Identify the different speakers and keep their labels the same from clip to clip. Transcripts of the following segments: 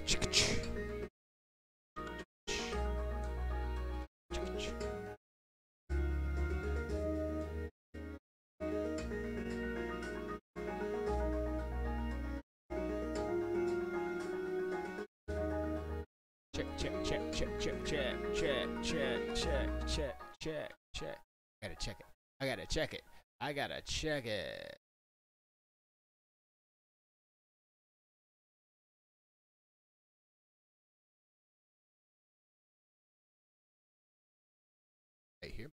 Speaker 1: Check. I gotta check it. I gotta check it. Right here.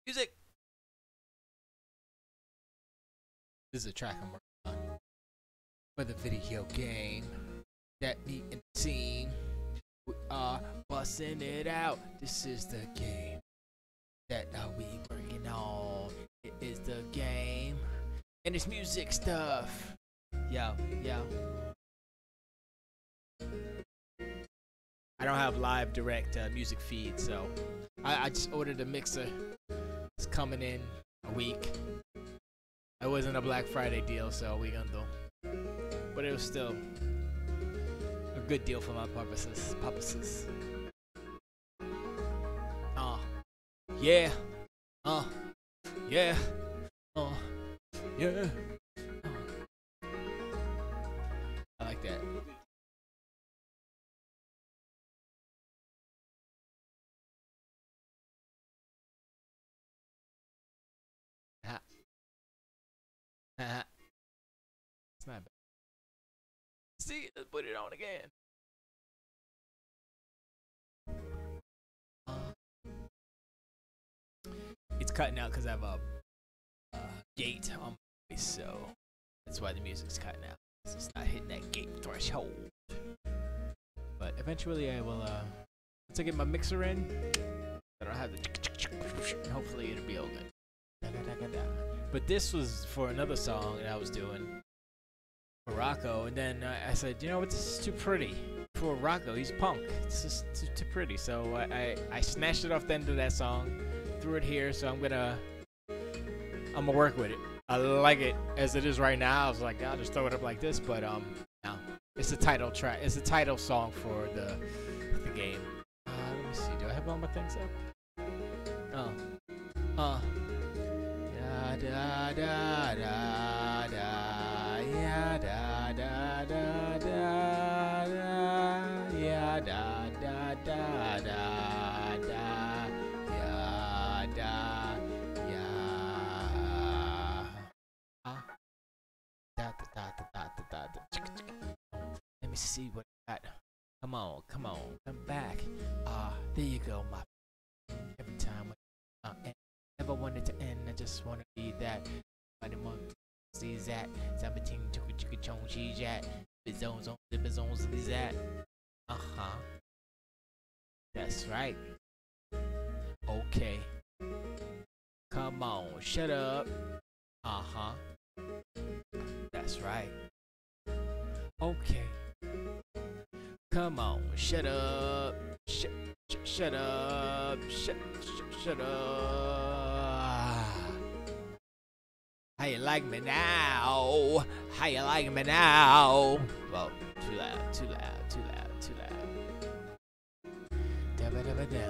Speaker 1: Music. This is a track I'm working on for the video game that me and the team we are busting it out. This is the game that we working on. It is the game and it's music stuff. Yo. I don't have live direct music feed, so I just ordered a mixer. It's coming in a week. It wasn't a Black Friday deal, so we gonna do. But it was still a good deal for my purposes. Yeah. Yeah. Yeah. I like that. It's not bad. See, let's put it on again. It's cutting out because I have a gate on my voice, so that's why the music's cutting out. It's not hitting that gate threshold. But eventually I will, once I get my mixer in, I don't have the hopefully it'll be all good. But this was for another song that I was doing for Rocco, and then I said, you know what, this is too pretty for Rocco. He's punk. It's just too pretty. So I snatched it off the end of that song, threw it here. So I'm gonna work with it. I like it as it is right now. I was like, I'll just throw it up like this, but no, it's the title track. It's the title song for the game. Let me see. Do I have all my things up? Da da da da da, yeah da da da da da, yeah da da da da da, yeah da yeah. Da da da da da da. Let me see what I got. Come on, come back. There you go, my. Every time. Never wanted to end, I just wanna be that. Sees that. Sabating chugga chong she's at. Bizones on the bizones is that. That's right. Okay. Come on, shut up. That's right. Okay. Come on, shut up. Shut up. Shut up. How you like me now? How you like me now? Well, too loud. Dabba dabba da.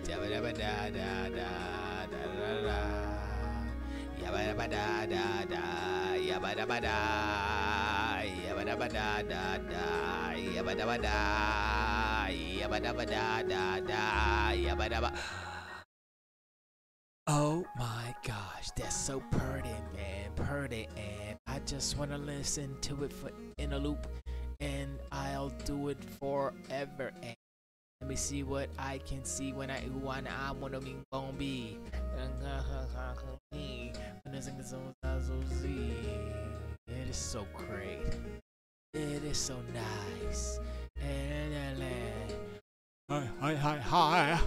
Speaker 1: Dabba dabba da da da da da da. Yabba dabba da da da. Yabba dabba da. Yabba dabba da da da. Yabba dabba da. Yabba dabba da da da. Yabba dabba. Oh my gosh, that's so pretty, man, pretty, and I just want to listen to it in a loop, and I'll do it forever, and let me see what I can see when I want to be. It is so great, it is so nice, and hi.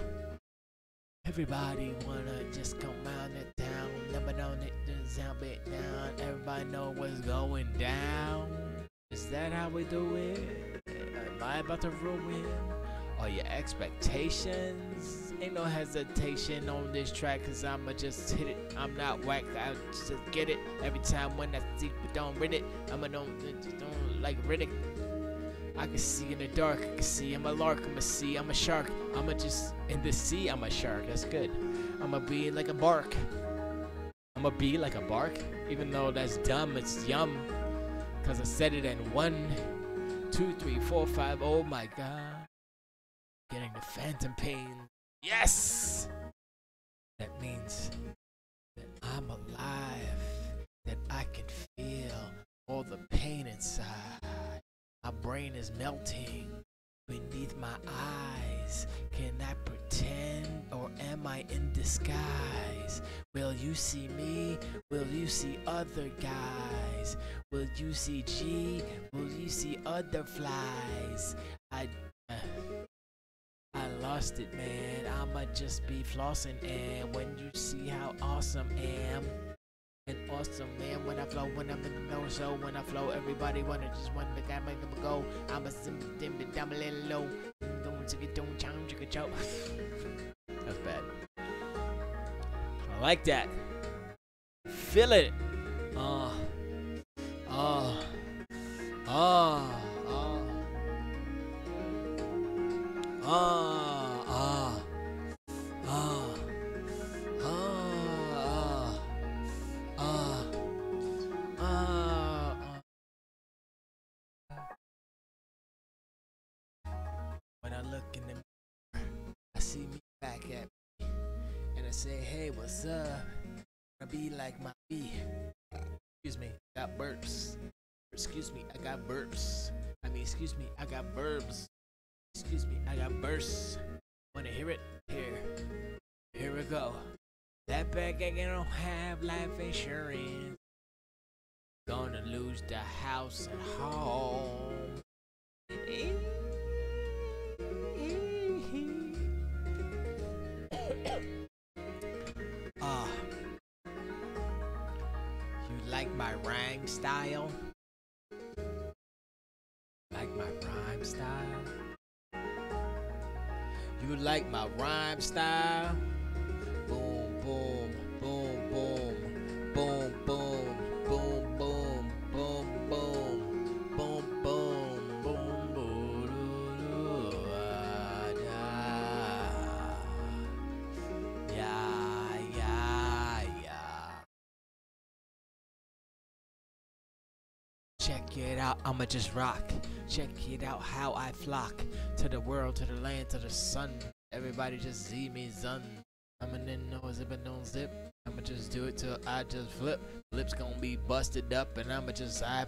Speaker 1: Everybody wanna just come out of town, never know it, just jump it down. Everybody know what's going down. Is that how we do it? Am I about to ruin all your expectations. Ain't no hesitation on this track, cause I'ma just hit it. I'm not whack, I just get it. Every time when I see but don't read it, I'ma don't like Riddick. I can see in the dark, I can see I'm a lark, I'm a sea, I'm a shark. I'ma just in the sea, I'm a shark, that's good. I'ma be like a bark. I'ma be like a bark, even though that's dumb, it's yum. Cause I said it in 1, 2, 3, 4, 5, oh my god. Getting the phantom pain. Yes! That means that I'm alive, that I can feel all the pain inside. My brain is melting beneath my eyes. Can I pretend, or am I in disguise? Will you see me? Will you see other guys? Will you see G? Will you see other flies? I lost it, man. I'ma just be flossing, and when you see how awesome I am. And awesome, man, when I flow, when I'm in the no show, when I flow, everybody wanna just want the guy make them go. I'm a sim down a little low. Don't challenge you, choke. That's bad. I like that. Feel it. Oh. When I look in the mirror, I see me back at me, and I say, hey, what's up? I be like my B. Excuse me, I got burps. Excuse me, I got burps. I mean, excuse me, I got burbs. Excuse me, I got bursts. Wanna hear it? Here we go. That bag I don't have life insurance. Gonna lose the house and home. You like my rhyme style? Like my rhyme style? You like my rhyme style? Boom, boom, boom, boom, boom, boom, boom, boom, boom, boom, boom, boom, boom, boom, yeah. Check it out, I'ma just rock. Check it out how I flock to the world, to the land, to the sun. Everybody just see me, son. I'ma no zip and don't zip. I'ma just do it till I just flip. Lips gonna be busted up, and I've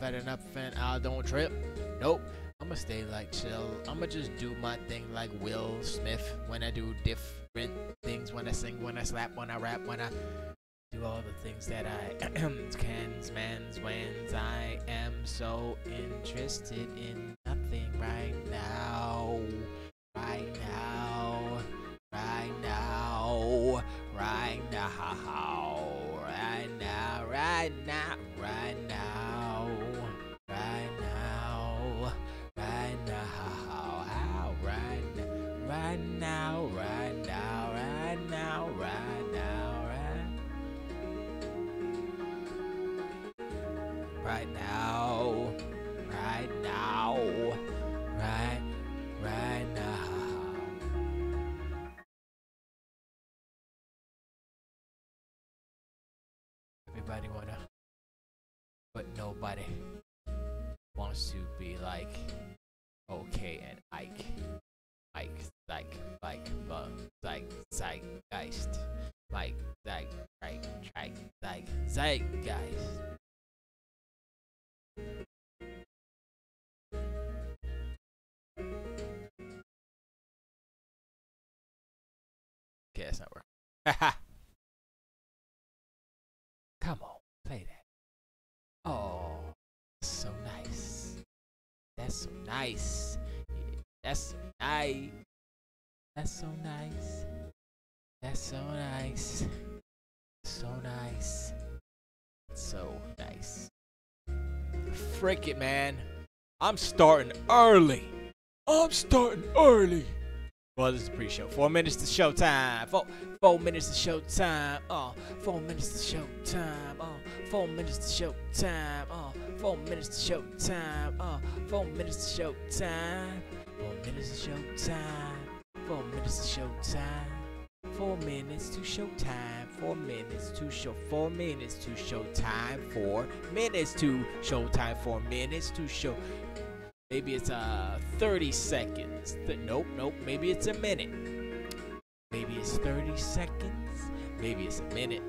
Speaker 1: had enough and I don't trip. Nope, I'ma stay like chill. I'ma just do my thing like Will Smith when I do different things. When I sing, when I slap, when I rap, when I do all the things that I cans, mans, whens. I am so interested in nothing right now. Right now. Right now. Right now. Right now. Right now. Right now. Right now. Right now. How? Right now. Right now. Right now. Right now. Right now. Right now, right now, right now. Everybody wanna, but nobody wants to be like OK and Ike. Zeitgeist. Zeitgeist. Okay, that's not working. Come on, play that. Oh, so nice. That's so nice. Yeah, that's so nice. That's so nice. That's so nice. So nice. So nice. Frick it, man. I'm starting early. Well, this is the pre-show. 4 minutes to showtime. 4 minutes to showtime. 4 minutes to showtime. 4 minutes to showtime. 4 minutes to showtime. 4 minutes to showtime. 4 minutes to showtime. 4 minutes to showtime. 4 minutes to showtime. 4 minutes to show. 4 minutes to showtime. 4 minutes to showtime. 4 minutes to show. Maybe it's 30 seconds. Nope. Maybe it's a minute. Maybe it's 30 seconds. Maybe it's a minute.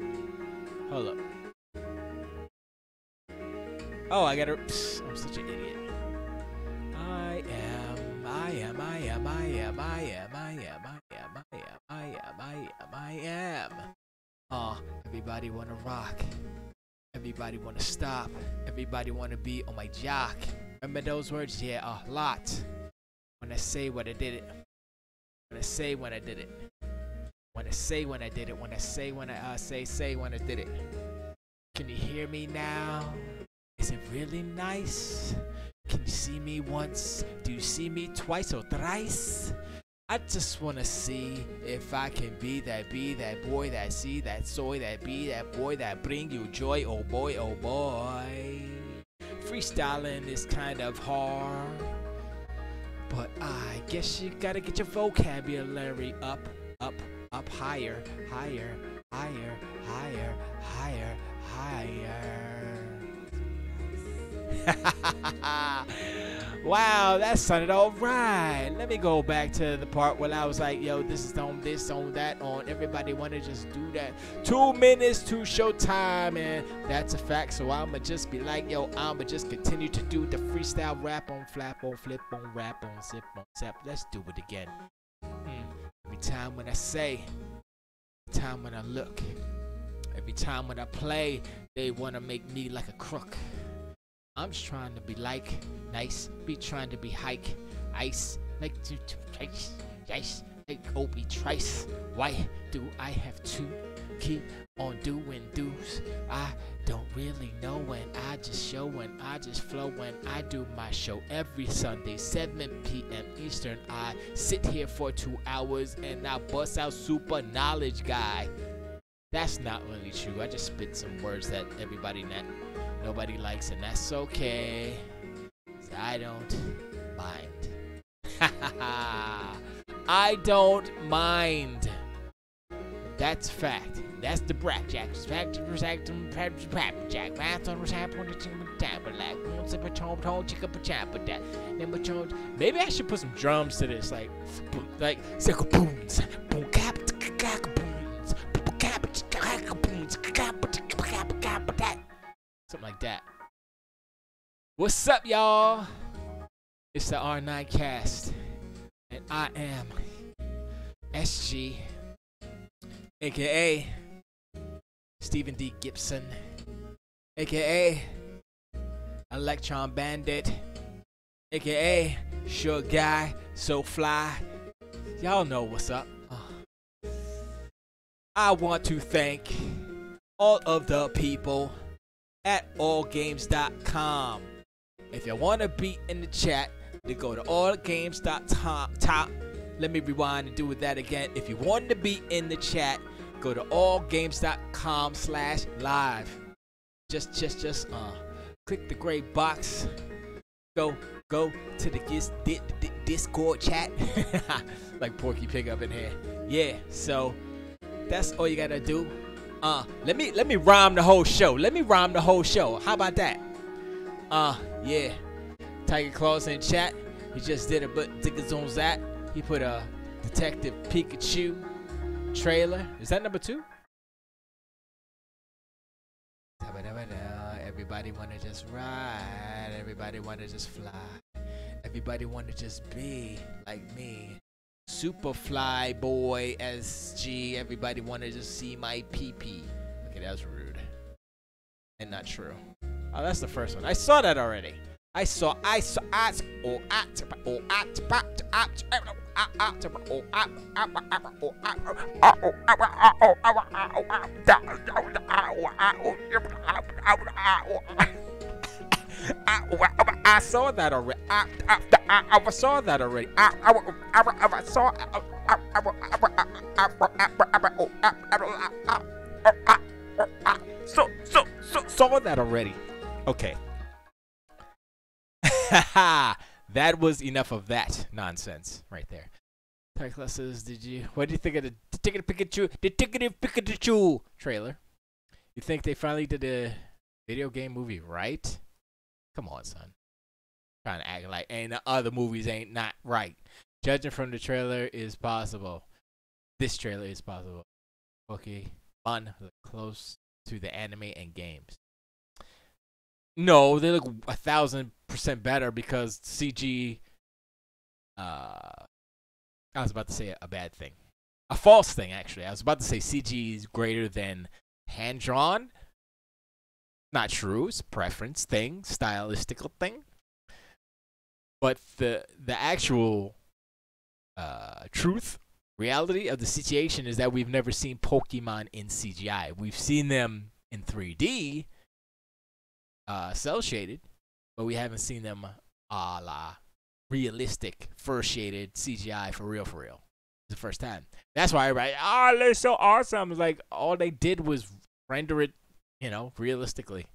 Speaker 1: Hold up. Oh, I gotta. I'm such an idiot. I am. Everybody wanna rock. Everybody wanna stop. Everybody wanna be on my jock. Remember those words? Yeah, a lot. When I say what I did it. When I say when I did it. When I say when I did it. When I say when I say when I did it. Can you hear me now? Is it really nice? Can you see me once? Do you see me twice or thrice? I just wanna see if I can be that boy, that see, that soy, that be that boy, that bring you joy. Oh boy, oh boy. Freestyling is kind of hard, but I guess you gotta get your vocabulary up higher. Wow, that sounded alright. Let me go back to the part where I was like, yo, this is on this, on that, on everybody wanna just do that. 2 minutes to showtime, and that's a fact. So I'ma just be like, yo, I'ma just continue to do the freestyle rap on, flap on, flip on, rap on, zip on, zap. Let's do it again. Every time when I say, every time when I look, every time when I play, they wanna make me like a crook. I'm just trying to be like nice, be trying to be hike, ice, like to ice, like Obi Trice. Why do I have to keep on doing do's? I don't really know when I just show, when I just flow, when I do my show every Sunday, 7 p.m. Eastern. I sit here for 2 hours and I bust out super knowledge guy. That's not really true. I just spit some words that nobody likes, and that's okay. I don't mind. I don't mind. That's fact. That's the Brack Jack. Maybe I should put some drums to this, like something like that. What's up, y'all? It's the R9 Cast, and I am Esgee, aka Stephen D. Gibson, aka Electron Bandit, aka Sure Guy, So Fly. Y'all know what's up. I want to thank all of the people at allgames.com. If you want to be in the chat, then go to allgames.top. Let me rewind and do that again. If you want to be in the chat, go to allgames.com/live. Just click the gray box. Go to the Discord chat. Like Porky Pig up in here. Yeah, so that's all you gotta do. Let me rhyme the whole show. How about that? Yeah. Tiger Claws in chat. He just did a diggers on that. He put a Detective Pikachu trailer. Is that number 2? Everybody wanna just ride. Everybody wanna just fly. Everybody wanna just be like me. Superfly boy Esgee. Everybody wanna just see my pee-pee. Okay, that was rude and not true. Oh, that's the first one. I saw that already. I saw that already. I saw that already. I saw. Saw that already. Okay. That was enough of that nonsense right there. Tycla says, what do you think of the Ticket Pikachu, the Ticket Pikachu trailer? You think they finally did a video game movie right? Come on, son. Trying to act like the other movies ain't not right. Judging from the trailer is possible. This trailer is possible. Okay, fun, close to the anime and games. No, they look 1,000% better because CG. I was about to say a bad thing, a false thing actually. I was about to say CG is greater than hand drawn. Not true. It's a preference thing, stylistical thing. But the actual truth, reality of the situation is that we've never seen Pokemon in CGI. We've seen them in 3D, cell shaded, but we haven't seen them a la realistic, fur shaded CGI for real, for real. It's the first time. That's why everybody, they're so awesome. It's like all they did was render it, realistically.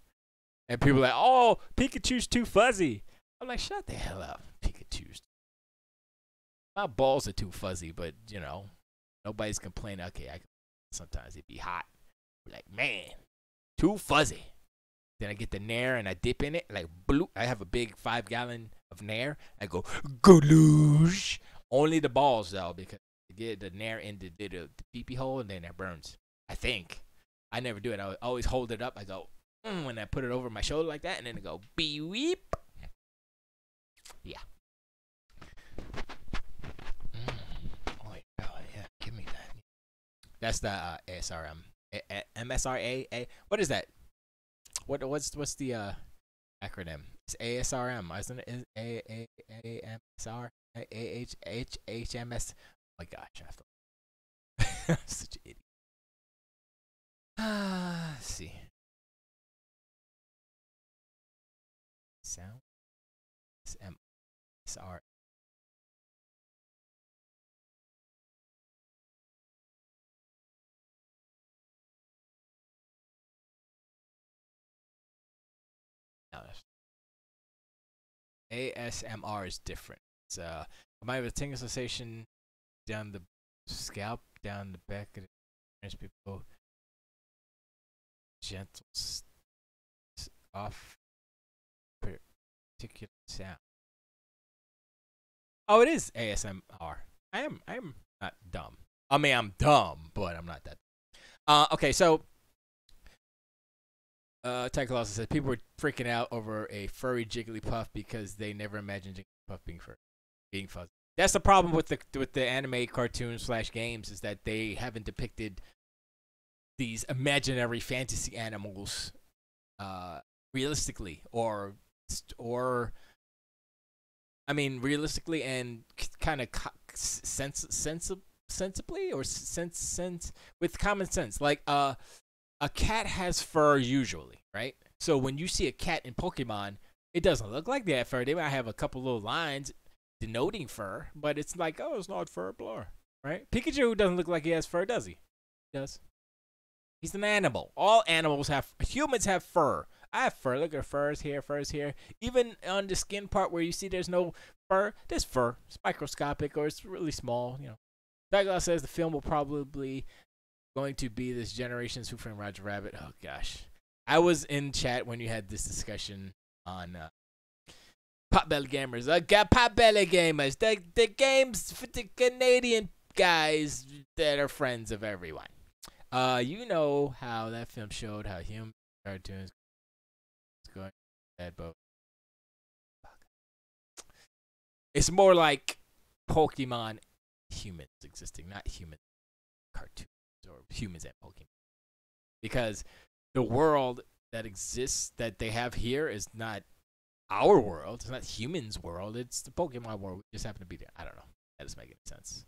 Speaker 1: And people are like, oh, Pikachu's too fuzzy. I'm like, shut the hell up, Pikachu's. My balls are too fuzzy, but nobody's complaining. Okay, sometimes it'd be hot. Like, man, too fuzzy. Then I get the Nair and I dip in it, like bloop. I have a big 5-gallon of Nair. I go galoosh. Only the balls though, because I get the Nair into the pee-pee hole and then it burns. I think. I never do it. I always hold it up. I go when I put it over my shoulder like that, and then I go beep. Yeah. Oh yeah, give me that. That's the ASRM. MSRA. What is that? What's the acronym? It's ASRM, isn't it? AMSR HMS. Oh my gosh, I have to. Such an idiot. Let's see. Sound. It's MSR. ASMR is different. It's I might have a tingling sensation down the scalp, down the back of the people. Gentle off particular sound. Oh, it is ASMR. I am not dumb. I mean, I'm dumb, but I'm not that. Okay, so Tycla says people were freaking out over a furry Jigglypuff because they never imagined Jigglypuff being fuzzy. That's the problem with the anime cartoons / games, is that they haven't depicted these imaginary fantasy animals realistically, or I mean realistically and kind of sensibly, or sense with common sense. Like a cat has fur usually, right? So when you see a cat in Pokemon, it doesn't look like they have fur. They might have a couple little lines denoting fur, but it's like, oh, it's not fur, blah, right? Pikachu doesn't look like he has fur, does he? He does. He's an animal. All animals have, humans have fur. I have fur. Look at furs here, furs here. Even on the skin part where you see there's no fur, there's fur. It's microscopic or it's really small, Tycla says the film will probably going to be this generation's Who Framed Roger Rabbit. Oh gosh, I was in chat when you had this discussion on Potbelly Gamers. Potbelly Gamers, the games for the Canadian guys that are friends of everyone. You know how that film showed how human cartoons going bad, but it's more like Pokemon humans existing, not human cartoons or humans and Pokemon. Because the world that exists that they have here is not our world. It's not humans' world. It's the Pokemon world. We just happen to be there. I don't know. That doesn't make any sense.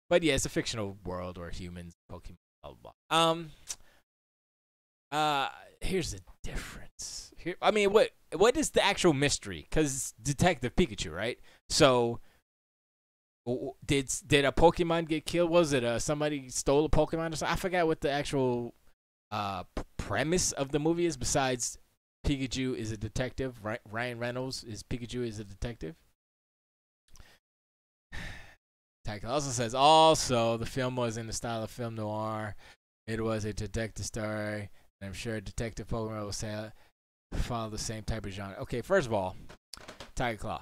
Speaker 1: But yeah, it's a fictional world or humans, Pokemon, blah, blah, blah. Here's the difference. Here, I mean, what is the actual mystery? Because Detective Pikachu, right? So, did a Pokemon get killed? Was it somebody stole a Pokemon or something? I forgot what the actual premise of the movie is. Besides, Pikachu is a detective. Right? Ryan Reynolds is Pikachu is a detective. Tycho also says, also, the film was in the style of film noir. It was a detective story. And I'm sure Detective Pokemon will follow the same type of genre. Okay, first of all, Tiger Claw.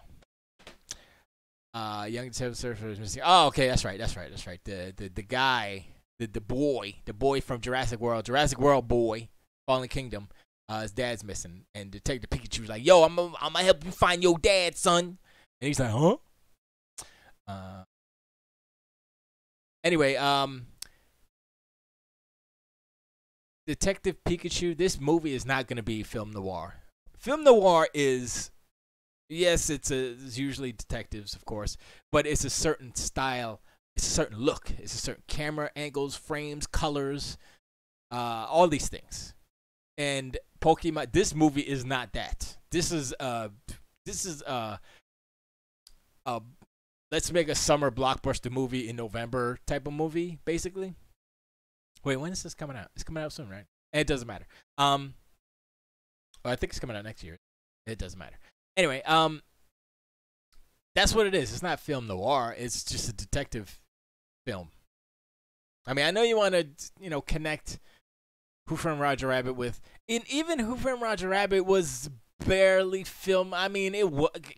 Speaker 1: Young detective surfer is missing. Oh, okay, that's right. The guy, the boy from Jurassic World boy, Fallen Kingdom. His dad's missing, and Detective Pikachu's like, "Yo, I'm gonna help you find your dad, son." And he's like, "Huh?" Anyway, Detective Pikachu. This movie is not gonna be film noir. Film noir is, yes, it's usually detectives, of course, but it's a certain style, it's a certain look, it's a certain camera angles, frames, colors, all these things. And Pokemon, this movie is not that. This is let's make a summer blockbuster movie in November type of movie, basically. Wait, when is this coming out? It's coming out soon, right? And it doesn't matter. I think it's coming out next year. It doesn't matter. Anyway, that's what it is. It's not film noir. It's just a detective film. I mean, I know you want to, connect Who Framed Roger Rabbit with, and even Who Framed Roger Rabbit was barely film. I mean, it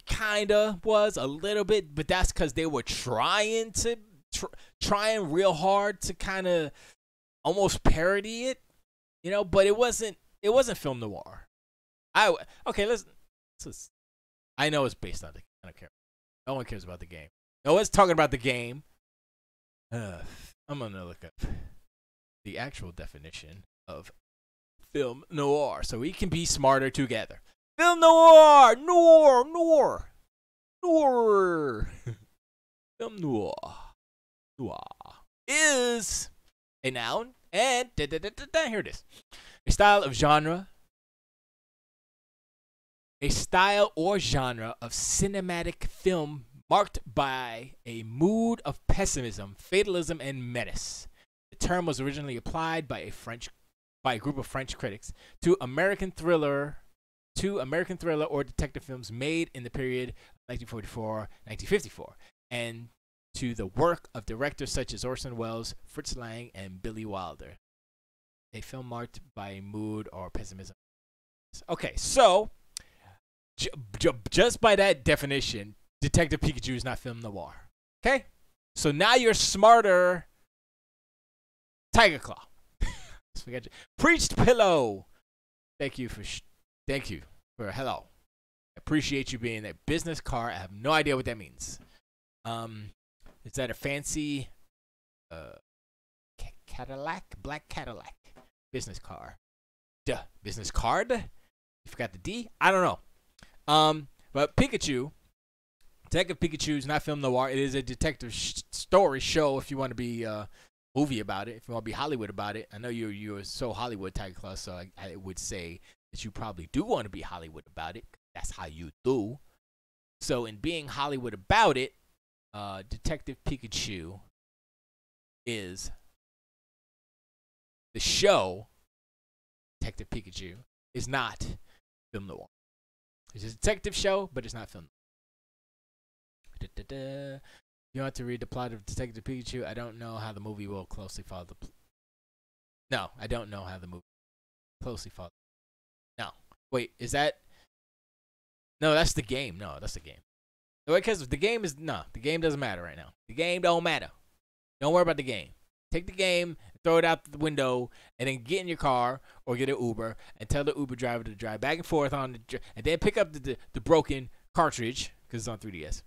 Speaker 1: kinda was a little bit, but that's because they were trying real hard to kind of almost parody it, But it wasn't film noir. Let's. I know it's based on the. I don't care. No one cares about the game. No one's talking about the game. I'm gonna look up the actual definition of film noir so we can be smarter together. Film noir, film noir is a noun, and here it is. A style or genre of cinematic film marked by a mood of pessimism, fatalism, and menace. The term was originally applied by a group of French critics to American thriller or detective films made in the period 1944-1954, and to the work of directors such as Orson Welles, Fritz Lang, and Billy Wilder. A film marked by a mood or pessimism. Okay, so just by that definition, Detective Pikachu is not film noir. Okay? So now you're smarter, Tiger Claw. Preached Pillow. Thank you for hello. I appreciate you being a business card. I have no idea what that means. Is that a fancy black Cadillac business car? Business card? You forgot the D? I don't know. But Pikachu, Detective Pikachu is not film noir. It is a detective story show. If you want to be movie about it, if you want to be Hollywood about it. I know you're so Hollywood, Tiger Claw, so I would say that you probably do want to be Hollywood about it. That's how you do. So in being Hollywood about it, Detective Pikachu is the show. Detective Pikachu is not film noir. It's a detective show, but it's not film noir. You want to read the plot of Detective Pikachu? I don't know how the movie will closely follow the No, I don't know how the movie closely follows. No. Wait, is that... No, that's the game. No, that's the game. Because the game is... No, the game doesn't matter right now. The game don't matter. Don't worry about the game. Take the game, throw it out the window, and then get in your car or get an Uber and tell the Uber driver to drive back and forth on and then pick up the broken cartridge, because it's on 3DS.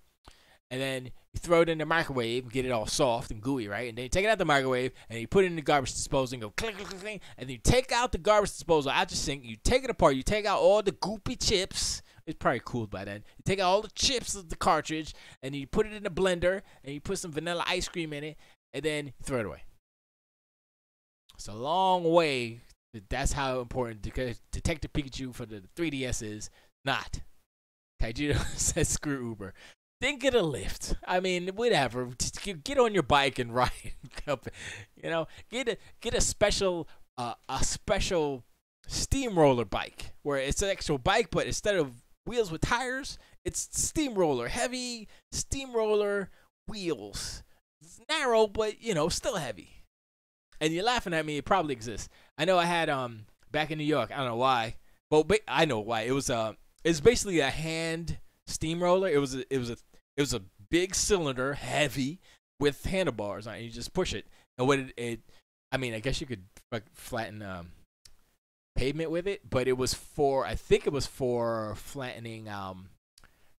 Speaker 1: And then you throw it in the microwave and get it all soft and gooey, right? And then you take it out the microwave and you put it in the garbage disposal and go click, click, click, click. And then you take out the garbage disposal out your sink. You take it apart. You take out all the goopy chips. It's probably cooled by then. You take out all the chips of the cartridge and you put it in a blender and you put some vanilla ice cream in it and then you throw it away. It's a long way That's how important Detective Pikachu for the 3DS is. Not. Kaiju says screw Uber. Then get a lift. I mean, whatever. Just get on your bike and ride. You know, get a special steamroller bike where it's an actual bike, but instead of wheels with tires, it's steamroller, heavy steamroller wheels. It's narrow, but still heavy. And you're laughing at me. It probably exists. I know I had back in New York. I don't know why, but I know why. It's basically a hand steamroller. It was a big cylinder, heavy, with handlebars on it. You just push it, and I guess you could flatten pavement with it, but I think it was for flattening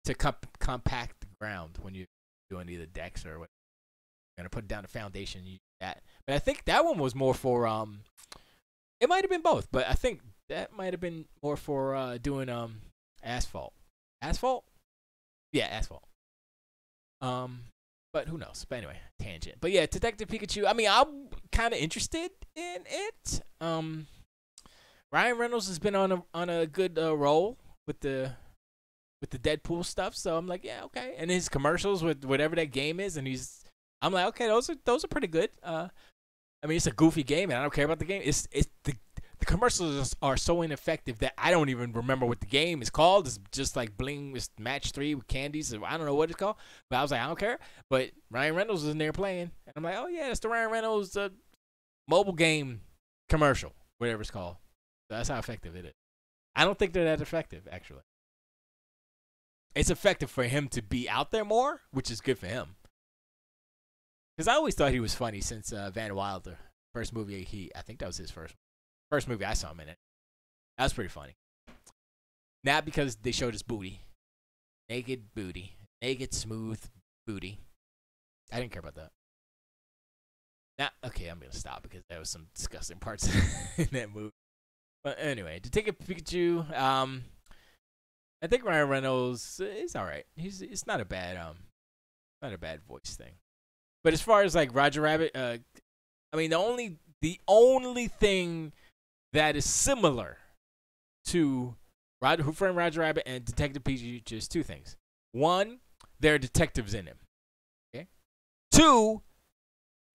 Speaker 1: to compact the ground when you're doing either decks or what. You're gonna put down the foundation. You that, but I think that one was more for it might have been both, but I think that might have been more for doing asphalt. Asphalt? Yeah, asphalt. But who knows? But anyway, tangent. But yeah, Detective Pikachu. I mean, I'm kind of interested in it. Ryan Reynolds has been on a good roll with the Deadpool stuff, so I'm like, yeah, okay. And his commercials with whatever that game is, I'm like, okay, those are pretty good. I mean, it's a goofy game, and I don't care about the game. It's the commercials are so ineffective that I don't even remember what the game is called. It's just like Bling, it's Match 3 with candies. I don't know what it's called, but I was like, I don't care. But Ryan Reynolds was in there playing, and I'm like, oh yeah, it's the Ryan Reynolds mobile game commercial, whatever it's called. So that's how effective it is. I don't think they're that effective, actually. It's effective for him to be out there more, which is good for him. Because I always thought he was funny since Van Wilder. First movie, I think that was his first movie I saw him in it. That was pretty funny. Not because they showed his booty. Naked booty. Naked, smooth booty. I didn't care about that. Okay, I'm going to stop because there was some disgusting parts in that movie. But anyway, Detective Pikachu, I think Ryan Reynolds is all right. It's not a bad voice thing. But as far as like Roger Rabbit, I mean the only thing that is similar to Who Framed Roger Rabbit and Detective Pikachu is two things. One, there are detectives in him. Okay. Two,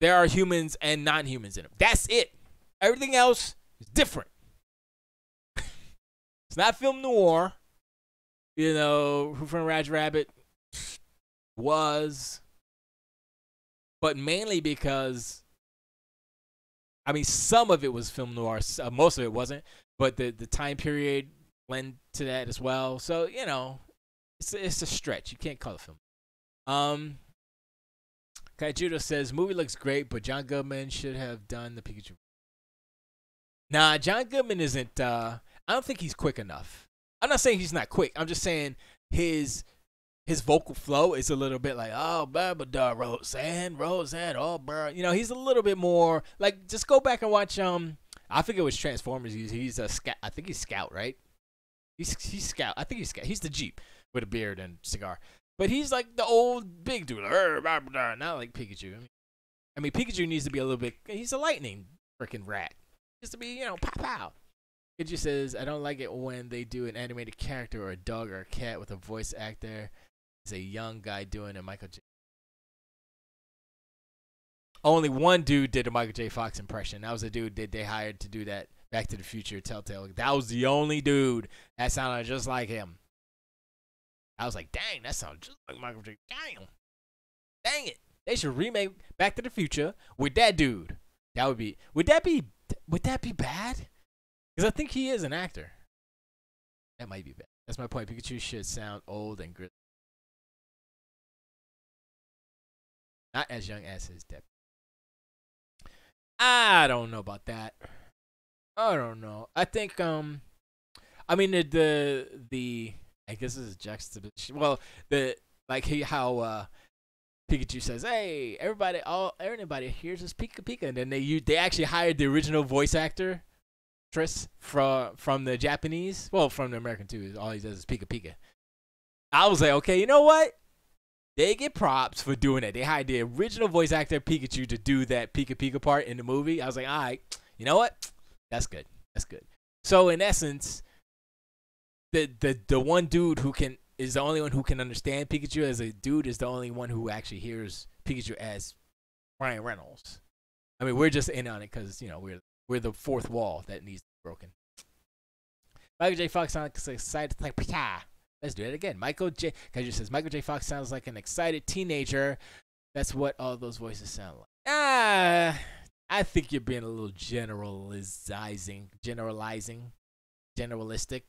Speaker 1: there are humans and non-humans in him. That's it. Everything else is different. It's not film noir. Who Framed Roger Rabbit was. But mainly because, I mean, some of it was film noir. Most of it wasn't. But the time period lent to that as well. So, it's a stretch. You can't call it film. Kaijudo says, movie looks great, but John Goodman should have done the Pikachu. Nah, John Goodman isn't, I don't think he's quick enough. I'm not saying he's not quick. I'm just saying his vocal flow is a little bit like, oh, blah, blah, blah, Roseanne, oh, bro. He's a little bit more, like, just go back and watch, I think it was Transformers. He's a Scout. I think he's Scout, right? He's Scout. I think he's Scout. He's the Jeep with a beard and cigar. But he's like the old big dude. Not like Pikachu. I mean, Pikachu needs to be a little bit, he's a lightning freaking rat. He needs to be, pow, pow. It just says, I don't like it when they do an animated character or a dog or a cat with a voice actor. It's a young guy doing a Michael J. Only one dude did a Michael J. Fox impression. That was the dude that they hired to do that Back to the Future Telltale. That was the only dude that sounded just like him. I was like, dang, that sounds just like Michael J. Damn. Dang it. They should remake Back to the Future with that dude. Would that be bad? Because I think he is an actor. That might be bad. That's my point. Pikachu should sound old and gritty. Not as young as his deputy. I don't know about that. I don't know. I think I mean the I guess this is juxtaposition. Well, how Pikachu says, "Hey, everybody here's this Pika Pika," and then they actually hired the original voice actor, Tris, from the Japanese, well, from the American too. All he does is Pika Pika. I was like, okay, you know what? They get props for doing it. They hired the original voice actor Pikachu to do that Pika Pika part in the movie. I was like, all right, you know what? That's good. That's good. So in essence, the one dude who is the only one who can understand Pikachu as a dude is the only one who actually hears Pikachu as Ryan Reynolds. I mean, we're just in on it because we're the fourth wall that needs to be broken. Michael J. Fox sounds excited like Pika. Let's do it again. Kaiju says Michael J. Fox sounds like an excited teenager. That's what all those voices sound like. I think you're being a little generalistic.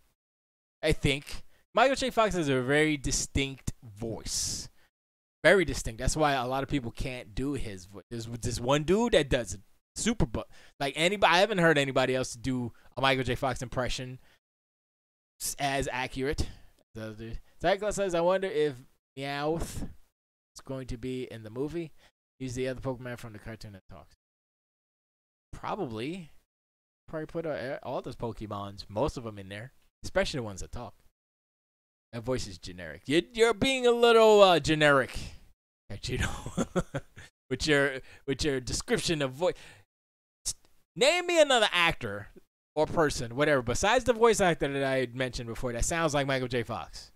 Speaker 1: I think Michael J. Fox has a very distinct voice. Very distinct. That's why a lot of people can't do his voice. There's this one dude that does it super, like anybody. I haven't heard anybody else do a Michael J. Fox impression as accurate. Cyclops says, I wonder if Meowth is going to be in the movie. He's the other Pokemon from the cartoon that talks. Probably put all those Pokemons, most of them in there, especially the ones that talk. That voice is generic. You're being a little generic, with your description of voice. Name me another actor or person, whatever, besides the voice actor that I had mentioned before that sounds like Michael J. Fox.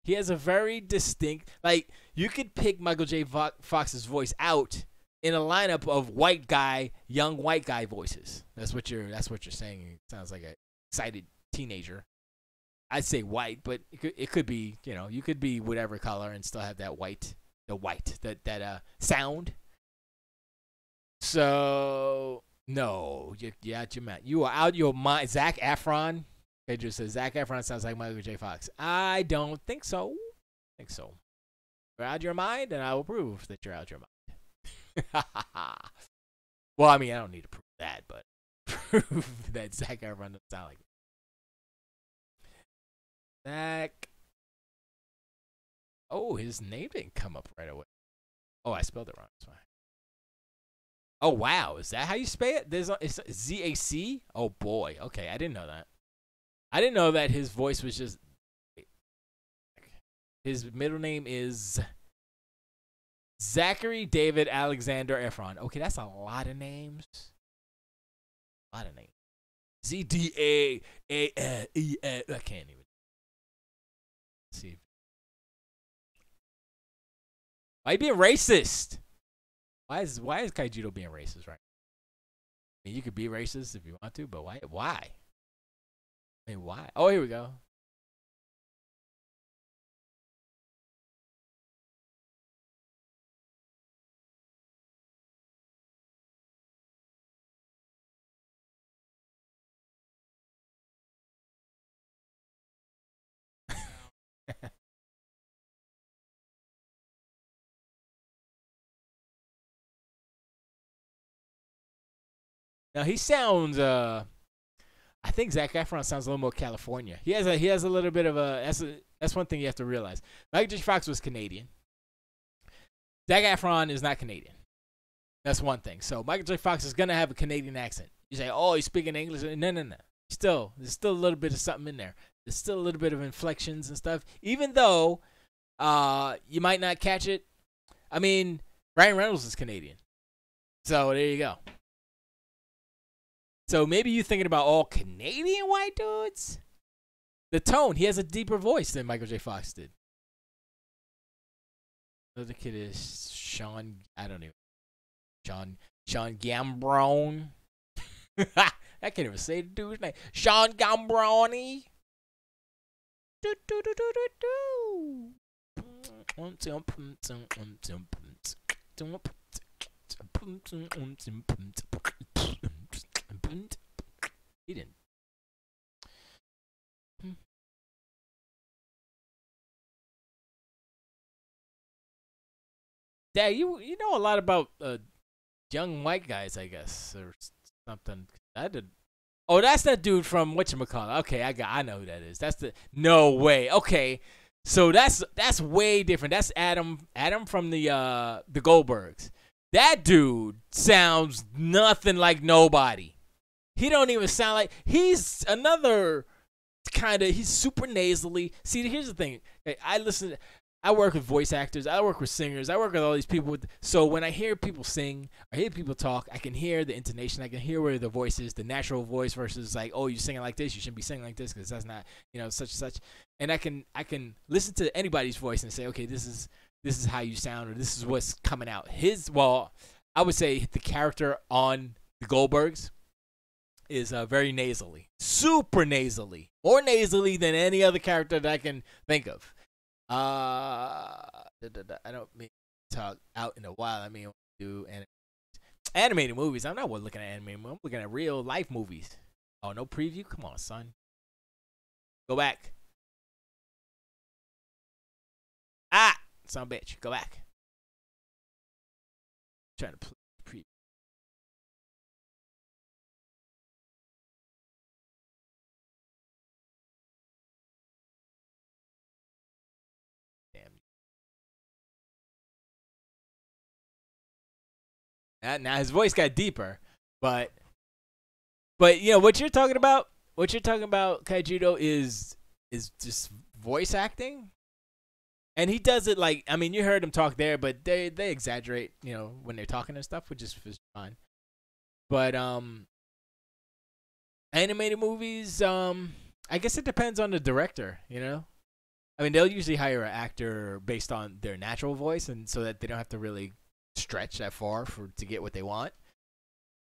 Speaker 1: He has a very distinct, like, you could pick Michael J. Fox's voice out in a lineup of young white guy voices. That's what you're saying. It sounds like an excited teenager. I'd say white, but it could be, you could be whatever color and still have that that sound. So no, you're out your mind. You are out your mind. Zac Efron. They just said Zac Efron sounds like Michael J. Fox. I don't think so. You're out your mind, and I will prove that you're out your mind. Well, I mean, I don't need to prove that, but prove that Zac Efron doesn't sound like Zac. Oh, his name didn't come up right away. Oh, I spelled it wrong. That's fine. Oh, wow. Is that how you spell it? It's Z-A-C? Oh, boy. Okay, I didn't know that. I didn't know that his voice was just... His middle name is Zachary David Alexander Efron. Okay, that's a lot of names. Z-D-A-A-E-A. I can't even. Let's see. Why are you being racist? Why is Kaijudo being racist, right? I mean, you could be racist if you want to, but why? I mean, why? Oh, here we go. Now he sounds I think Zac Efron sounds a little more California. He has a little bit of that's one thing you have to realize. Michael J. Fox was Canadian. Zac Efron is not Canadian. That's one thing. So Michael J. Fox is gonna have a Canadian accent. You say, oh, he's speaking English. No. There's still a little bit of something in there. There's still a little bit of inflections and stuff. Even though you might not catch it. I mean, Ryan Reynolds is Canadian. So there you go. So maybe you're thinking about all Canadian white dudes? The tone, he has a deeper voice than Michael J. Fox did. Another kid is Sean Gambron. I can't even say the dude's name. Sean Gambroni. He didn't. Dad, you know a lot about young white guys, I guess, or something. I did. Oh, that's that dude from whatchamacallit. Okay, I know who that is. That's the no way. Okay, so that's way different. That's Adam from the Goldbergs. That dude sounds nothing like nobody. He don't even sound like he's another kind of. He's super nasally. See, here's the thing. I listen. I work with voice actors. I work with singers. I work with all these people. So when I hear people sing, I hear people talk, I can hear the intonation. I can hear where the voice is, the natural voice versus like, oh, you're singing like this. You shouldn't be singing like this because that's not, such and such. And I can listen to anybody's voice and say, okay, this is how you sound, or this is what's coming out. I would say the character on the Goldbergs is very nasally, super nasally, more nasally than any other character that I can think of. I don't mean to talk out in a while. I mean, do animated movies. I'm not looking at animated movies. I'm looking at real life movies. Oh, no preview? Come on, son. Go back. Son of a bitch. Go back. I'm trying to play preview. Now his voice got deeper, but what you're talking about, Kaijudo, is just voice acting, and he does it like, I mean, you heard him talk there, but they exaggerate, when they're talking and stuff, which is fine. But animated movies, I guess it depends on the director, I mean, they'll usually hire an actor based on their natural voice, and so that they don't have to really stretch that far to get what they want.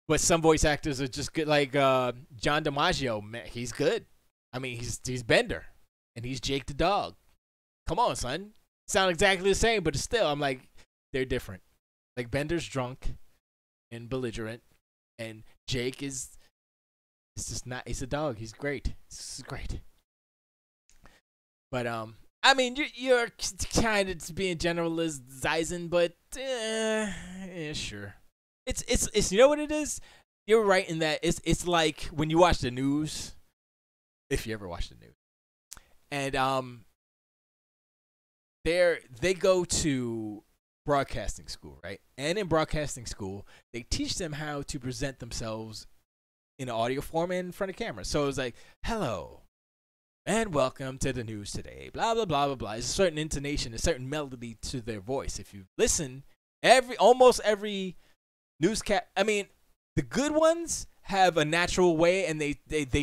Speaker 1: But some voice actors are just good, like John DiMaggio. Man, he's good. I mean, he's Bender, and he's Jake the dog. Come on, son. Sound exactly the same, but still, I'm like, they're different. Like, Bender's drunk and belligerent, and Jake is just not. He's a dog. He's great. This is great. But I mean, you're kind of being generalizing, but yeah, sure. It's you know what it is? You're right in that it's like when you watch the news, if you ever watch the news, and they go to broadcasting school, right? And in broadcasting school, they teach them how to present themselves in audio form and in front of camera. So it's like, hello, and welcome to the news today. Blah blah blah blah blah. There's a certain intonation, a certain melody to their voice. If you listen, almost every newscast. I mean, the good ones have a natural way, and they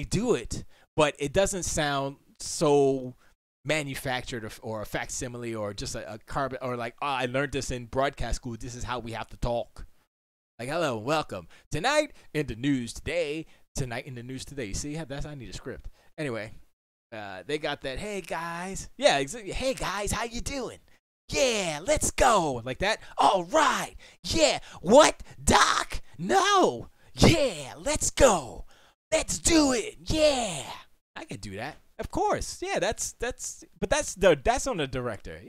Speaker 1: do it, but it doesn't sound so manufactured or a facsimile or just a carbon or like, oh, I learned this in broadcast school. This is how we have to talk. Like, hello, welcome tonight in the news today. Tonight in the news today. You see, I need a script. Anyway. They got that, hey guys. Yeah, exactly. Hey guys, how you doing? Yeah, let's go. Like that. All right. Yeah. What, Doc? No. Yeah, let's go. Let's do it. Yeah. I can do that. Of course. Yeah, that's on the director.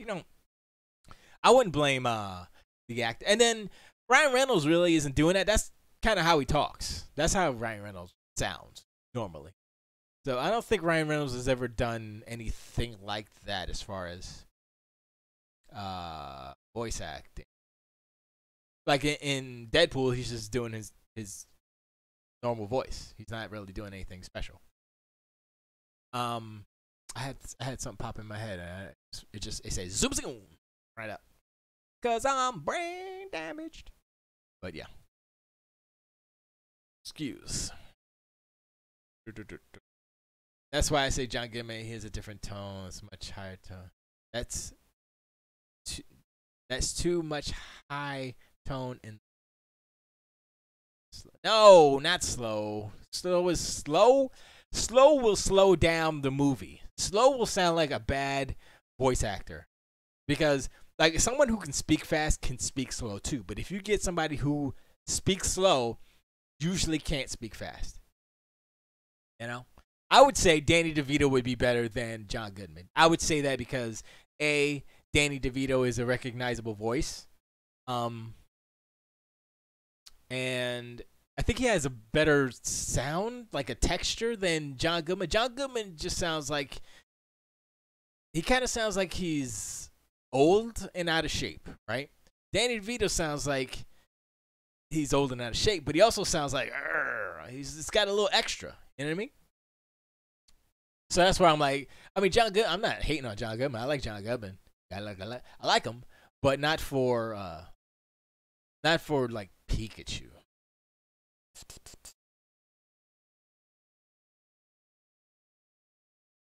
Speaker 1: I wouldn't blame the actor. And then Ryan Reynolds really isn't doing that. That's kind of how he talks. That's how Ryan Reynolds sounds normally. So I don't think Ryan Reynolds has ever done anything like that as far as voice acting. Like in Deadpool, he's just doing his normal voice. He's not really doing anything special. I had something pop in my head. It says zoom zoom right up, 'cause I'm brain damaged. But yeah, excuse. That's why I say John Goodman. He has a different tone. It's a much higher tone. That's too much high tone in. No, not slow. Slow is slow. Slow will slow down the movie. Slow will sound like a bad voice actor, because like someone who can speak fast can speak slow too. But if you get somebody who speaks slow, usually can't speak fast. I would say Danny DeVito would be better than John Goodman. I would say that because Danny DeVito is a recognizable voice, and I think he has a better sound, like a texture, than John Goodman. John Goodman just sounds like he's old and out of shape, right? Danny DeVito sounds like he's old and out of shape, but he also sounds like he's got a little extra. You know what I mean? So that's why I'm like, John Goodman. I'm not hating on John Goodman. I like John Goodman. I like them, but not for like Pikachu.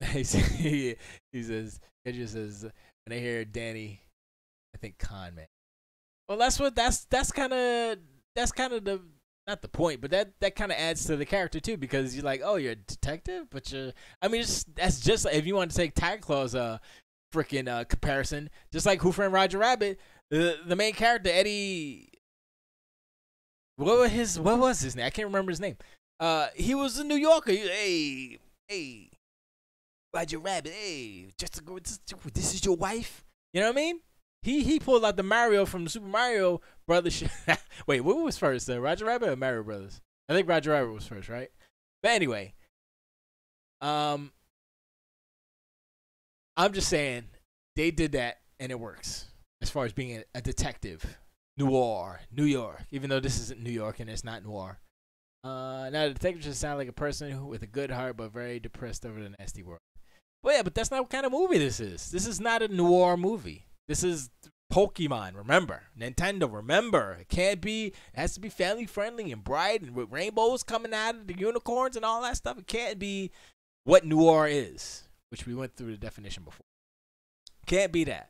Speaker 1: he says, Kendra says, when I hear Danny, I think con man. Well, that's kind of the not the point, but that kind of adds to the character too, because you're like, oh, you're a detective, but I mean, that's just if you want to take Tiger Claw's freaking comparison, just like Who Framed Roger Rabbit, the main character Eddie, what was his name? I can't remember his name. He was a New Yorker. Hey, Roger Rabbit. Hey, this is your wife. You know what I mean? He pulled out the Mario from the Super Mario Brothers. Wait, what was first? Roger Rabbit or Mario Brothers? I think Roger Rabbit was first, right? But anyway, I'm just saying they did that and it works as far as being a detective, noir, New York. Even though this isn't New York and it's not noir. Now the detective just sounds like a person with a good heart but very depressed over the nasty world. Well, yeah, but that's not what kind of movie this is. This is not a noir movie. This is Pokemon, remember. Nintendo, remember. It has to be family friendly and bright and with rainbows coming out of the unicorns and all that stuff. It can't be what noir is, which we went through the definition before. Can't be that.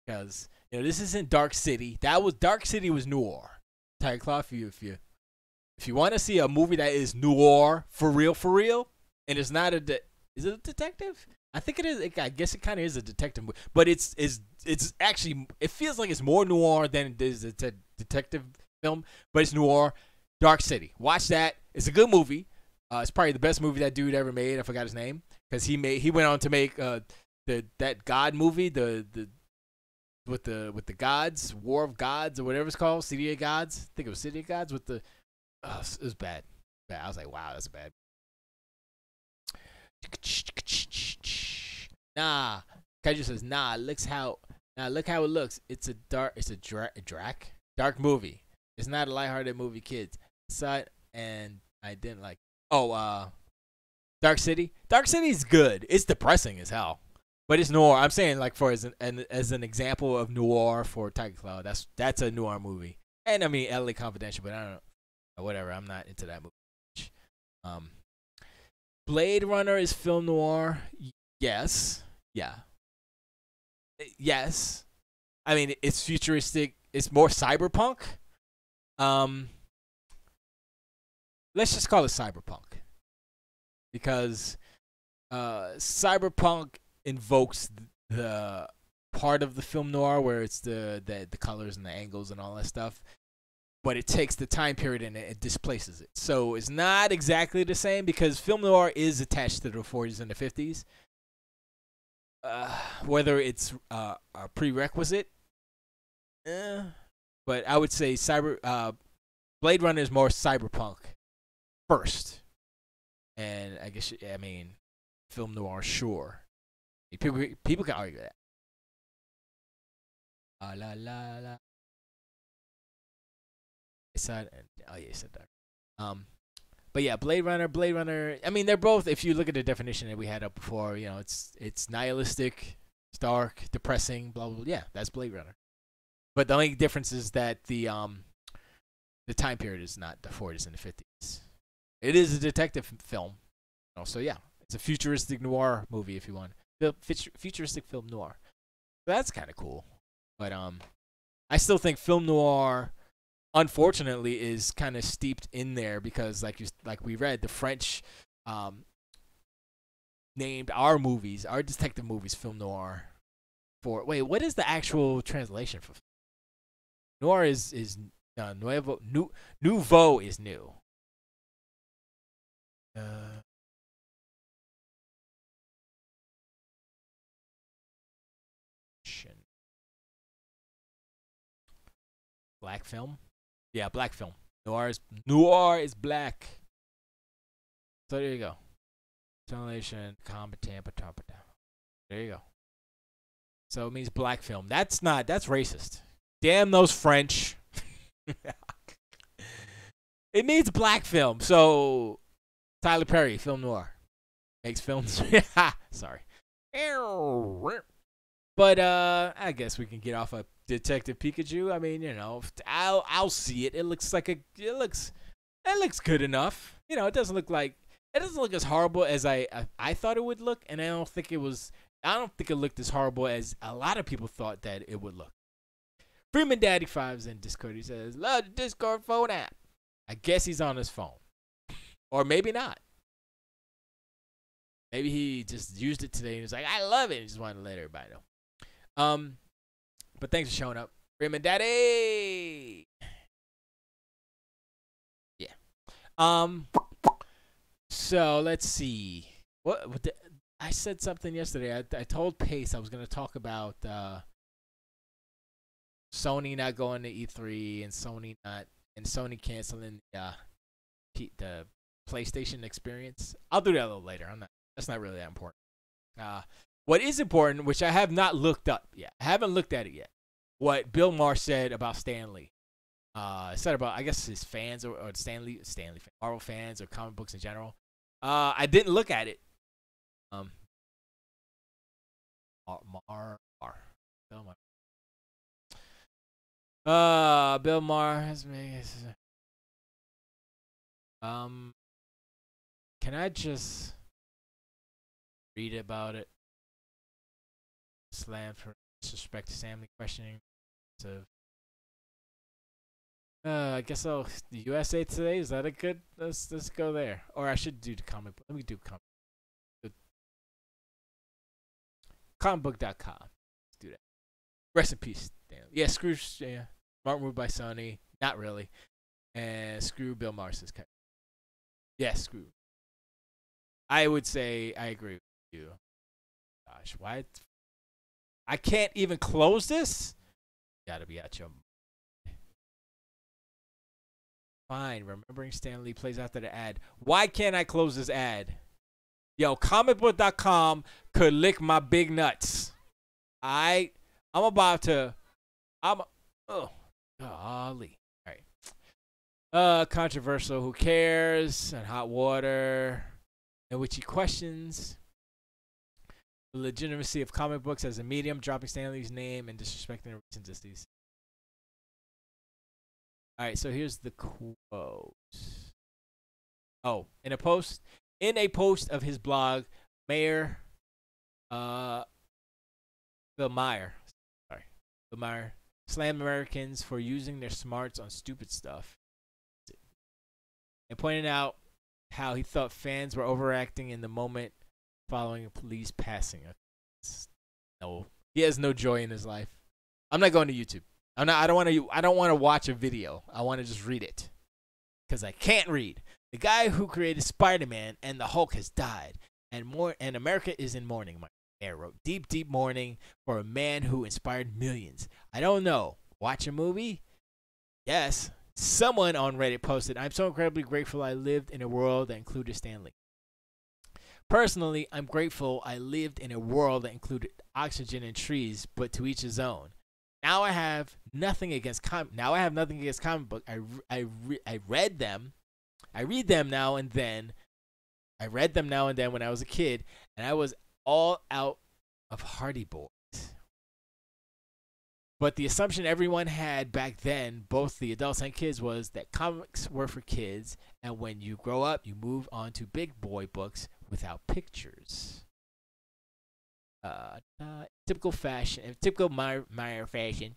Speaker 1: Because, this isn't Dark City. Dark City was noir. Tiger Claw, if you want to see a movie that is noir for real, and it's not is it a detective? I think it is. I guess it kind of is a detective movie, but it's actually, it feels like it's more noir than it is a detective film, but it's noir. Dark City. Watch that. It's a good movie. It's probably the best movie that dude ever made. I forgot his name because he went on to make that God movie, with the gods, War of Gods or whatever it's called, City of Gods. I think it was City of Gods with the. It was bad. I was like, wow, that's bad. Nah, Kaiju says, look how it looks. It's a dark movie. It's not a lighthearted movie, kids. And I didn't like. Dark City. Dark City is good. It's depressing as hell, but it's noir. I'm saying like as an example of noir for Tiger Claw. That's a noir movie. And I mean LA Confidential, but I don't know. Whatever. I'm not into that movie. Blade Runner is film noir. Yes. Yeah. Yes. I mean, it's futuristic. It's more cyberpunk. Let's just call it cyberpunk. Because cyberpunk invokes the part of the film noir where it's the colors and the angles and all that stuff. But it takes the time period and it displaces it. So it's not exactly the same because film noir is attached to the 40s and the 50s. Whether it's a prerequisite, but I would say Blade Runner is more cyberpunk first, and I mean film noir, sure. People can argue that. La la la. It's not. Oh yeah, you said that. But yeah, Blade Runner. I mean, they're both. If you look at the definition that we had up before, it's nihilistic, it's dark, depressing, blah blah blah. Yeah, that's Blade Runner. But the only difference is that the time period is not the 40s and the 50s. It is a detective film. So yeah, it's a futuristic noir movie if you want. The futuristic film noir. So that's kind of cool. But I still think film noir, unfortunately, is kind of steeped in there because, like we read, the French named our detective movies, film noir. What is the actual translation for noir? Is nouveau is new. Black film. Yeah, black film. Noir is black. So there you go. Translation, competent. There you go. So it means black film. That's racist. Damn those French. It means black film. So Tyler Perry, film noir. Makes films. Sorry. But I guess we can get off of Detective Pikachu. I mean, I'll see it. It looks like it looks good enough. It doesn't look as horrible as I thought it would look, and I don't think it looked as horrible as a lot of people thought that it would look. Freeman Daddy Fives in Discord. He says, "Love the Discord phone app." I guess he's on his phone, or maybe not. Maybe he just used it today and was like, "I love it." He just wanted to let everybody know. But thanks for showing up, Freeman Daddy. Yeah. So let's see. I said something yesterday. I told Pace I was going to talk about Sony not going to E3 and Sony canceling the PlayStation experience. I'll do that a little later. That's not really that important. What is important, which I have not looked up yet. I haven't looked at it yet. What Bill Maher said about Stan Lee. Said about, I guess, his fans or Stan Lee Marvel fans or comic books in general. I didn't look at it. Bill Maher has made. Can I just read about it? Slam for disrespect to family questioning. So, I guess the USA Today, is that a good? Let's go there. Or I should do the comic book. Let me do comicbook.com. Let's do that. Rest in peace, Dan. Yeah, screw. Yeah, smart move by Sony. Not really. And screw Bill Maher's cut. Yeah, screw. I would say I agree with you. Gosh, why? I can't even close this? Gotta be at your. Fine, remembering Stan Lee plays after the ad. Why can't I close this ad? Yo, comicbook.com could lick my big nuts. I'm about to. Oh, golly. All right. Controversial. Who cares? And hot water, in which he questions the legitimacy of comic books as a medium, dropping Stan Lee's name and disrespecting the recent disease. All right, so here's the quote. Oh, in a post of his blog, Bill Maher slammed Americans for using their smarts on stupid stuff, and pointed out how he thought fans were overacting in the moment following Lee's passing. No, he has no joy in his life. I'm not going to YouTube. I don't want to watch a video. I want to just read it, because I can't read. The guy who created Spider-Man and the Hulk has died, and America is in mourning. My mayor wrote, deep, deep mourning for a man who inspired millions. I don't know. Watch a movie? Yes. Someone on Reddit posted, "I'm so incredibly grateful I lived in a world that included Stan Lee. Personally, I'm grateful I lived in a world that included oxygen and trees, but to each his own. Now I have nothing against comic book. I read them. I read them now and then. I read them now and then when I was a kid, and I was all out of Hardy Boys. But the assumption everyone had back then, both the adults and kids, was that comics were for kids, and when you grow up, you move on to big boy books without pictures. Typical Meyer fashion.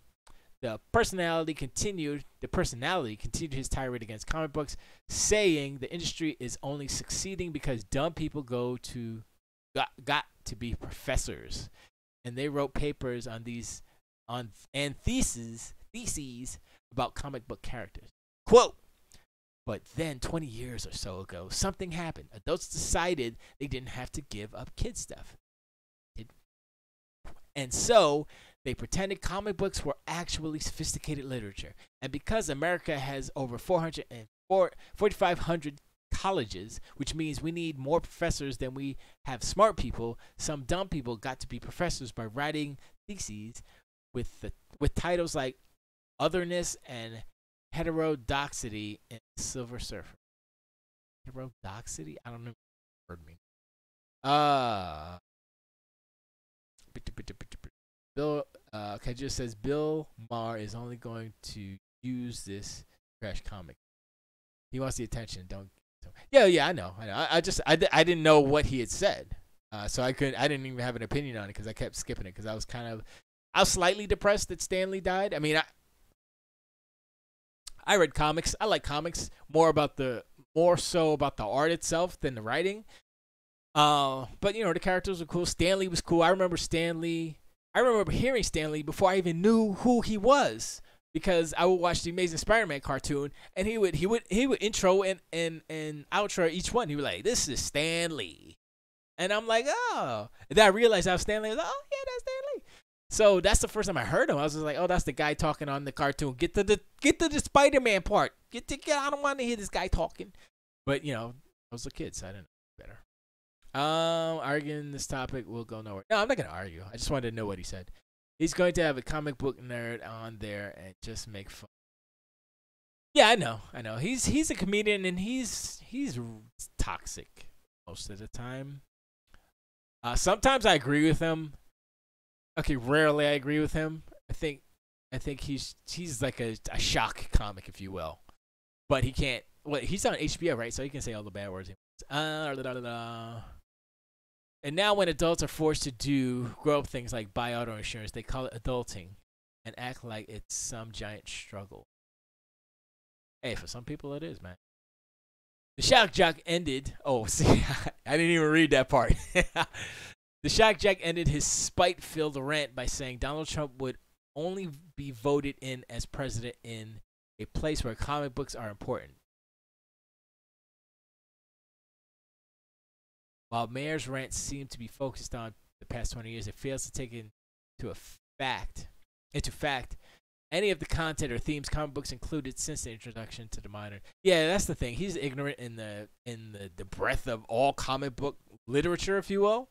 Speaker 1: The personality continued his tirade against comic books, saying the industry is only succeeding because dumb people got to be professors, and they wrote papers on theses about comic book characters. Quote, but then 20 years or so ago, something happened. Adults decided they didn't have to give up kid stuff. And so they pretended comic books were actually sophisticated literature. And because America has over 4,500 colleges, which means we need more professors than we have smart people, some dumb people got to be professors by writing theses with titles like Otherness and Heterodoxity in Silver Surfer. Heterodoxity? I don't know what the word means. Bill Kaja says Bill Maher is only going to use this trash comic. He wants the attention. Don't. Yeah, I know. I didn't know what he had said, so I didn't even have an opinion on it because I kept skipping it because I was slightly depressed that Stan Lee died. I mean, I read comics. I like comics more so about the art itself than the writing. But the characters were cool. Stan Lee was cool. I remember hearing Stan Lee before I even knew who he was because I would watch the Amazing Spider-Man cartoon and he would intro and outro each one. He would like, "This is Stan Lee," and I'm like, "Oh." And then I realized I was Stan Lee. I was like, "Oh yeah, that's Stan Lee." So that's the first time I heard him. I was just like, "Oh, that's the guy talking on the cartoon. Get to the Spider-Man part. Get. I don't want to hear this guy talking." But I was a kid, so I didn't know better. Arguing this topic will go nowhere. No, I'm not gonna argue. I just wanted to know what he said. He's going to have a comic book nerd on there and just make fun. Yeah, I know. He's a comedian and he's toxic most of the time. Sometimes I agree with him. Okay, rarely I agree with him. I think he's like a shock comic, if you will. But he can't. Well, he's on HBO, right? So he can say all the bad words. And now when adults are forced to do grow-up things like buy auto insurance, they call it adulting and act like it's some giant struggle. Hey, for some people it is, man. The shock jock ended. Oh, see, I didn't even read that part. The shock jock ended his spite-filled rant by saying Donald Trump would only be voted in as president in a place where comic books are important. While Mayer's rant seemed to be focused on the past 20 years, it fails to take into fact any of the content or themes comic books included since the introduction to the modern. Yeah, that's the thing. He's ignorant in the breadth of all comic book literature, if you will.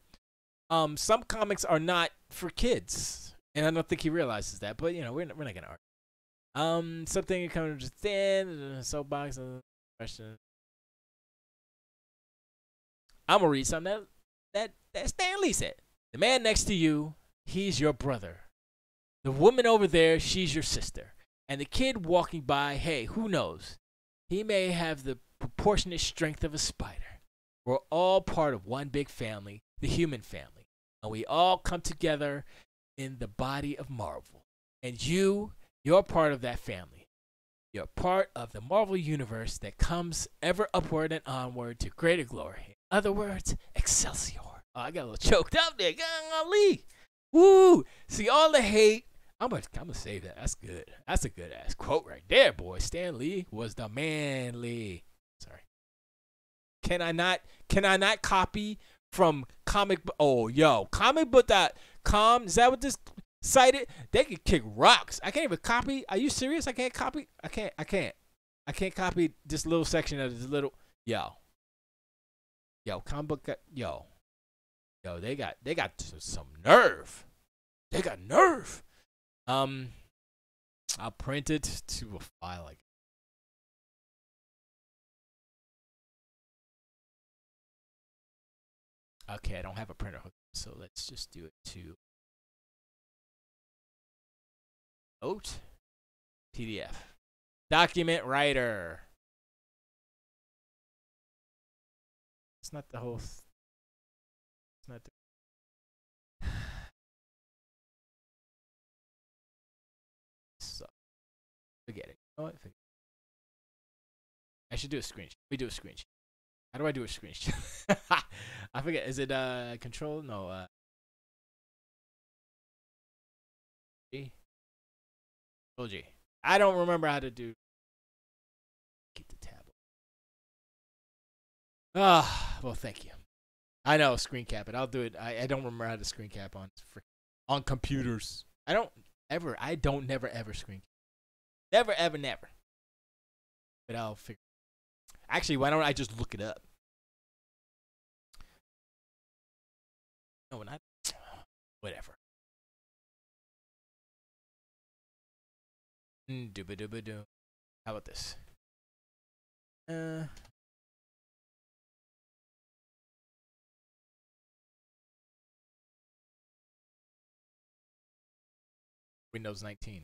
Speaker 1: Some comics are not for kids, and I don't think he realizes that. But we're not gonna argue. Something you come to understand. Soapbox question. I'm gonna read something that Stan Lee said. The man next to you, he's your brother. The woman over there, she's your sister. And the kid walking by, hey, who knows? He may have the proportionate strength of a spider. We're all part of one big family, the human family. And we all come together in the body of Marvel. And you're part of that family. You're part of the Marvel universe that comes ever upward and onward to greater glory. In other words, Excelsior. Oh, I got a little choked up there. Golly. Woo! See, all the hate. I'm gonna save that. That's good. That's a good ass quote right there, boy. Stan Lee was the man Lee. Sorry. Can I not copy from comic? Oh, yo, comicbook.com. Is that what this site is? They can kick rocks. I can't even copy. Are you serious? I can't copy. I can't copy this little section of this little. Yo, comic book. Yo. They got some nerve. They got nerve. I'll print it to a file like. Okay, I don't have a printer hook, so let's just do it to Note PDF. Document writer. It's not the whole. It's not the. So, forget it. Oh, forget it. I should do a screenshot. We do a screenshot. How do I do a screenshot? I forget. Is it control? No. G. Control G. I don't remember how to do. Keep the tab. Well, thank you. I know screen cap it. I'll do it. I don't remember how to screen cap on computers. I don't never ever screen cap. Never. But I'll figure. Actually, why don't I just look it up? No, not. Whatever. Dooba. How about this? Windows 19.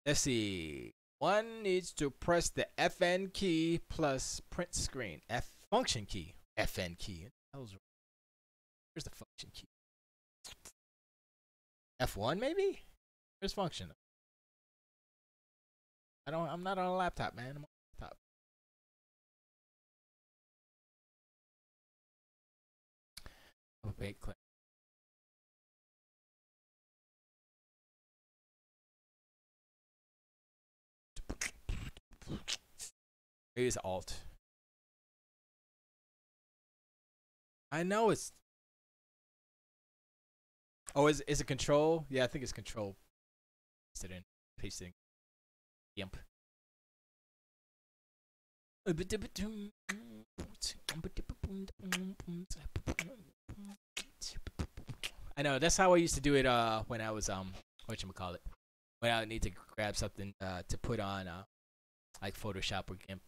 Speaker 1: Let's see. One needs to press the FN key plus print screen. F function key. FN key. Where's the function key? F1 maybe? Where's function? I'm not on a laptop, man. I'm on a laptop. Okay, click. Maybe it's Alt. I know it's. Oh, is it Control? Yeah, I think it's Control. Paste it in. Gimp. I know that's how I used to do it. When I was whatchamacallit, when I would need to grab something to put on like Photoshop or GIMP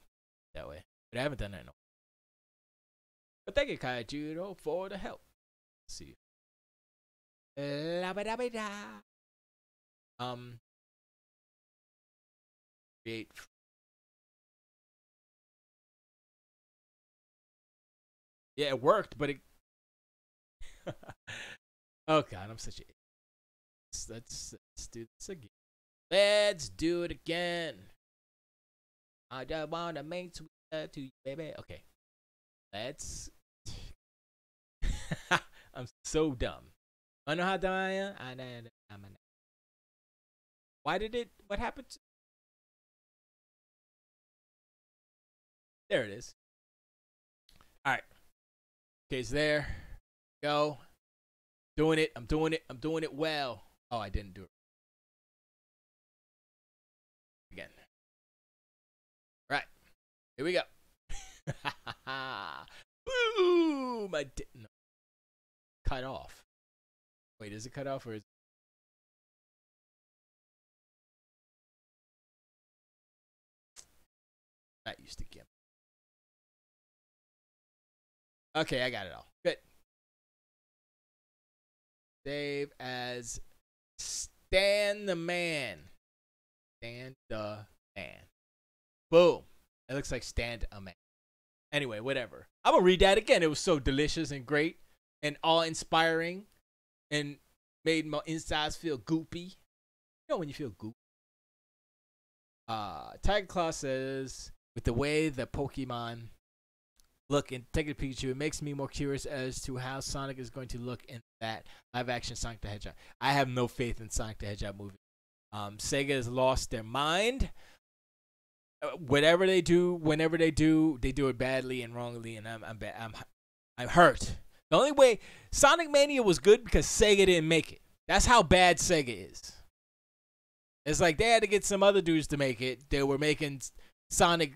Speaker 1: that way. But I haven't done that in a while. But thank you, Kaijiro, for the help. Let's see. Create. Yeah, it worked, but it. Oh God, I'm such a. Let's do this again. Let's do it again. I just wanna make sweet love to you, baby. Okay. Let's. I'm so dumb. I know how dumb I am. Why did it? What happened? There it is. All right. Okay, it's there. Go. Doing it. I'm doing it. I'm doing it well. Oh, I didn't do it. Again. Right. Here we go. Boom! I didn't. Cut off. Wait, is it cut off or is not used to GIMP? Okay, I got it all. Good. Save as Stan the Man. Stan the Man. Boom. It looks like Stand a Man. Anyway, whatever. I'm going to read that again. It was so delicious and great and awe-inspiring and made my insides feel goopy. You know when you feel goopy. Tiger Claw says, with the way the Pokemon look in Detective Pikachu, it makes me more curious as to how Sonic is going to look in that live-action Sonic the Hedgehog. I have no faith in Sonic the Hedgehog movie. Sega has lost their mind. Whatever they do, whenever they do it badly and wrongly, and I'm hurt. The only way Sonic Mania was good because Sega didn't make it. That's how bad Sega is. It's like they had to get some other dudes to make it. They were making Sonic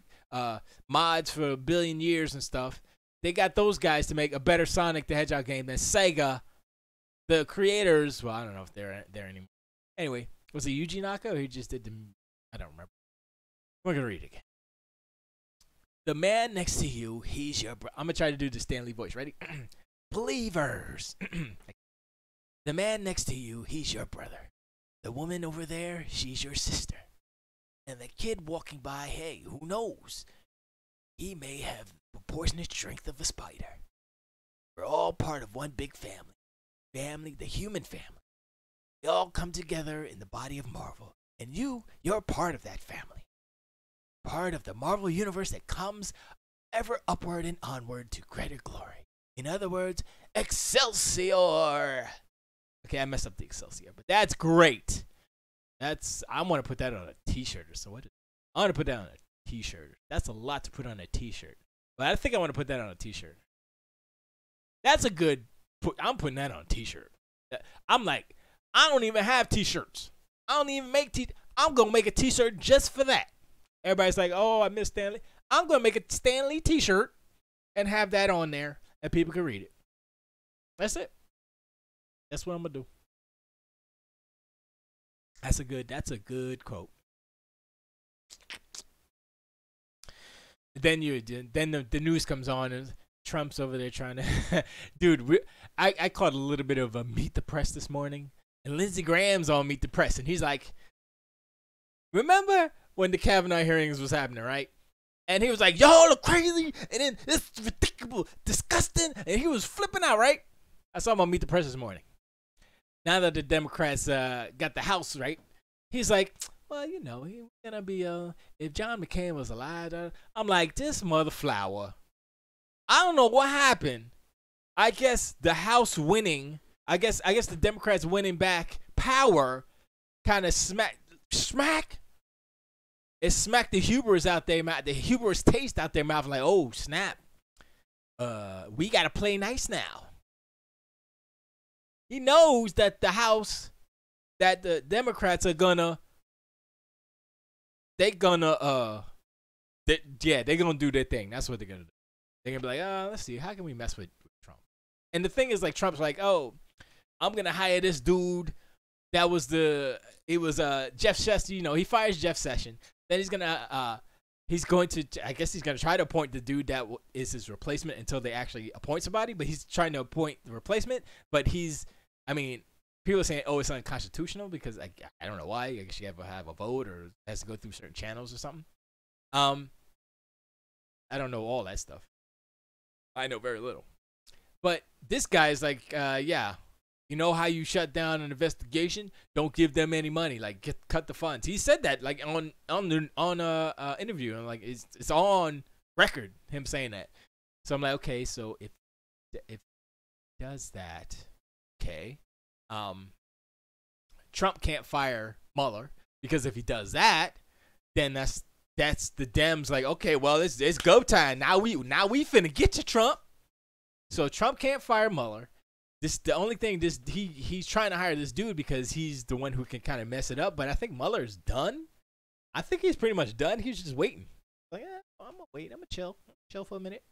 Speaker 1: mods for a billion years and stuff. They got those guys to make a better Sonic the Hedgehog game than Sega. The creators, well, I don't know if they're there anymore. Anyway, was it Yuji Naka or he just did the? I don't remember. We're gonna read it again. The man next to you, he's your brother. I'm gonna try to do the Stanley voice. Ready? Believers. The man next to you, he's your brother. The woman over there, she's your sister. And the kid walking by, hey, who knows? He may have the proportionate strength of a spider. We're all part of one big family. Family, the human family. We all come together in the body of Marvel. And you're part of that family. Part of the Marvel universe that comes ever upward and onward to greater glory. In other words, Excelsior! Okay, I messed up the Excelsior, but that's great. I want to put that on a t-shirt or so. I want to put that on a t-shirt. That's a lot to put on a t-shirt. But I think I want to put that on a t-shirt. That's a good, I'm putting that on a t-shirt. I'm like, I don't even have t-shirts. I don't even make I'm going to make a t-shirt just for that. Everybody's like, oh, I miss Stanley. I'm going to make a Stanley t-shirt and have that on there and people can read it. That's it. That's what I'm going to do. That's a good quote. Then the news comes on and Trump's over there trying to, dude. I caught a little bit of a Meet the Press this morning, and Lindsey Graham's on Meet the Press, and he's like, remember when the Kavanaugh hearings was happening, right? And he was like, y'all are crazy, and then this is ridiculous, disgusting, and he was flipping out, right? I saw him on Meet the Press this morning. Now that the Democrats got the House, right? He's like, well, you know, he's gonna be if John McCain was alive. I'm like, this mother flower. I don't know what happened. I guess the House winning, I guess the Democrats winning back power kind of smacked. It smacked the hubris out there, the hubris taste out their mouth, like, oh snap, we gotta play nice now. He knows that the House, that the Democrats are gonna, they're gonna do their thing. That's what they're gonna do. They're gonna be like, let's see, how can we mess with Trump? And the thing is, like, Trump's like, oh, I'm gonna hire this dude. That was Jeff Sessions. You know, he fires Jeff Sessions. Then he's going to, I guess he's going to try to appoint the dude that is his replacement until they actually appoint somebody. But he's trying to appoint the replacement. But people are saying, oh, it's unconstitutional because I don't know why. I guess you have to have a vote or it has to go through certain channels or something. I don't know all that stuff. I know very little. But this guy's like, yeah. You know how you shut down an investigation? Don't give them any money. Like, cut the funds. He said that, like, on interview, and like it's on record him saying that. So I'm like, okay, so if he does that, okay, Trump can't fire Mueller because if he does that, then that's the Dems like, okay, well it's go time now. We finna get you, Trump. So Trump can't fire Mueller. The only thing he's trying to hire this dude because he's the one who can kind of mess it up. But I think Mueller's done. I think he's pretty much done. He's just waiting. Like, I'm gonna wait. I'm gonna chill for a minute.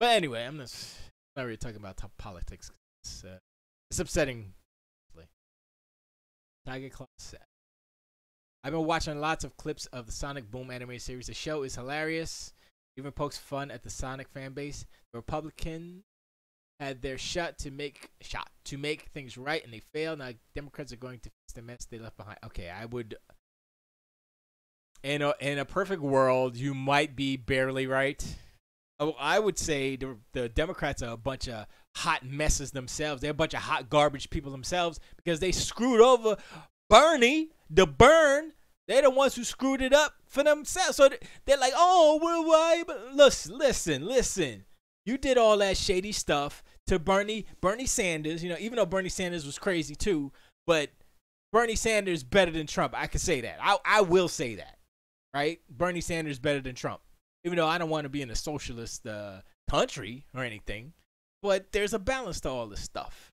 Speaker 1: But anyway, I'm not really talking about top politics. It's upsetting. Tiger Claw said, I've been watching lots of clips of the Sonic Boom animated series. The show is hilarious. Even pokes fun at the Sonic fan base. The Republicans had their shot to make things right, and they failed. Now Democrats are going to fix the mess they left behind. Okay, I would, in a perfect world, you might be barely right. Oh, I would say the Democrats are a bunch of hot messes themselves. They're a bunch of hot garbage people themselves because they screwed over Bernie, the Burn. They're the ones who screwed it up for themselves. So they're like, oh, well, why? But listen. You did all that shady stuff to Bernie Sanders. You know, even though Bernie Sanders was crazy too, but Bernie Sanders better than Trump. I can say that. I will say that, right? Bernie Sanders better than Trump. Even though I don't want to be in a socialist country or anything, but there's a balance to all this stuff.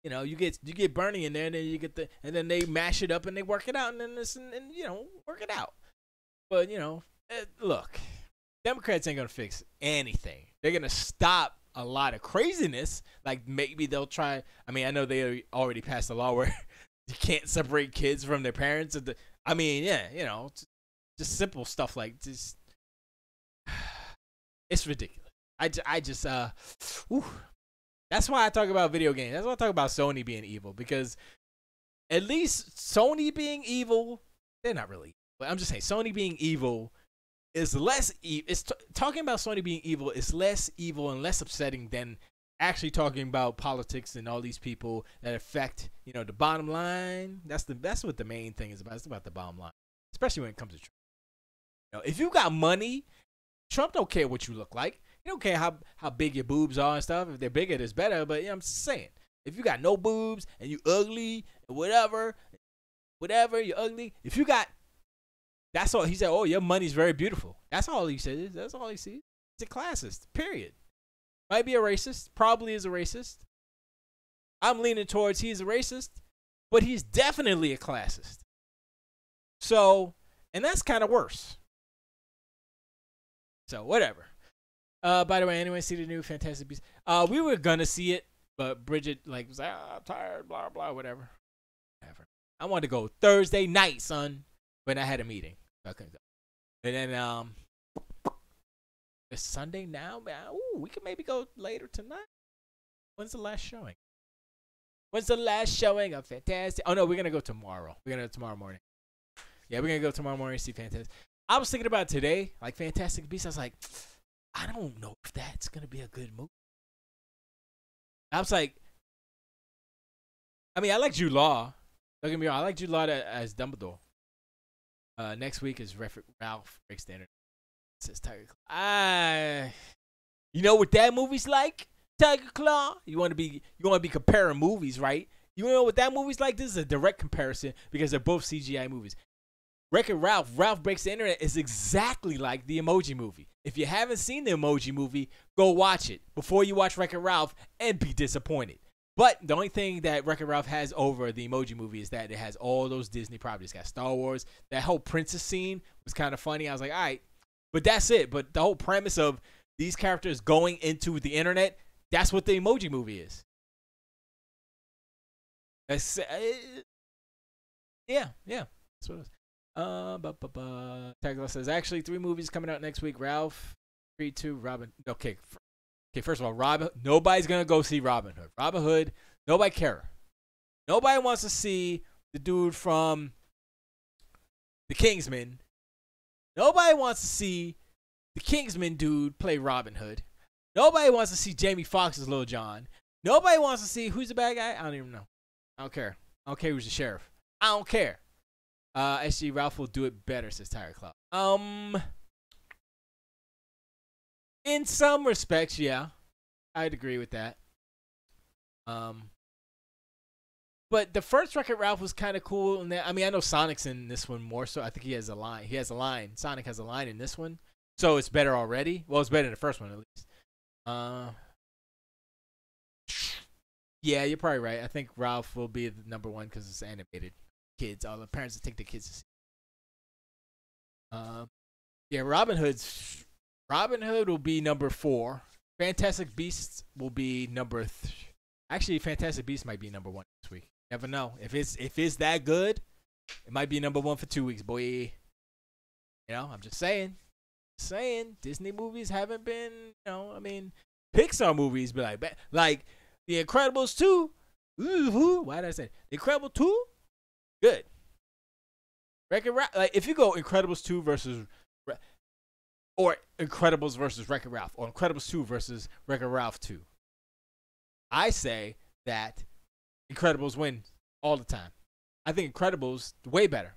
Speaker 1: You know, you get Bernie in there, and then you get and then they mash it up and they work it out, and then work it out. But look, Democrats ain't gonna fix anything. They're gonna stop a lot of craziness. Like maybe they'll try. I mean, I know they already passed a law where you can't separate kids from their parents. Just simple stuff like this. It's ridiculous. I just that's why I talk about video games. That's why I talk about Sony being evil, because at least Sony being evil, they're not really. But I'm just saying Sony being evil is less talking about Sony being evil is less evil and less upsetting than actually talking about politics and all these people that affect, the bottom line. That's what the main thing is about. It's about the bottom line, especially when it comes to Trump. If you got money, Trump don't care what you look like. He don't care how big your boobs are and stuff. If they're bigger, it's better. But I'm just saying, if you got no boobs and you ugly and whatever, you're ugly. If you got, that's all he said. Oh, your money's very beautiful. That's all he says. That's all he sees. He's a classist. Period. Might be a racist. Probably is a racist. I'm leaning towards he's a racist, but he's definitely a classist. So, and that's kind of worse. So whatever. By the way, anyone see the new Fantastic Beasts? We were gonna see it, but Bridget was like, I'm tired, blah blah, whatever. I wanted to go Thursday night, son, but I had a meeting. So I couldn't go. And then It's Sunday now, man. Ooh, we can maybe go later tonight. When's the last showing? When's the last showing of Fantastic? Oh no, we're gonna go tomorrow. We're gonna go tomorrow morning. Yeah, we're gonna go tomorrow morning and see Fantastic. I was thinking about today, like Fantastic Beasts. I was like, I don't know if that's gonna be a good movie. I was like, I mean, I like Jude Law. Don't get me wrong, I like Jude Law as Dumbledore. Next week is Ralph Breaks the Internet. Says Tiger Claw. You know what that movie's like? Tiger Claw. You want to be comparing movies, right? You know what that movie's like? This is a direct comparison because they're both CGI movies. Wreck-It Ralph Breaks the Internet is exactly like the Emoji Movie. If you haven't seen the Emoji Movie, go watch it before you watch Wreck-It Ralph and be disappointed. But the only thing that Wreck-It Ralph has over the Emoji Movie is that it has all those Disney properties. It's got Star Wars. That whole princess scene was kind of funny. I was like, all right. But that's it. But the whole premise of these characters going into the internet, that's what the Emoji Movie is. That's, yeah. That's what it is. Tagla says, actually, 3 movies coming out next week. Ralph, Creed 2, Robin. Okay, first of all, nobody's going to go see Robin Hood. Robin Hood, nobody care. Nobody wants to see the dude from The Kingsman. Nobody wants to see the Kingsman dude play Robin Hood. Nobody wants to see Jamie Foxx's Lil Jon. Nobody wants to see who's the bad guy. I don't even know. I don't care. I don't care who's the sheriff. I don't care. Esgee, Ralph will do it better, says Tiger Claw. In some respects, yeah. I'd agree with that. But the first Wreck-It Ralph was kind of cool. And I mean, I know Sonic's in this one more, so I think he has a line. Sonic has a line in this one. So it's better already. Well, it's better than the first one, at least. Yeah, you're probably right. I think Ralph will be the number 1 because it's animated. Kids, all the parents that take the kids to see. Yeah, Robin Hood will be number 4. Fantastic Beasts will be number. Actually, Fantastic Beasts might be number 1 this week. Never know. If it's that good, it might be number 1 for 2 weeks, boy. You know, I'm just saying. Disney movies haven't been. I mean, Pixar movies be like The Incredibles 2. Ooh, why did I say The Incredibles 2? Good. Wreck-It Ralph. Like if you go Incredibles 2 versus or Incredibles versus Wreck-It Ralph or Incredibles 2 versus Wreck-It Ralph 2, I say that Incredibles win all the time. I think Incredibles way better.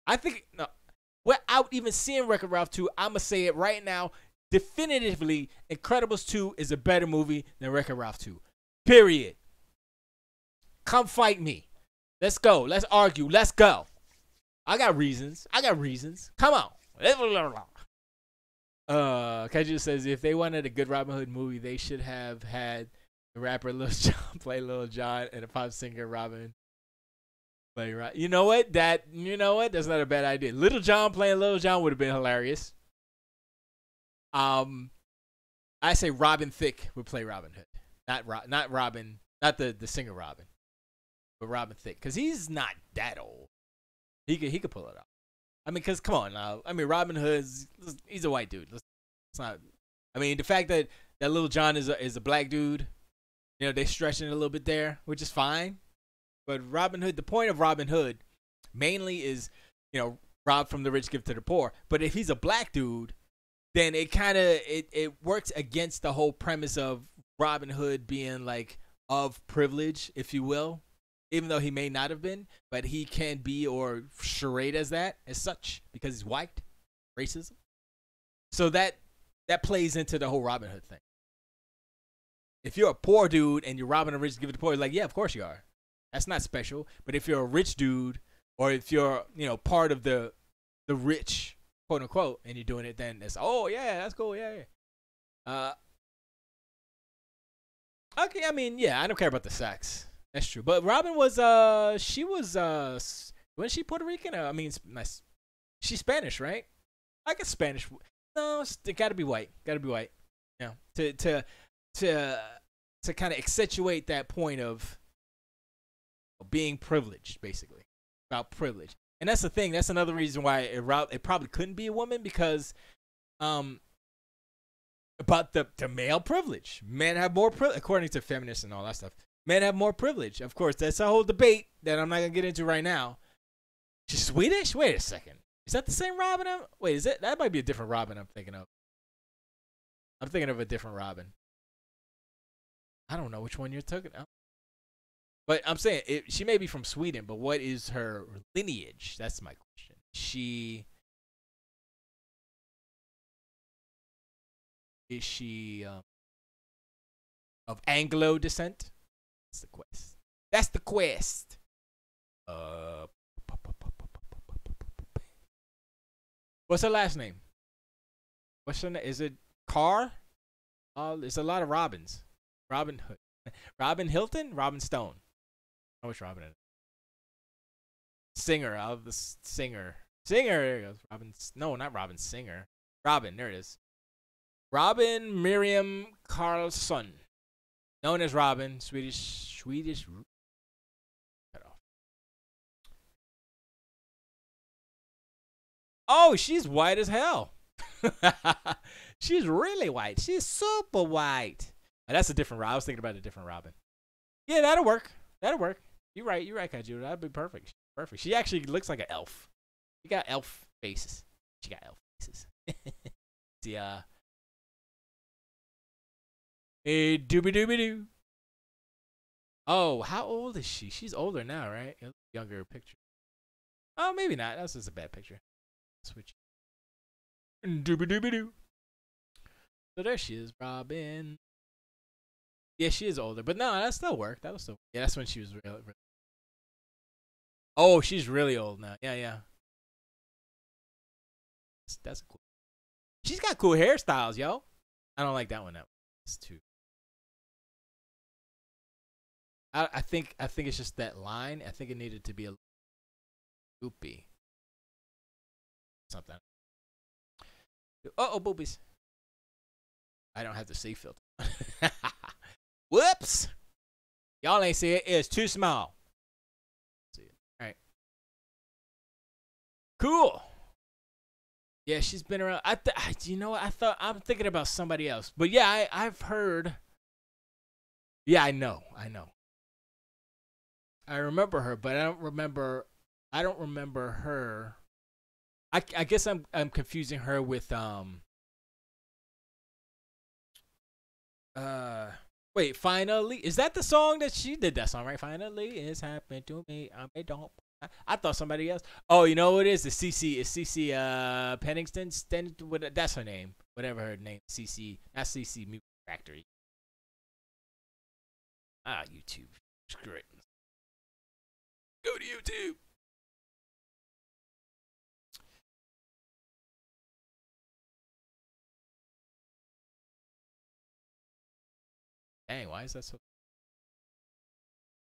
Speaker 1: I think without even seeing Wreck-It Ralph 2, I'm gonna say it right now, definitively, Incredibles 2 is a better movie than Wreck-It Ralph 2. Period. Come fight me. Let's go. Let's argue. Let's go. I got reasons. Come on. Keju says if they wanted a good Robin Hood movie, they should have had the rapper Lil Jon play Lil Jon and the pop singer Robin play right. You know what? That's not a bad idea. Little John playing Lil Jon would have been hilarious. I say Robin Thicke would play Robin Hood. Not Robin, not the singer Robin. But Robin Thicke, because he's not that old. He could pull it off. I mean, because come on now. I mean, Robin Hood's he's a white dude. It's not. I mean, the fact that Lil Jon is a black dude, they stretching it a little bit there, which is fine. But Robin Hood, the point of Robin Hood, mainly is rob from the rich, give to the poor. But if he's a black dude, then it kind of it works against the whole premise of Robin Hood being like of privilege, if you will. Even though he may not have been, but he can be or charade as such, because he's white, racism. So that plays into the whole Robin Hood thing. If you're a poor dude and you're robbing the rich to give it to the poor, you're like, yeah, of course you are. That's not special. But if you're a rich dude, or if you're part of the rich, quote unquote, and you're doing it, then it's that's cool, yeah. Okay, I mean, yeah, I don't care about the sex. That's true. But Robin was, wasn't she Puerto Rican? I mean, nice. She's Spanish, right? I guess Spanish. No, it gotta be white. Yeah. To kind of accentuate that point of being privileged, basically. About privilege. And that's the thing. That's another reason why it probably couldn't be a woman, because, about the male privilege. Men have more privilege, according to feminists and all that stuff. Men have more privilege. Of course, that's a whole debate that I'm not gonna get into right now. She's Swedish? Wait a second. Is that the same Robin? Wait, is it? That might be a different Robin I'm thinking of. I'm thinking of a different Robin. I don't know which one you're talking about. But I'm saying she may be from Sweden, but what is her lineage? That's my question. Is she of Anglo descent? That's the quest. That's the quest. What's her last name? What's her name? Is it Carr? There's a lot of Robins. Robin Hood. Robin Hilton? Robin Stone. Oh, which Robin is it? Singer. The singer. Singer. There it goes. Robin. No, not Robin. Singer. Robin. There it is. Robin Miriam Carlson. Known as Robin. Swedish. Cut off. Oh, she's white as hell. She's really white. She's super white. Oh, that's a different Robin. I was thinking about a different Robin. Yeah, that'll work. That'll work. You're right, Kaiju. That'd be perfect. Perfect. She actually looks like an elf. She got elf faces. See, hey, doobie doobie doo. Oh, how old is she? She's older now, right? Younger picture. Oh, maybe not. That's just a bad picture. Switch. Doobie doobie doo. So there she is, Robin. Yeah, she is older, but no, that still worked. That was still. Yeah, that's when she was real. Oh, she's really old now. Yeah. That's cool. She's got cool hairstyles, yo. I don't like that one. It's too. I think it's just that line. I think it needed to be a loopy. Something. Oh, boobies. I don't have the C filter. Whoops. Y'all ain't see it. It's too small. See it. All right. Cool. Yeah, she's been around. You know what? I'm thinking about somebody else. But yeah, I've heard. Yeah, I know. I remember her, but I don't remember her. I guess I'm confusing her with wait, finally, is that the song that she did? That song, right? Finally, it's happened to me. I thought somebody else. Oh, you know what it is? It's CC Pennington. That's her name. Whatever her name. CC. Not CC Music Factory. YouTube. Screw it. Go to YouTube. Dang, why is that so?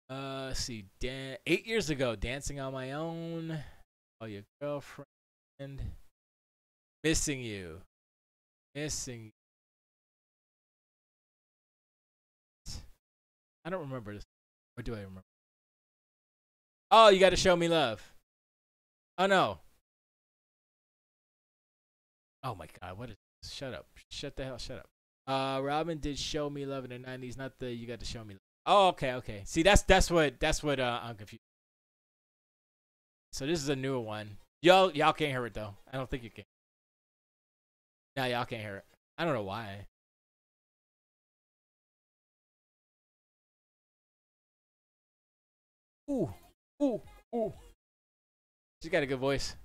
Speaker 1: Let's see. 8 years ago, Dancing on My Own. Oh, your girlfriend. Missing You. I don't remember this. Or do I remember? Oh, You Gotta Show Me Love. Oh, no. Oh, my God. What is this? Shut up. Shut up. Robin did Show Me Love in the 90s, not the You Got to Show Me Love. Oh, okay. See, that's what I'm confused. So this is a newer one. Y'all can't hear it though. I don't think you can. No, y'all can't hear it. I don't know why. Ooh. She's got a good voice.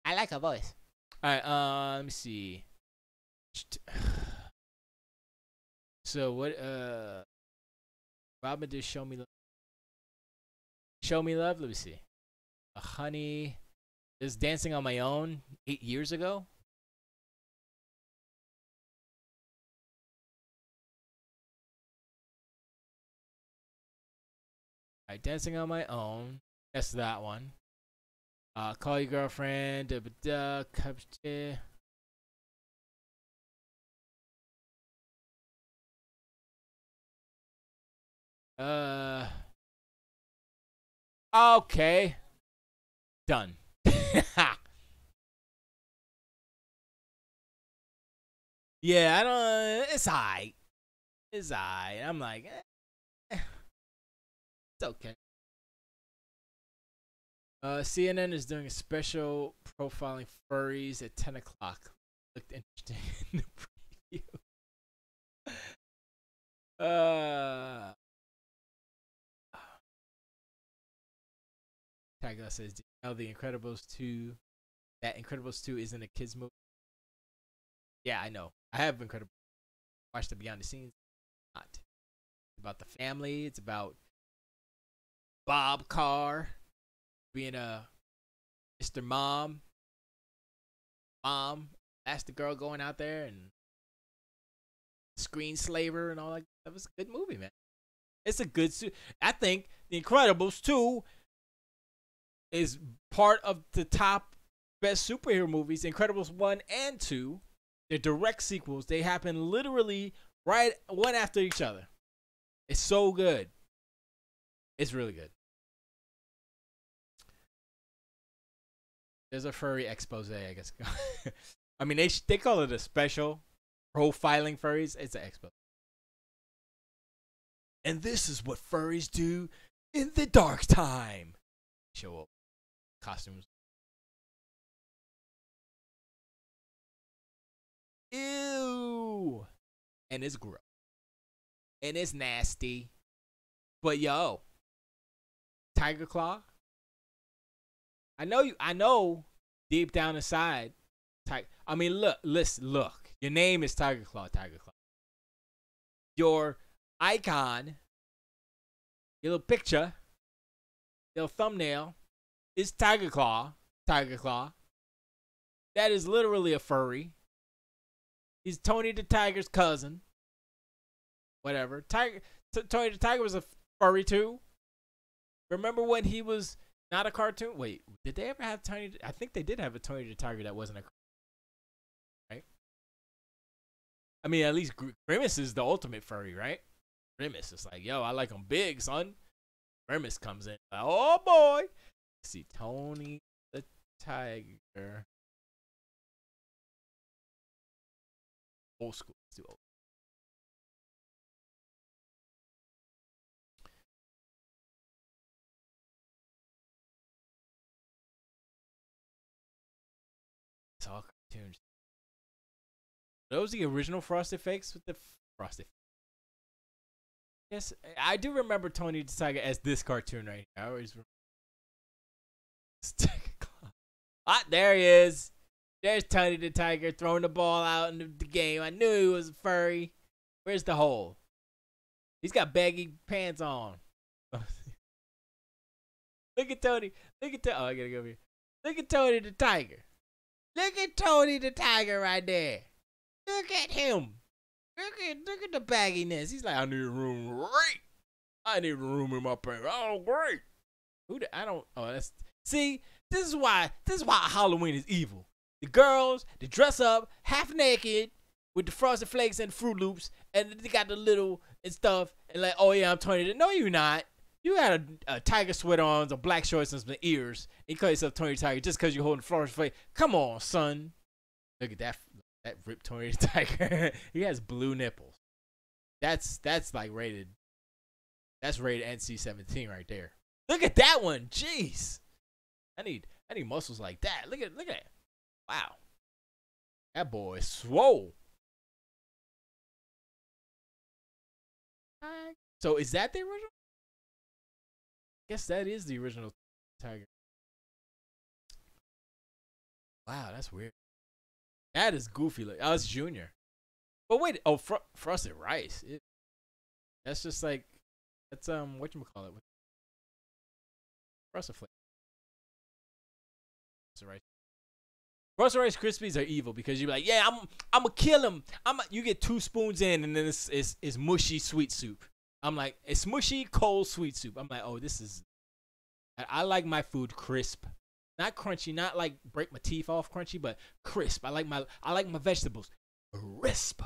Speaker 1: I like her voice. All right. Let me see. So what? Robin did Show Me Love. Show Me Love. Let me see. Honey is Dancing on My Own 8 years ago. All right, Dancing on My Own. That's that one. Call Your Girlfriend. Okay. Done. Yeah, I don't. It's alright. It's alright. I'm like, it's okay. CNN is doing a special profiling furries at 10 o'clock. Looked interesting in the preview. Uh, Tagla says, "Did you know the Incredibles 2? That Incredibles 2 isn't a kids movie?" Yeah, I know. I have Incredibles. Watched the behind the scenes. Not. It's about the family. It's about Bob Carr being a Mr. Mom. That's the girl going out there and screen slaver and all that. That was a good movie, man. It's a good. I think The Incredibles 2 is part of the top best superhero movies. Incredibles 1 and 2. They're direct sequels. They happen literally right one after each other. It's so good. It's really good. There's a furry expose, I guess. I mean, they call it a special profiling furries. It's an expo. And this is what furries do in the dark time. Show up costumes. Ew. And it's gross. And it's nasty. But yo, Tiger Claw. I know deep down inside. I mean, look. Your name is Tiger Claw. Your icon, your little picture, your thumbnail is Tiger Claw. That is literally a furry. He's Tony the Tiger's cousin. Whatever. Tony the Tiger was a furry too. Remember when he was not a cartoon? Wait, did they ever have Tony? I think they did have a Tony the Tiger that wasn't a cartoon, right? I mean, at least Grimace is the ultimate furry, right? Grimace is like, yo, I like him big, son. Grimace comes in, like, oh boy. Let's see, Tony the Tiger. Old school. Let's do old. It's all cartoons. Those the original Frosted Fakes with the Frosted. Yes, I do remember Tony the Tiger as this cartoon right here. I always remember. Ah, there he is. There's Tony the Tiger throwing the ball out in the game. I knew he was a furry. Where's the hole? He's got baggy pants on. Look at Tony. Oh, I gotta go over here. Look at Tony the Tiger. Look at Tony the Tiger right there. Look at him. Look at the bagginess. He's like, I need room. Great. I need room in my pants. Oh, great. I don't. Oh, that's. See, this is why Halloween is evil. The girls, they dress up half naked with the Frosted Flakes and Fruit Loops, and they got the little and stuff, and like, oh yeah, I'm Tony. No, you're not. You got a tiger sweater on, some black shorts, and some ears. And you call yourself Tony the Tiger just because you're holding Frosted Flakes. Come on, son. Look at that ripped Tony the Tiger. He has blue nipples. That's like rated. That's rated NC-17 right there. Look at that one. Jeez. I need muscles like that. Look at that. Wow. That boy is swole. So is that the original? Guess that is the original Tiger. Wow, that's weird. That is goofy. Like, oh, it's Junior. But wait, oh, Frosted Rice. That's just like, that's whatchamacallit. Frosted Flakes. Frosted Rice. Frosted Rice Krispies are evil because you're like, yeah, I'm gonna kill him. You get 2 spoons in and then it's mushy sweet soup. I'm like, it's mushy cold sweet soup. I'm like, oh, this is. I like my food crisp, not crunchy, not like break my teeth off crunchy, but crisp. I like my vegetables crisp.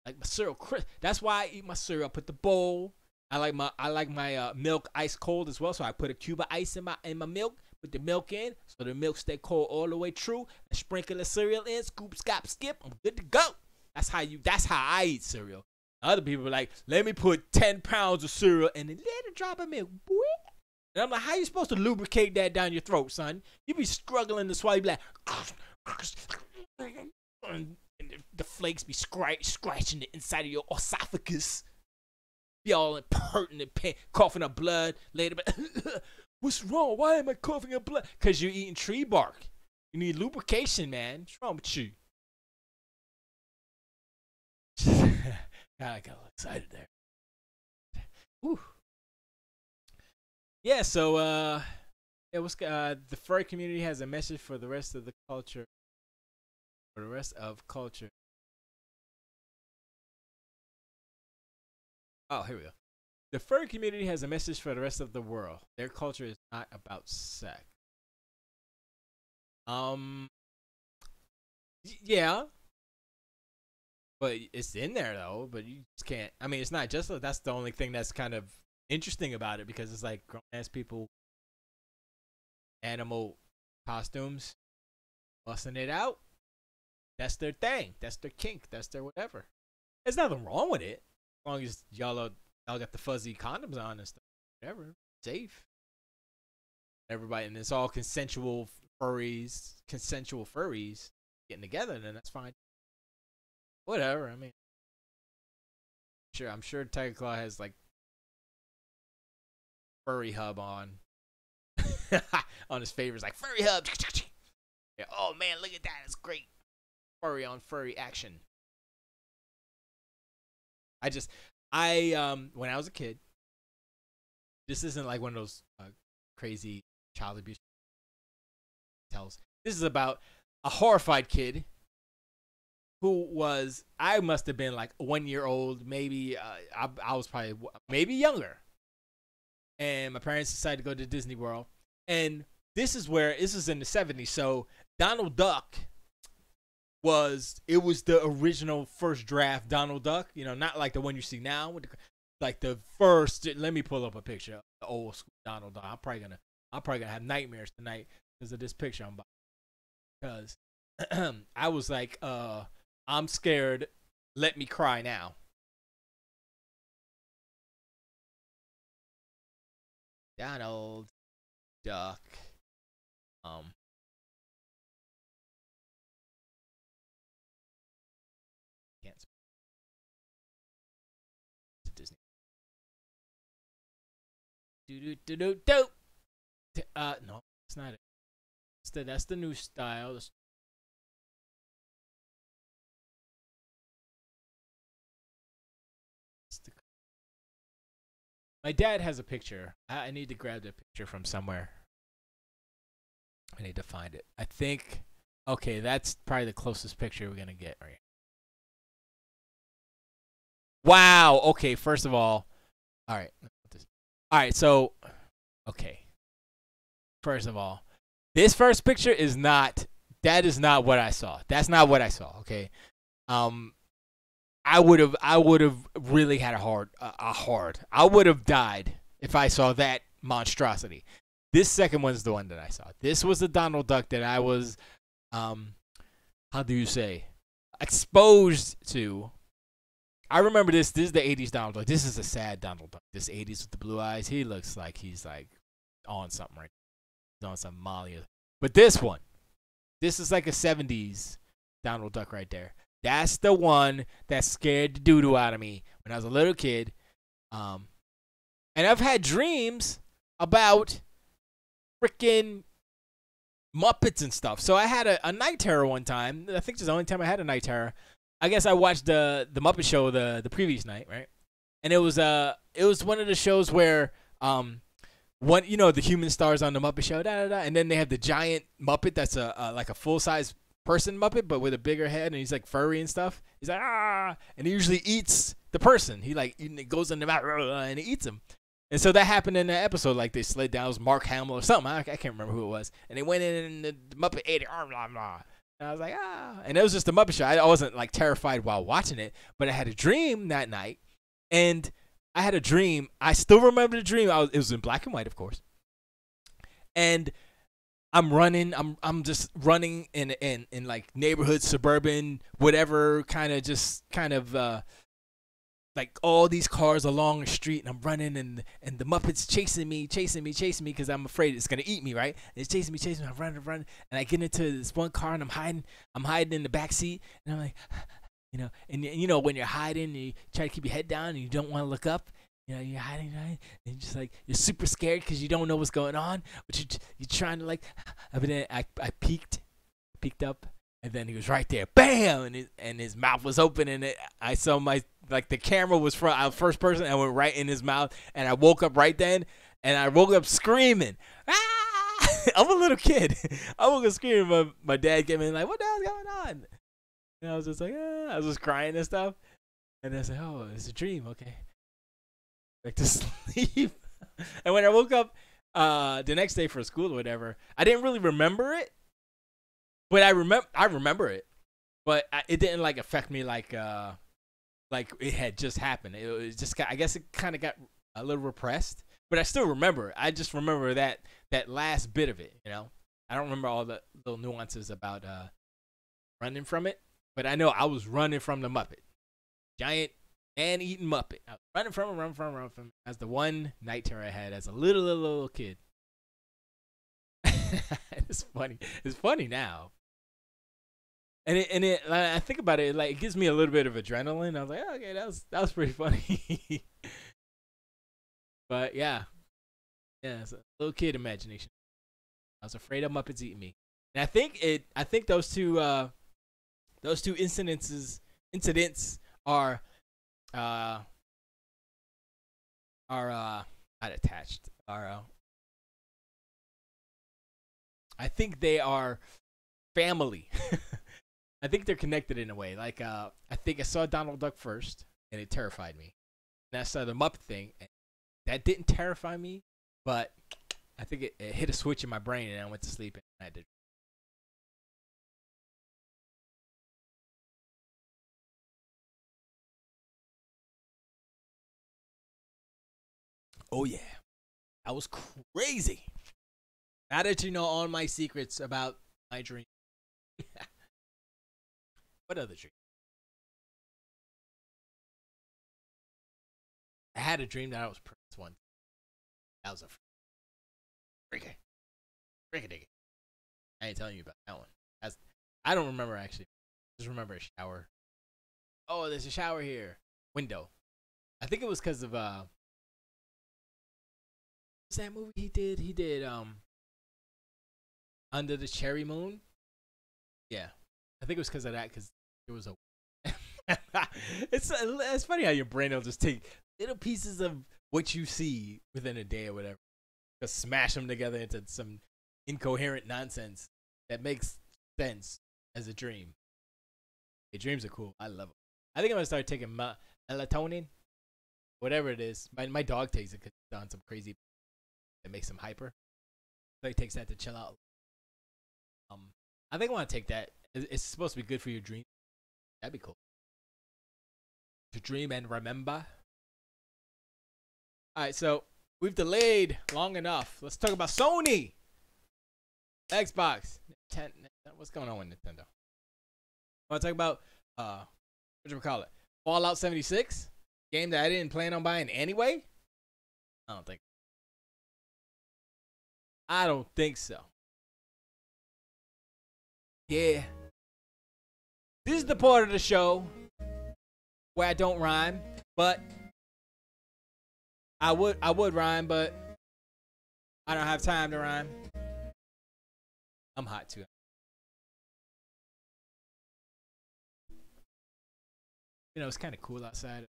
Speaker 1: Like my cereal crisp. That's why I eat my cereal. I put the bowl. I like my milk ice cold as well, so I put a cube of ice in my milk. put the milk in, so the milk stay cold all the way through. And sprinkle the cereal in, scoop, scop, skip. I'm good to go. That's how I eat cereal. Other people are like, let me put 10 pounds of cereal and a little drop of milk. And I'm like, how you supposed to lubricate that down your throat, son? You be struggling to swallow, you be like, and the flakes be scratching the inside of your esophagus. Be all impertinent, coughing up blood later. What's wrong? Why am I coughing up blood? Because you're eating tree bark. You need lubrication, man. What's wrong with you? God, I got a little excited there. Whew. Yeah, so it was the furry community has a message for the rest of the culture. For the rest of culture. Oh, here we go. The furry community has a message for the rest of the world. Their culture is not about sex. Yeah. But it's in there though, but you just can't. I mean, it's not just that's the only thing that's kind of interesting about it, because it's like grown ass people, animal costumes, busting it out. That's their thing. That's their kink. That's their whatever. There's nothing wrong with it, as long as y'all got the fuzzy condoms on and stuff. Whatever, safe. Everybody, and it's all consensual furries getting together. Then that's fine. Whatever. I mean, I'm sure Tiger Claw has like furry hub on on his favorites, like furry hub. Yeah, oh man, look at that, it's great. Furry on furry action. When I was a kid, this isn't like one of those crazy child abuse tells. This is about a horrified kid who was, I must have been like 1 year old, maybe I was probably maybe younger. And my parents decided to go to Disney World. And this is in the 70s. So Donald Duck was the original first draft Donald Duck. You know, not like the one you see now. Like the first, let me pull up a picture of the old school Donald Duck. I'm probably gonna have nightmares tonight because of this picture I'm buying. Because I was like, I'm scared. Let me cry now. Donald Duck. Can't. Disney. Do. No, it's not it. That's the new style. My dad has a picture. I need to grab that picture from somewhere. I need to find it. I think, okay, that's probably the closest picture we're going to get right. Wow. Okay, first of all right. All right, so, okay. First of all, this first picture is not what I saw. That's not what I saw, okay? I would have really had a hard. I would have died if I saw that monstrosity. This second one's the one that I saw. This was the Donald Duck that I was, how do you say, exposed to. I remember this. This is the 80s Donald Duck. This is a sad Donald Duck. This 80s with the blue eyes. He looks like he's like on something right. He's on some Molly. But this one, this is like a 70s Donald Duck right there. That's the one that scared the doo-doo out of me when I was a little kid. And I've had dreams about freaking Muppets and stuff. So I had a night terror one time. I think it's the only time I had a night terror. I guess I watched the Muppet Show the previous night, right? And it was one of the shows where the human stars on the Muppet Show, and then they have the giant Muppet that's like a full size person Muppet, but with a bigger head, and he's like furry and stuff. He's like, and he usually eats the person. He goes in the mouth and he eats him. And so that happened in that episode. Like they slid down, it was Mark Hamill or something. I can't remember who it was. And they went in and the Muppet ate it. And I was like, and it was just a Muppet Show. I wasn't like terrified while watching it, but I had a dream that night, and I had a dream. I still remember the dream. It was in black and white, of course. And I'm running. I'm just running in like neighborhood, suburban, whatever kind of like all these cars along the street, and I'm running, and the Muppets chasing me because I'm afraid it's gonna eat me, right? And it's chasing me. I'm running, and I get into this one car, and I'm hiding in the back seat, and I'm like, and you know when you're hiding, you try to keep your head down, and you don't want to look up. You're hiding, and you're just like you're super scared because you don't know what's going on, but you're trying to like. But then I peeked up, and then he was right there, bam, and his mouth was open, and I saw the camera was first person, and I went right in his mouth, and I woke up right then, and I woke up screaming, ah! I'm a little kid, I woke up screaming, but my dad came in like, what the hell's going on? And I was just like, I was just crying and stuff, and I said, oh, it's a dream, okay. Back to sleep. And when I woke up the next day for school or whatever, I didn't really remember it, but I remember it, but it didn't like affect me like it had just happened. It was just I guess it kind of got a little repressed, but I still remember it. I just remember that last bit of it. I don't remember all the little nuances about running from it, but I know I was running from the Muppet, giant man-eating Muppet. I was running from him. That's the one night terror I had as a little kid. It's funny. It's funny now. And I think about it, like it gives me a little bit of adrenaline. I was like, oh, okay, that was pretty funny. But yeah, it's a little kid imagination. I was afraid of Muppets eating me, and I think those two incidents are not attached. I think they are family. I think they're connected in a way. Like I think I saw Donald Duck first, and it terrified me. And I saw the Muppet thing, and that didn't terrify me, but I think it hit a switch in my brain, and I went to sleep, and I did. Oh yeah, that was crazy. Now that you know all my secrets about my dream. What other dream? I had a dream that I was Prince one. That was a freaking diggy. I ain't telling you about that one. I don't remember actually. Just remember a shower. Oh, there's a shower here. Window. I think it was because of what's that movie he did? He did Under the Cherry Moon. Yeah, I think it was because of that. Because there was a. It's funny how your brain will just take little pieces of what you see within a day or whatever, just smash them together into some incoherent nonsense that makes sense as a dream. Hey, dreams are cool. I love them. I think I'm gonna start taking melatonin, whatever it is. My dog takes it because he's on some crazy that makes him hyper. So he takes that to chill out. I think I want to take that. It's supposed to be good for your dream. That'd be cool. To dream and remember. All right, so we've delayed long enough. Let's talk about Sony, Xbox, what's going on with Nintendo? I want to talk about what do we call it? Fallout 76, game that I didn't plan on buying anyway. I don't think so. Yeah. This is the part of the show where I don't rhyme, but I would rhyme, but I don't have time to rhyme. I'm hot too. It's kind of cool outside.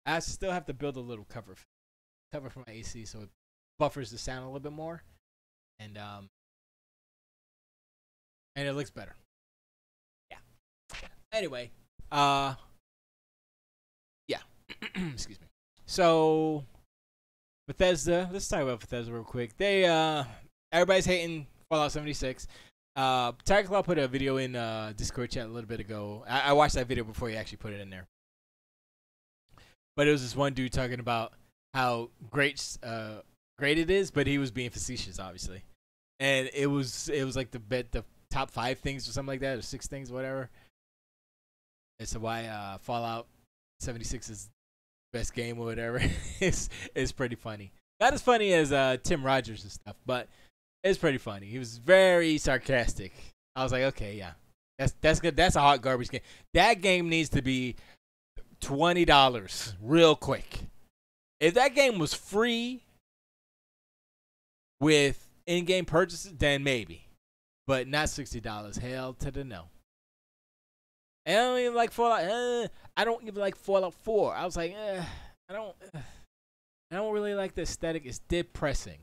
Speaker 1: I still have to build a little cover for my AC so it buffers the sound a little bit more, and it looks better. Yeah. Anyway, yeah. Excuse me. So Bethesda, let's talk about Bethesda real quick. They everybody's hating Fallout 76. Tiger Claw put a video in Discord chat a little bit ago. I watched that video before he actually put it in there. But it was this one dude talking about how great great it is, but he was being facetious, obviously. And it was like the top 5 things or something like that, or 6 things, whatever. And so why Fallout 76 is best game or whatever is pretty funny. Not as funny as Tim Rogers and stuff, but it's pretty funny. He was very sarcastic. I was like, okay, yeah, that's good. That's a hot garbage game. That game needs to be $20 real quick. If that game was free with in-game purchases, then maybe, but not $60. Hell to the no. And I don't even like Fallout. I don't even like Fallout 4. I was like, I don't really like the aesthetic. It's depressing.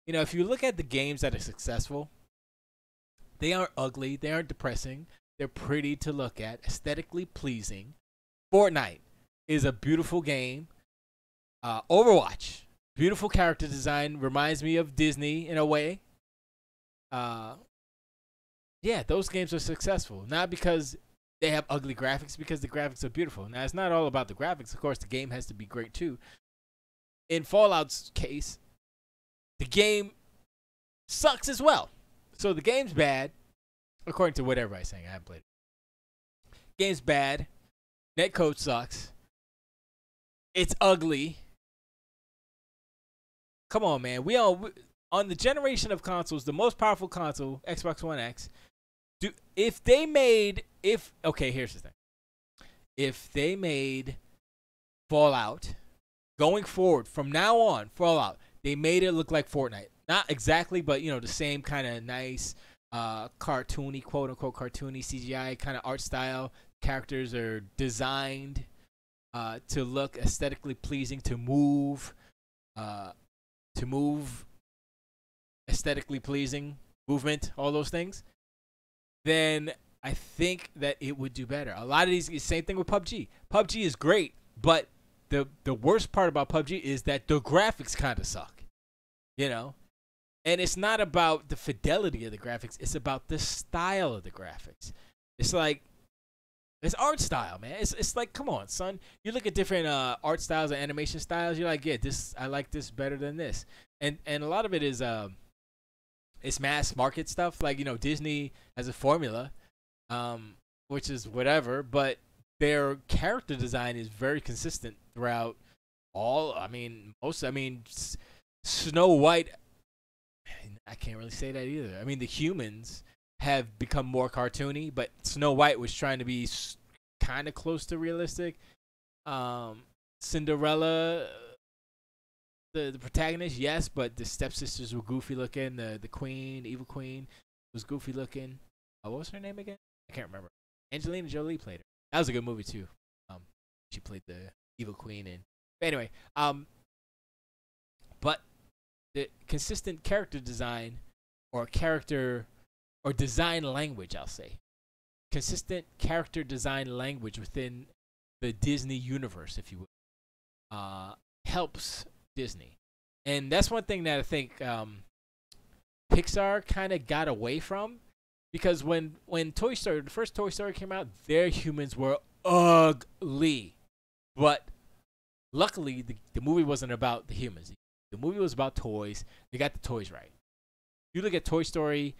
Speaker 1: You know, if you look at the games that are successful, they aren't ugly. They aren't depressing. They're pretty to look at, aesthetically pleasing. Fortnite is a beautiful game. Overwatch, beautiful character design, reminds me of Disney in a way. Yeah, those games are successful. Not because they have ugly graphics, because the graphics are beautiful. Now, it's not all about the graphics. Of course, the game has to be great too. In Fallout's case, the game sucks as well. So the game's bad, according to what everybody's saying. I haven't played it. Game's bad. Netcode sucks. It's ugly. Come on, man. We on the generation of consoles, the most powerful console, Xbox One X. Okay, here's the thing. If they made Fallout going forward from now on, Fallout, they made it look like Fortnite. Not exactly, but you know, the same kind of nice cartoony, quote unquote cartoony CGI kind of art style. Characters are designed to look aesthetically pleasing, to move aesthetically pleasing, movement, all those things. Then I think that it would do better. A lot of these, same thing with PUBG. PUBG is great, but the worst part about PUBG is that the graphics kind of suck, you know? And it's not about the fidelity of the graphics. It's about the style of the graphics. It's like, it's art style, man. It's like, come on, son. You look at different art styles and animation styles. You're like, yeah, I like this better than this. And a lot of it is it's mass market stuff. Like, you know, Disney has a formula, which is whatever, but their character design is very consistent throughout all. Snow White. I can't really say that either. I mean, the humans have become more cartoony, but Snow White was trying to be kind of close to realistic. Cinderella, the protagonist, yes, but the stepsisters were goofy looking. The queen, evil queen, was goofy looking. What was her name again? I can't remember. Angelina Jolie played her. That was a good movie too. She played the evil queen. But anyway, but the consistent character design or design language, I'll say. Consistent character design language within the Disney universe, if you will, helps Disney. And that's one thing that I think Pixar kind of got away from. Because when Toy Story, the first Toy Story came out, their humans were ugly. But luckily, the movie wasn't about the humans. The movie was about toys. They got the toys right. You look at Toy Story,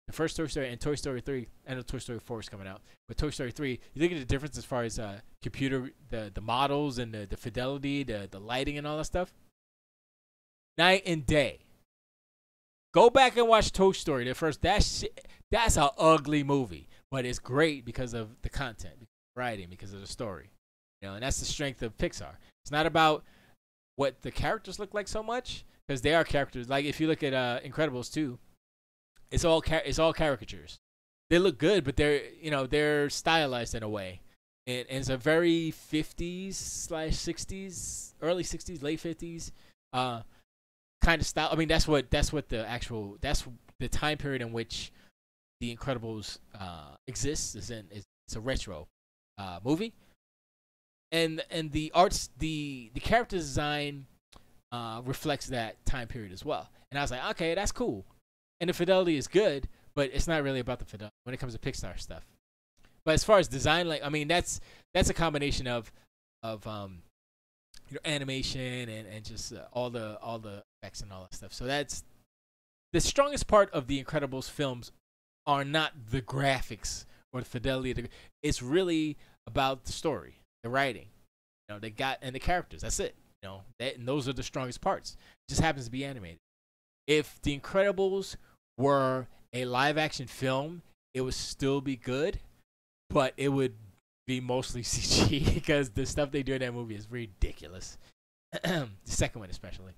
Speaker 1: the first Toy Story, and Toy Story 3. I know Toy Story 4 is coming out. But Toy Story 3, you look at the difference as far as computer, the models and the fidelity, the lighting and all that stuff. Night and day. Go back and watch Toy Story. The first, that's an ugly movie. But it's great because of the content, writing, because of the story. You know, and that's the strength of Pixar. It's not about what the characters look like so much, because they are characters. Like if you look at Incredibles 2, it's all caricatures. They look good, but they're stylized in a way, and it's a very 50s/60s, early 60s, late 50s kind of style. I mean, that's the time period in which the Incredibles exists. It's a retro movie. And the arts, the character design reflects that time period as well. And I was like, okay, that's cool. And the fidelity is good, but it's not really about the fidelity when it comes to Pixar stuff. But as far as design, like, I mean, that's a combination of animation and just all the effects and all that stuff. So that's the strongest part of the Incredibles films are not the graphics or the fidelity. It's really about the story, the writing. They got and the characters. That's it. And those are the strongest parts. It just happens to be animated. If the Incredibles were a live action film, it would still be good, but it would be mostly CG because the stuff they do in that movie is ridiculous. The second one especially.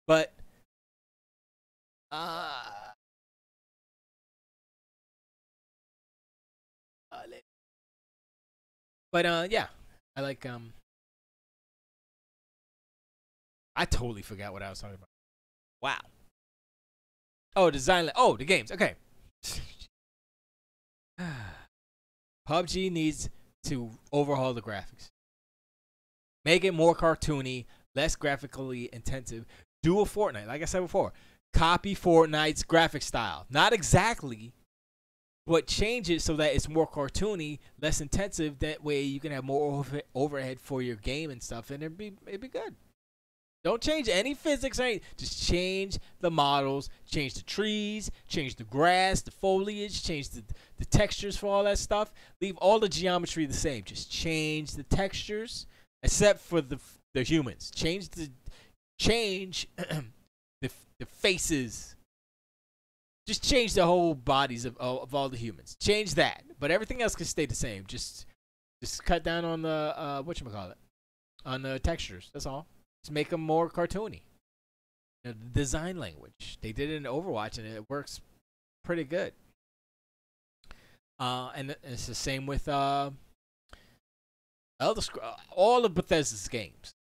Speaker 1: But yeah, I like I totally forgot what I was talking about. Wow. Oh, design. Oh, the games. Okay. PUBG needs to overhaul the graphics. Make it more cartoony, less graphically intensive. Do a Fortnite, like I said before. Copy Fortnite's graphic style. Not exactly, but change it so that it's more cartoony, less intensive. That way you can have more overhead for your game and stuff, and it'd be good. Don't change any physics or anything. Just change the models, change the trees, change the grass, the foliage, change the textures for all that stuff. Leave all the geometry the same. Just change the textures, except for the humans. Change the faces. Just change the whole bodies of all the humans. Change that, but everything else can stay the same. Just cut down on the whatchamacallit, on the textures. That's all. Just make them more cartoony. The design language. They did it in Overwatch, and it works pretty good. And it's the same with Elder Scrolls, all of Bethesda's games.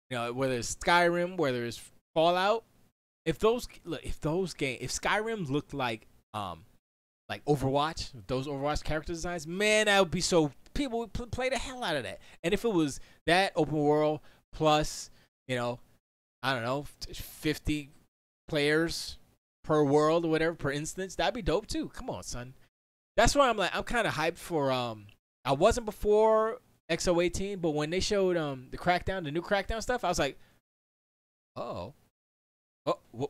Speaker 1: Whether it's Skyrim, whether it's Fallout. If Skyrim looked like Overwatch, those Overwatch character designs, man, that would be so. People would play the hell out of that. And if it was that open world plus, I don't know, 50 players per world or whatever, per instance, that'd be dope too. Come on, son. That's why I'm kind of hyped for I wasn't before XO18, but when they showed the new Crackdown stuff, I was like, oh,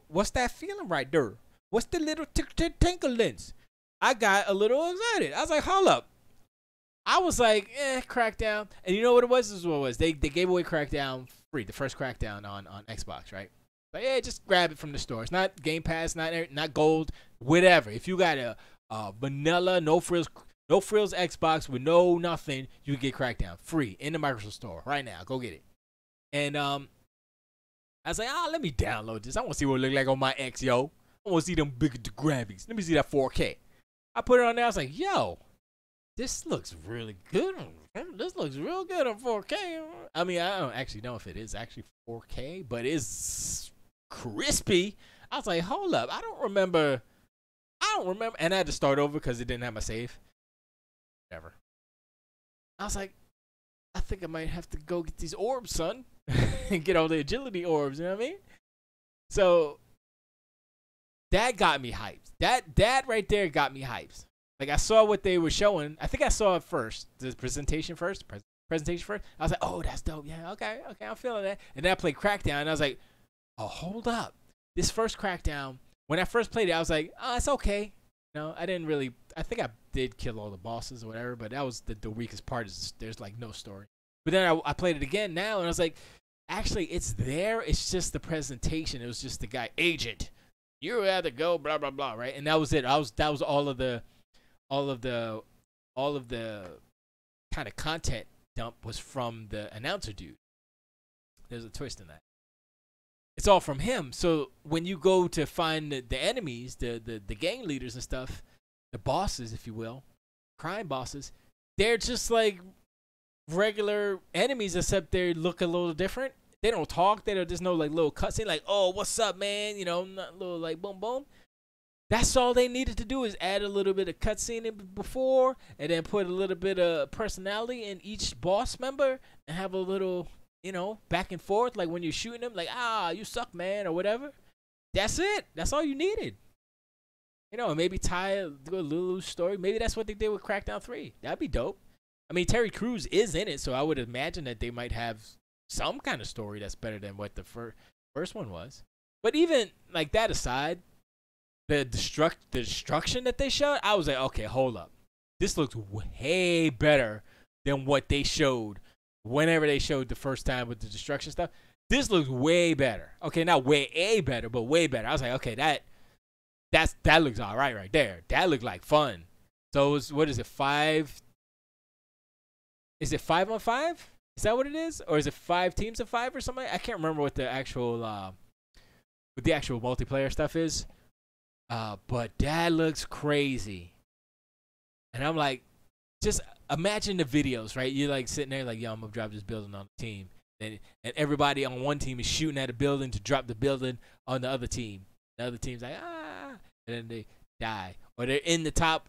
Speaker 1: what's that feeling right there? What's the little tinklings? I got a little excited. I was like, hold up. I was like, Crackdown. And you know what it was? This is what it was. They gave away Crackdown free, the first Crackdown on Xbox, right? Like, just grab it from the store. It's not Game Pass, not gold, whatever. If you got a vanilla, no frills Xbox with no nothing, you can get Crackdown free in the Microsoft Store right now. Go get it. And I was like, let me download this. I want to see what it look like on my X, yo. I want to see them big graphics. Let me see that 4K. I put it on there. I was like, yo, this looks really good. This looks real good on 4K. I mean, I don't actually know if it is actually 4K, but it's crispy. I was like, hold up. I don't remember. And I had to start over because it didn't have my save. Whatever. I was like, I think I might have to go get these orbs, son. And get all the agility orbs, you know what I mean? So that got me hyped. That right there got me hyped. Like, I saw what they were showing. I think I saw it first. The presentation first. Presentation first. I was like, oh, that's dope. Yeah, okay, I'm feeling that. And then I played Crackdown, and I was like, oh, hold up. This first Crackdown, when I first played it, I was like, oh, it's okay. I didn't really. I think I did kill all the bosses or whatever, but that was the weakest part. Is there's like no story. But then I played it again now, and I was like, actually, it's there. It's just the presentation. It was just the guy, agent. You had to go, blah blah blah, right? And that was it. That was all of the kind of content dump was from the announcer dude. There's a twist in that. It's all from him. So when you go to find the enemies, the gang leaders and stuff, the bosses, if you will, crime bosses, they're just like regular enemies, except they look a little different. They don't talk. There's no like little cutscene like, oh, what's up, man? Not little like boom boom. That's all they needed to do is add a little bit of cutscene in before, and then put a little bit of personality in each boss member, and have a little, back and forth, like when you're shooting them, like, you suck, man, or whatever. That's it. That's all you needed. Maybe do a little story. Maybe that's what they did with Crackdown 3. That'd be dope. I mean, Terry Crews is in it, so I would imagine that they might have some kind of story that's better than what the first First one was. But even like that aside, the destruction that they showed, I was like, okay, hold up. This looks way better than what they showed whenever they showed the first time with the destruction stuff. This looks way better. Okay, not way better, but way better. I was like, okay, that looks all right there. That looked like fun. So it was, what is it, 5? Is it 5-on-5? Is that what it is? Or is it 5 teams of 5 or something? I can't remember what the actual multiplayer stuff is. But that looks crazy. And I'm like, just imagine the videos, right? You're like sitting there like, yo, I'm gonna drop this building on the team. And everybody on one team is shooting at a building to drop the building on the other team. The other team's like, ah, and then they die. Or they're on the top,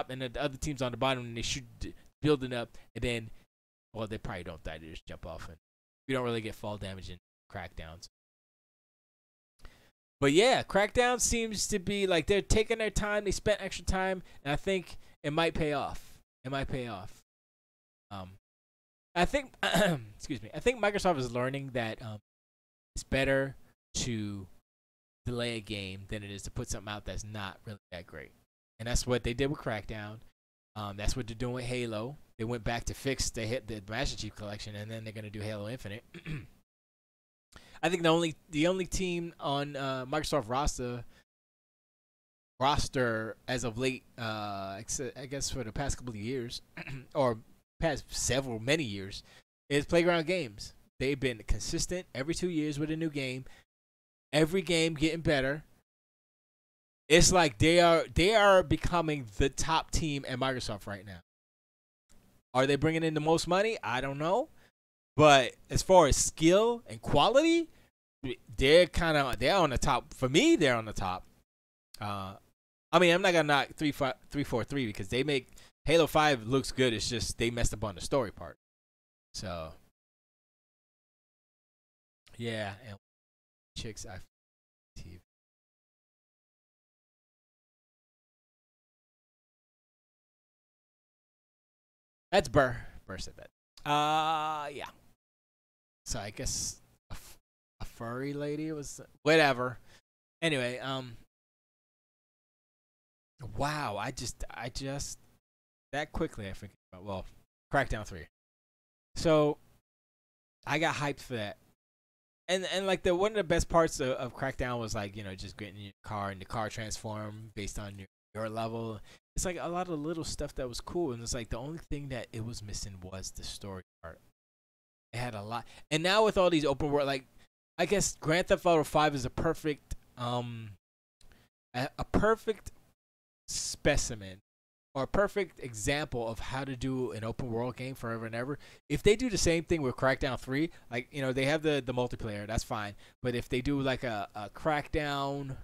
Speaker 1: and the other team's on the bottom, and they shoot the building up, and then, well, they probably don't die. They just jump off, and you don't really get fall damage in Crackdowns. But yeah, Crackdown seems to be like they're taking their time. They spent extra time, and I think it might pay off. I think, excuse me. I think Microsoft is learning that it's better to delay a game than it is to put something out that's not really that great, and that's what they did with Crackdown. That's what they're doing with Halo. They went back to fix the Master Chief Collection, and then they're gonna do Halo Infinite. I think the only team on Microsoft roster as of late, I guess for the past couple of years, or past many years, is Playground Games. They've been consistent every 2 years with a new game. Every game getting better. It's like they are becoming the top team at Microsoft right now. Are they bringing in the most money? I don't know. But as far as skill and quality, they're on the top. For me, they're on the top. I mean, I'm not gonna knock 343 because they make Halo 5 looks good. It's just they messed up on the story part. So yeah, and chicks I TV. That's Burr. Burr said that. Yeah. So I guess a furry lady was whatever. Anyway, wow, I just that quickly I forget about, well, Crackdown 3. So I got hyped for that. And like one of the best parts of Crackdown was like, you know, just getting in your car and the car transform based on your level. It's like a lot of little stuff that was cool, and it's like the only thing that it was missing was the story part. It had a lot, and now with all these open world, like I guess Grand Theft Auto 5 is a perfect specimen or a perfect example of how to do an open world game forever and ever. If they do the same thing with Crackdown 3, like, you know, they have the multiplayer, that's fine. But if they do like a Crackdown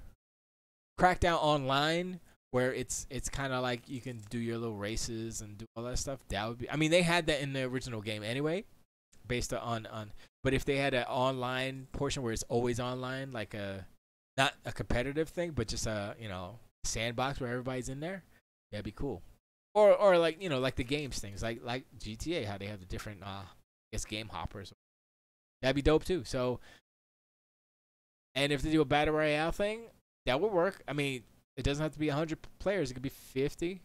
Speaker 1: online where it's kind of like you can do your little races and do all that stuff, that would be, I mean, they had that in the original game anyway, based on but if they had an online portion where it's always online, like not a competitive thing, but just a, you know, sandbox where everybody's in there, that'd be cool. Or like, you know, like the games things, like GTA, how they have the different I guess game hoppers. That'd be dope too. So, and if they do a battle royale thing, that would work. I mean, it doesn't have to be 100 players. It could be 50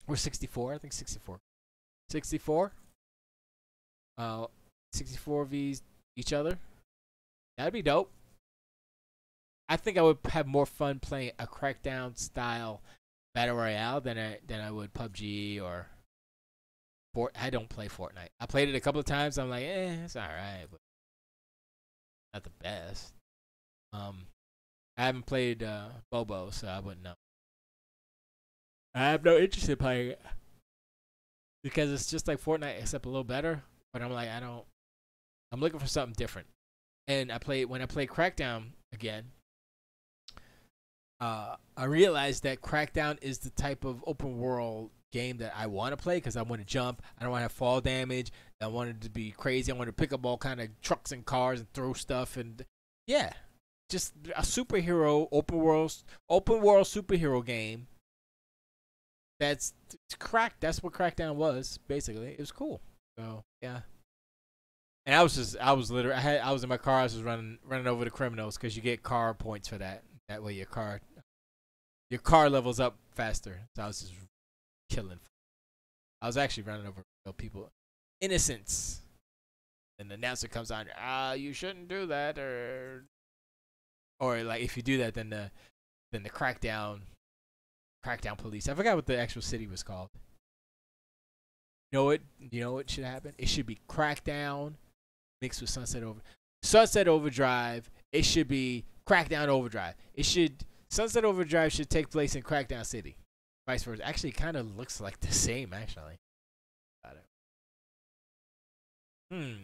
Speaker 1: or 64. I think 64. 64. 64 vs each other. That'd be dope. I think I would have more fun playing a Crackdown style battle royale than I would PUBG or I don't play Fortnite. I played it a couple of times. I'm like, it's all right, but not the best. I haven't played Bobo, so I wouldn't know. I have no interest in playing it because it's just like Fortnite except a little better. But I'm like, I'm looking for something different. And when I play Crackdown again, I realized that Crackdown is the type of open world game that I want to play because I want to jump. I don't want to have fall damage. I want it to be crazy. I want to pick up all kind of trucks and cars and throw stuff, and yeah, just a superhero open world superhero game. That's what Crackdown was basically. It was cool. So yeah. And I was literally, I was in my car. I was just running over the criminals because you get car points for that. That way your car levels up faster. So I was just killing. I was actually running over people, innocents. And the announcer comes on, you shouldn't do that, or like if you do that, then the crackdown police. I forgot what the actual city was called. You know what should happen? It should be Crackdown mixed with Sunset Overdrive. It should be Crackdown Overdrive. Sunset Overdrive should take place in Crackdown City. Vice versa. Actually, it kind of looks like the same. Actually, got it.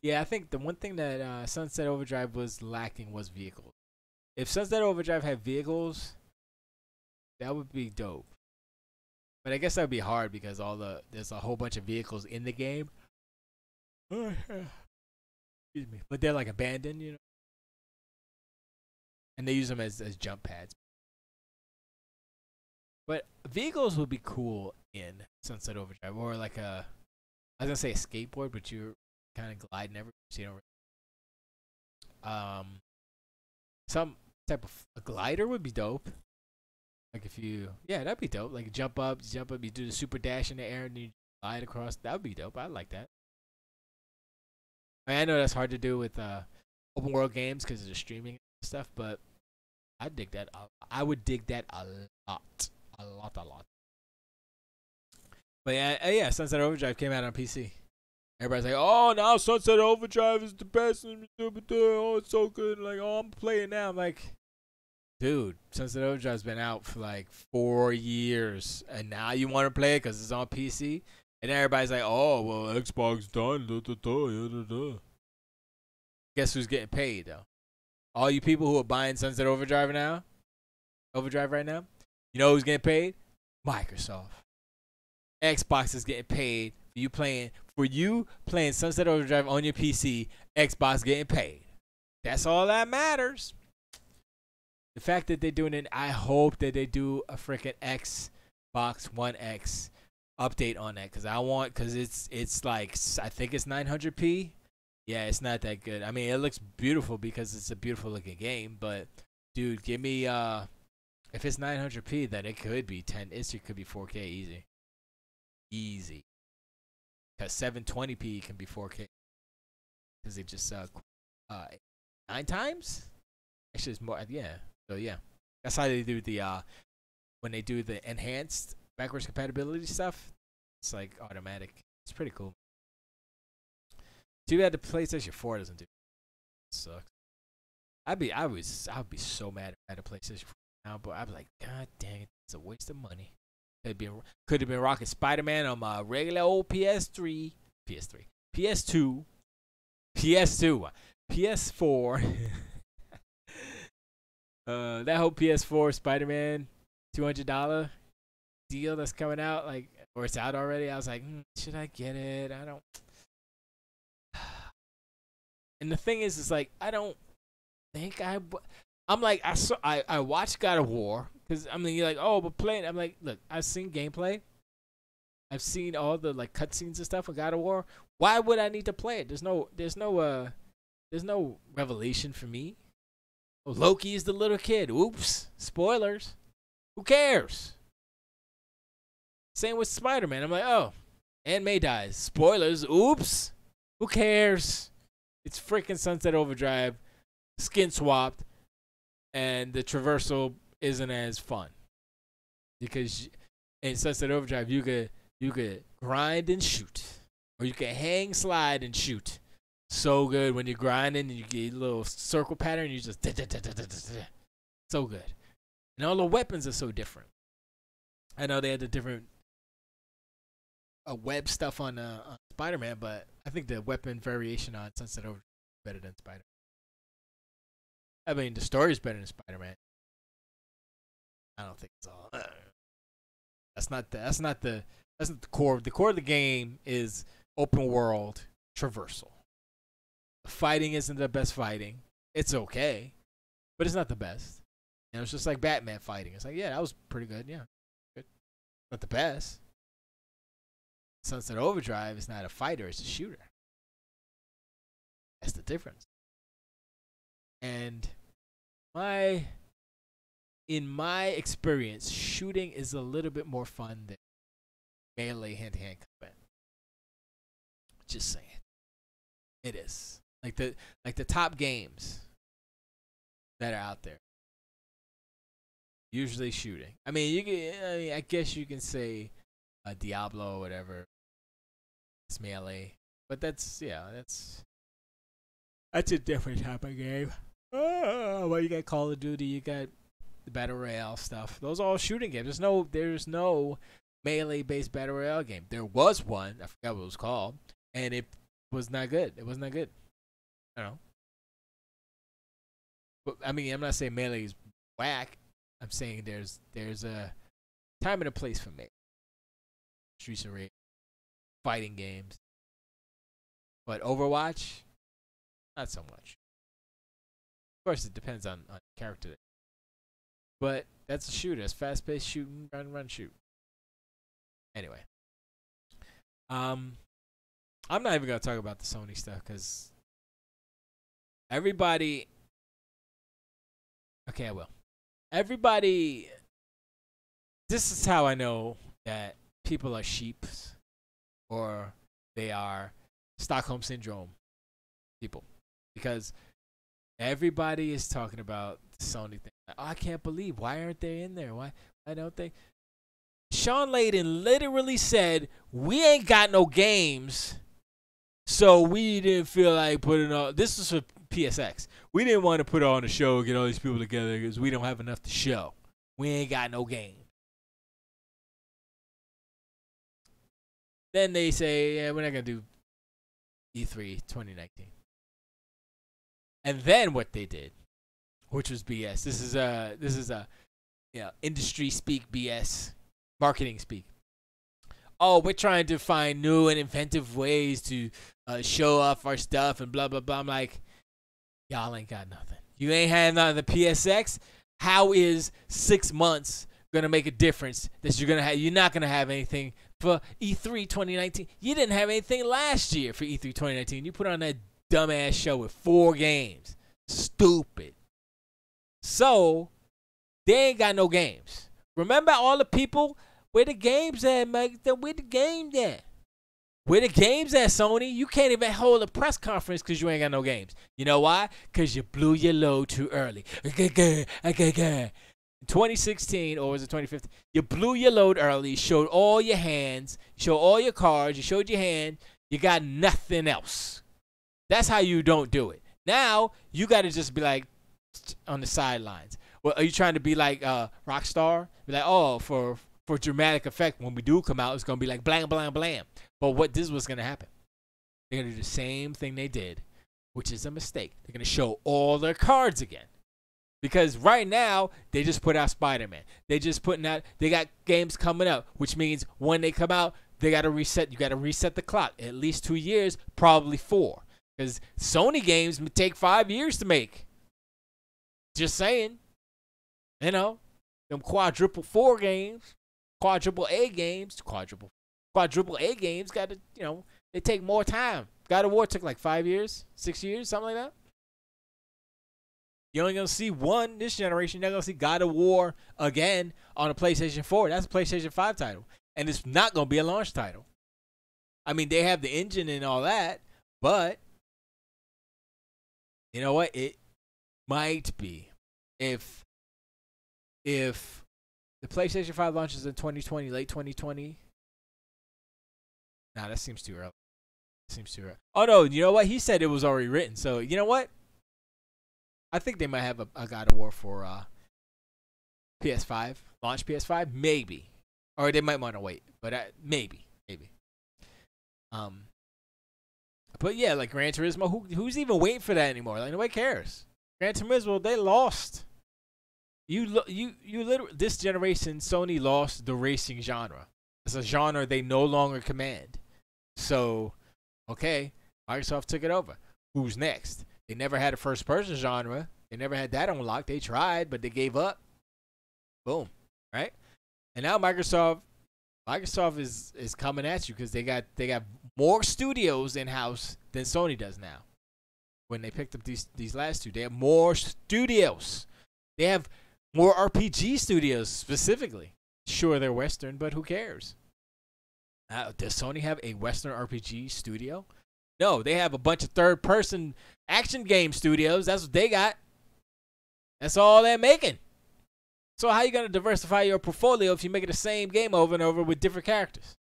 Speaker 1: Yeah, I think the one thing that Sunset Overdrive was lacking was vehicles. If Sunset Overdrive had vehicles, that would be dope. But I guess that would be hard because there's a whole bunch of vehicles in the game. Excuse me. But they're like abandoned, you know. And they use them as jump pads. But vehicles would be cool in Sunset Overdrive, or like I was gonna say a skateboard, but you're kind of gliding everywhere, so you don't. Some type of a glider would be dope. Like that'd be dope. Like jump up, you do the super dash in the air, and you glide across. That would be dope. I like that. I know that's hard to do with open world games because of the streaming stuff, but I dig that. I would dig that a lot. But yeah, Sunset Overdrive came out on PC. Everybody's like, "Oh, now Sunset Overdrive is the best." Oh, it's so good. Like, oh, I'm playing now. I'm like, dude, Sunset Overdrive's been out for like 4 years, and now you want to play it because it's on PC? And everybody's like, "Oh, well, Xbox done." Guess who's getting paid though? All you people who are buying Sunset Overdrive right now. You know who's getting paid? Microsoft. Xbox is getting paid for you playing Sunset Overdrive on your PC. Xbox getting paid. That's all that matters. The fact that they're doing it, I hope that they do a freaking Xbox One X update on that because it's like, I think it's 900p. Yeah, it's not that good. I mean, it looks beautiful because it's a beautiful looking game, but dude, give me if it's 900p, then it could be 10. It could be 4K easy. Because 720p can be 4K. Because they just 9 times. Actually, it's more. Yeah. So yeah, that's how they do the when they do the enhanced backwards compatibility stuff. It's like automatic. It's pretty cool. Too bad the PlayStation 4 doesn't do it. It sucks. I would be so mad at a PlayStation 4 now, but I'd be like, God dang it, it's a waste of money. Could have been rocking Spider-Man on my regular old PS2, PS4. That whole PS4 Spider-Man $200 deal that's coming out, like, or it's out already. I was like, should I get it? I don't. And the thing is like, I don't think I'm like, I watched God of War because I mean, you're like, oh, but playing. I'm like, look, I've seen gameplay. I've seen all the like cutscenes and stuff with God of War. Why would I need to play it? There's no revelation for me. Oh, Loki is the little kid. Oops, spoilers. Who cares? Same with Spider-Man. I'm like, oh, Aunt May dies. Spoilers. Oops. Who cares? It's freaking Sunset Overdrive, skin swapped, and the traversal isn't as fun. Because in Sunset Overdrive, you could grind and shoot, or you can hang, slide, and shoot. So good when you're grinding and you get a little circle pattern. You just so good, and all the weapons are so different. I know they had the different web stuff on Spider-Man, but I think the weapon variation on Sunset Overdrive is better than Spider-Man. I mean, the story's better than Spider-Man. I don't think it's all. That's not the core. The core of the game is open world traversal. The fighting isn't the best fighting. It's okay, but it's not the best. You know, it's just like Batman fighting. It's like, yeah, that was pretty good. Yeah, good. Not the best. Sunset Overdrive is not a fighter; it's a shooter. That's the difference. And in my experience, shooting is a little bit more fun than melee hand-to-hand combat. Just saying, it is like the top games that are out there. Usually shooting. I mean, I guess you can say Diablo or whatever. It's melee, but that's a different type of game. Well, you got Call of Duty, you got the Battle Royale stuff. Those are all shooting games. There's no melee-based Battle Royale game. There was one, I forgot what it was called, and it was not good. It was not good. I don't know. But, I mean, I'm not saying melee is whack. I'm saying there's a time and a place for melee. Streets of Rage, fighting games. But Overwatch, not so much. Of course, it depends on character. But that's a shooter. It's fast-paced shooting, run, shoot. Anyway. I'm not even going to talk about the Sony stuff because everybody... Okay, I will. Everybody... This is how I know that people are sheeps or they are Stockholm Syndrome people. Because everybody is talking about the Sony thing. Like, oh, I can't believe. Why aren't they in there? Why don't they? Sean Layden literally said, we ain't got no games, so we didn't feel like putting on. This is for PSX. We didn't want to put on a show, get all these people together, because we don't have enough to show. We ain't got no game. Then they say, yeah, we're not going to do E3 2019. And then what they did, which was BS. This is a industry speak BS, marketing speak. Oh, we're trying to find new and inventive ways to show off our stuff and blah blah blah. I'm like, y'all ain't got nothing. You ain't had none of the PSX. How is 6 months gonna make a difference? That you're not gonna have anything for E3 2019. You didn't have anything last year for E3 2019. You put on that dumbass show with 4 games. Stupid. So, they ain't got no games. Remember all the people? Where the games at, Mike? Where the games at? Where the games at, Sony? You can't even hold a press conference because you ain't got no games. You know why? Because you blew your load too early. In 2016, or was it 2015? You blew your load early, showed all your hands, showed all your cards, you showed your hand, you got nothing else. That's how you don't do it. Now, you got to just be like on the sidelines. Well, are you trying to be like Rockstar? Be like, oh, for dramatic effect, when we do come out, it's going to be like blam, blam, blam. But this is what's going to happen. They're going to do the same thing they did, which is a mistake. They're going to show all their cards again. Because right now, they just put out Spider-Man. They got games coming up, which means when they come out, they got to reset. You got to reset the clock. At least 2 years, probably 4. Because Sony games take 5 years to make. Just saying. You know, them quadruple A games, quadruple A games got to, they take more time. God of War took like 5 years, 6 years, something like that. You're only going to see one this generation. You're not going to see God of War again on a PlayStation 4. That's a PlayStation 5 title. And it's not going to be a launch title. I mean, they have the engine and all that, but you know what? It might be. If the PlayStation 5 launches in 2020, late 2020, nah, that seems too early. Oh, no, you know what? He said it was already written. So, you know what? I think they might have a God of War for PS5, launch PS5, maybe. Or they might want to wait, but maybe. But yeah, like Gran Turismo, who's even waiting for that anymore? Like, nobody cares. Gran Turismo, they lost. You literally, this generation, Sony lost the racing genre. It's a genre they no longer command. So, okay, Microsoft took it over. Who's next? They never had a first-person genre. They never had that unlocked. They tried, but they gave up. Boom. Right? And now Microsoft Microsoft is coming at you because they got more studios in house than Sony does now. When they picked up these last two, they have more studios. They have more RPG studios specifically. Sure, they're Western, but who cares? Does Sony have a Western RPG studio? No, they have a bunch of third-person action game studios. That's what they got. That's all they're making. So how are you going to diversify your portfolio if you make it the same game over and over with different characters?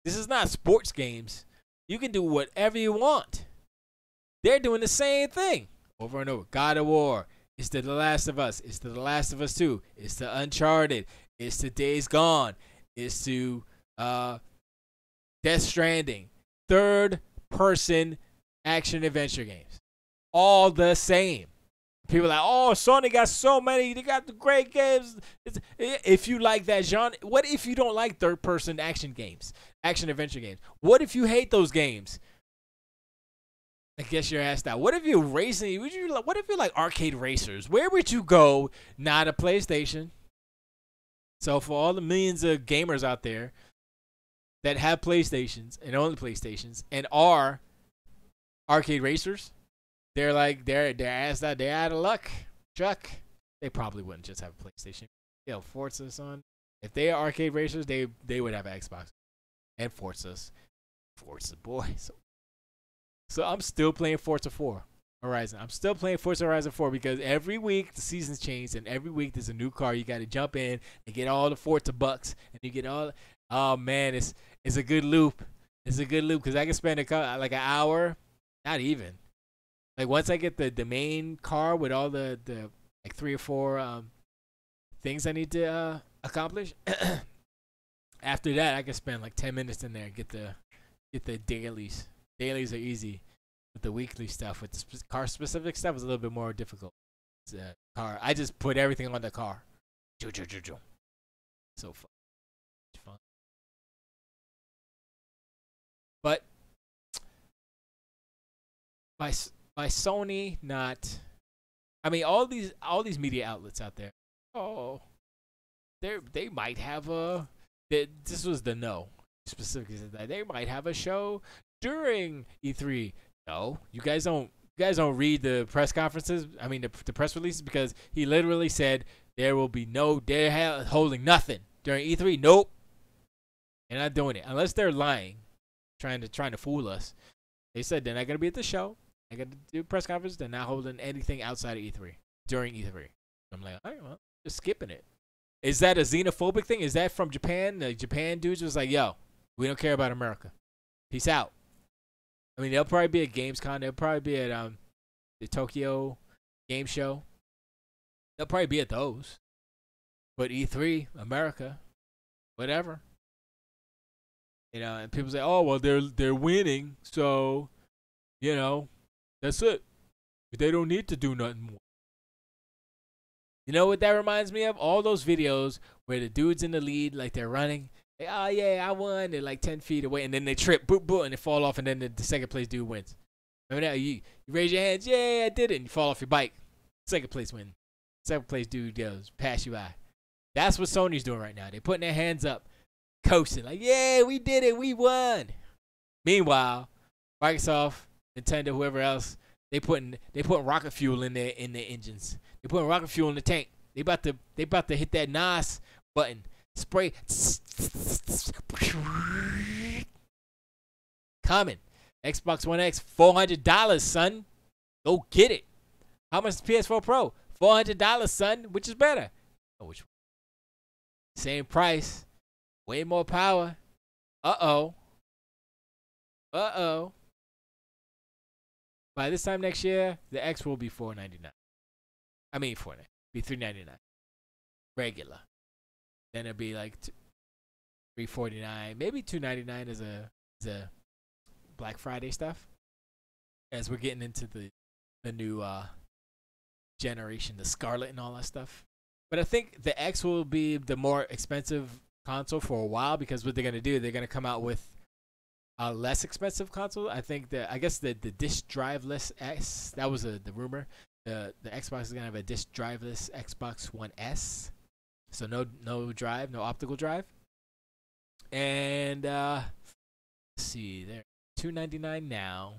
Speaker 1: This is not sports games. You can do whatever you want. They're doing the same thing over and over. God of War. It's the Last of Us. It's the Last of Us 2. It's the Uncharted. It's the Days Gone. It's to Death Stranding. Third-person action-adventure games. All the same. People are like, oh, Sony got so many. They got the great games. If you like that genre, what if you don't like third-person action games, action-adventure games? What if you hate those games? I guess you're asked out. What if you're racing? What if you like arcade racers? Where would you go? Not a PlayStation. So for all the millions of gamers out there that have PlayStations and only PlayStations and are arcade racers, they're asked out. They're out of luck. Chuck, they probably wouldn't just have a PlayStation. Forza's on. If they are arcade racers, they would have an Xbox and Forza, boy. So I'm still playing Forza 4 Horizon. I'm still playing Forza Horizon 4 because every week the seasons change and every week there's a new car. You got to jump in and get all the Forza bucks and you get all. Oh man, it's a good loop. It's a good loop because I can spend like an hour, not even. Like once I get the main car with all the like 3 or 4 things I need to accomplish. After that, I can spend like 10 minutes in there and get the dailies. Dailies are easy, but the weekly stuff with the car specific stuff is a little bit more difficult. It's a car. I just put everything on the car. So fun. But by Sony not, I mean all these media outlets out there. Oh, they might have this was the no specifically said that they might have a show during E3. No, you guys don't read the press conferences. I mean the press releases because he literally said there will be they're holding nothing during E3. Nope, they're not doing it unless they're lying, trying to fool us. They said they're not gonna be at the show. They're gonna do a press conference. They're not holding anything outside of E3 during E3. I'm like, all right, well, just skipping it. Is that a xenophobic thing? Is that from Japan? The Japan dudes was like, yo, we don't care about America. Peace out. I mean, they'll probably be at Gamescom. They'll probably be at the Tokyo Game Show. They'll probably be at those. But E3, America, whatever. You know, and people say, oh, well, they're winning, so, you know, that's it. They don't need to do nothing more. You know what that reminds me of? All those videos where the dude's in the lead, like they're running. Like, oh, yeah, I won. They're like 10 feet away, and then they trip, boop, boop, and they fall off, and then the second place dude wins. Remember that? You raise your hands, yeah, I did it, and you fall off your bike. Second place win. Second place dude goes, pass you by. That's what Sony's doing right now. They're putting their hands up, coasting, like, yeah, we did it, we won. Meanwhile, Microsoft, Nintendo, whoever else, they putting rocket fuel in their engines. They putting rocket fuel in the tank. They about to hit that NOS button. Spray. Coming. Xbox One X, $400, son. Go get it. How much is PS4 Pro? $400, son. Which is better? Oh, which one? Same price. Way more power. Uh-oh. By this time next year, the X will be $499. I mean, be $399. Regular. Then it'll be like $349, maybe $299 as a Black Friday stuff. As we're getting into the new generation, the Scarlet and all that stuff. But I think the X will be the more expensive console for a while because what they're gonna do, they're gonna come out with a less expensive console. I guess the disk driveless X, that was the rumor. The Xbox is gonna have a disk driveless Xbox One S. So no drive, no optical drive. And let's see, they're $299 now.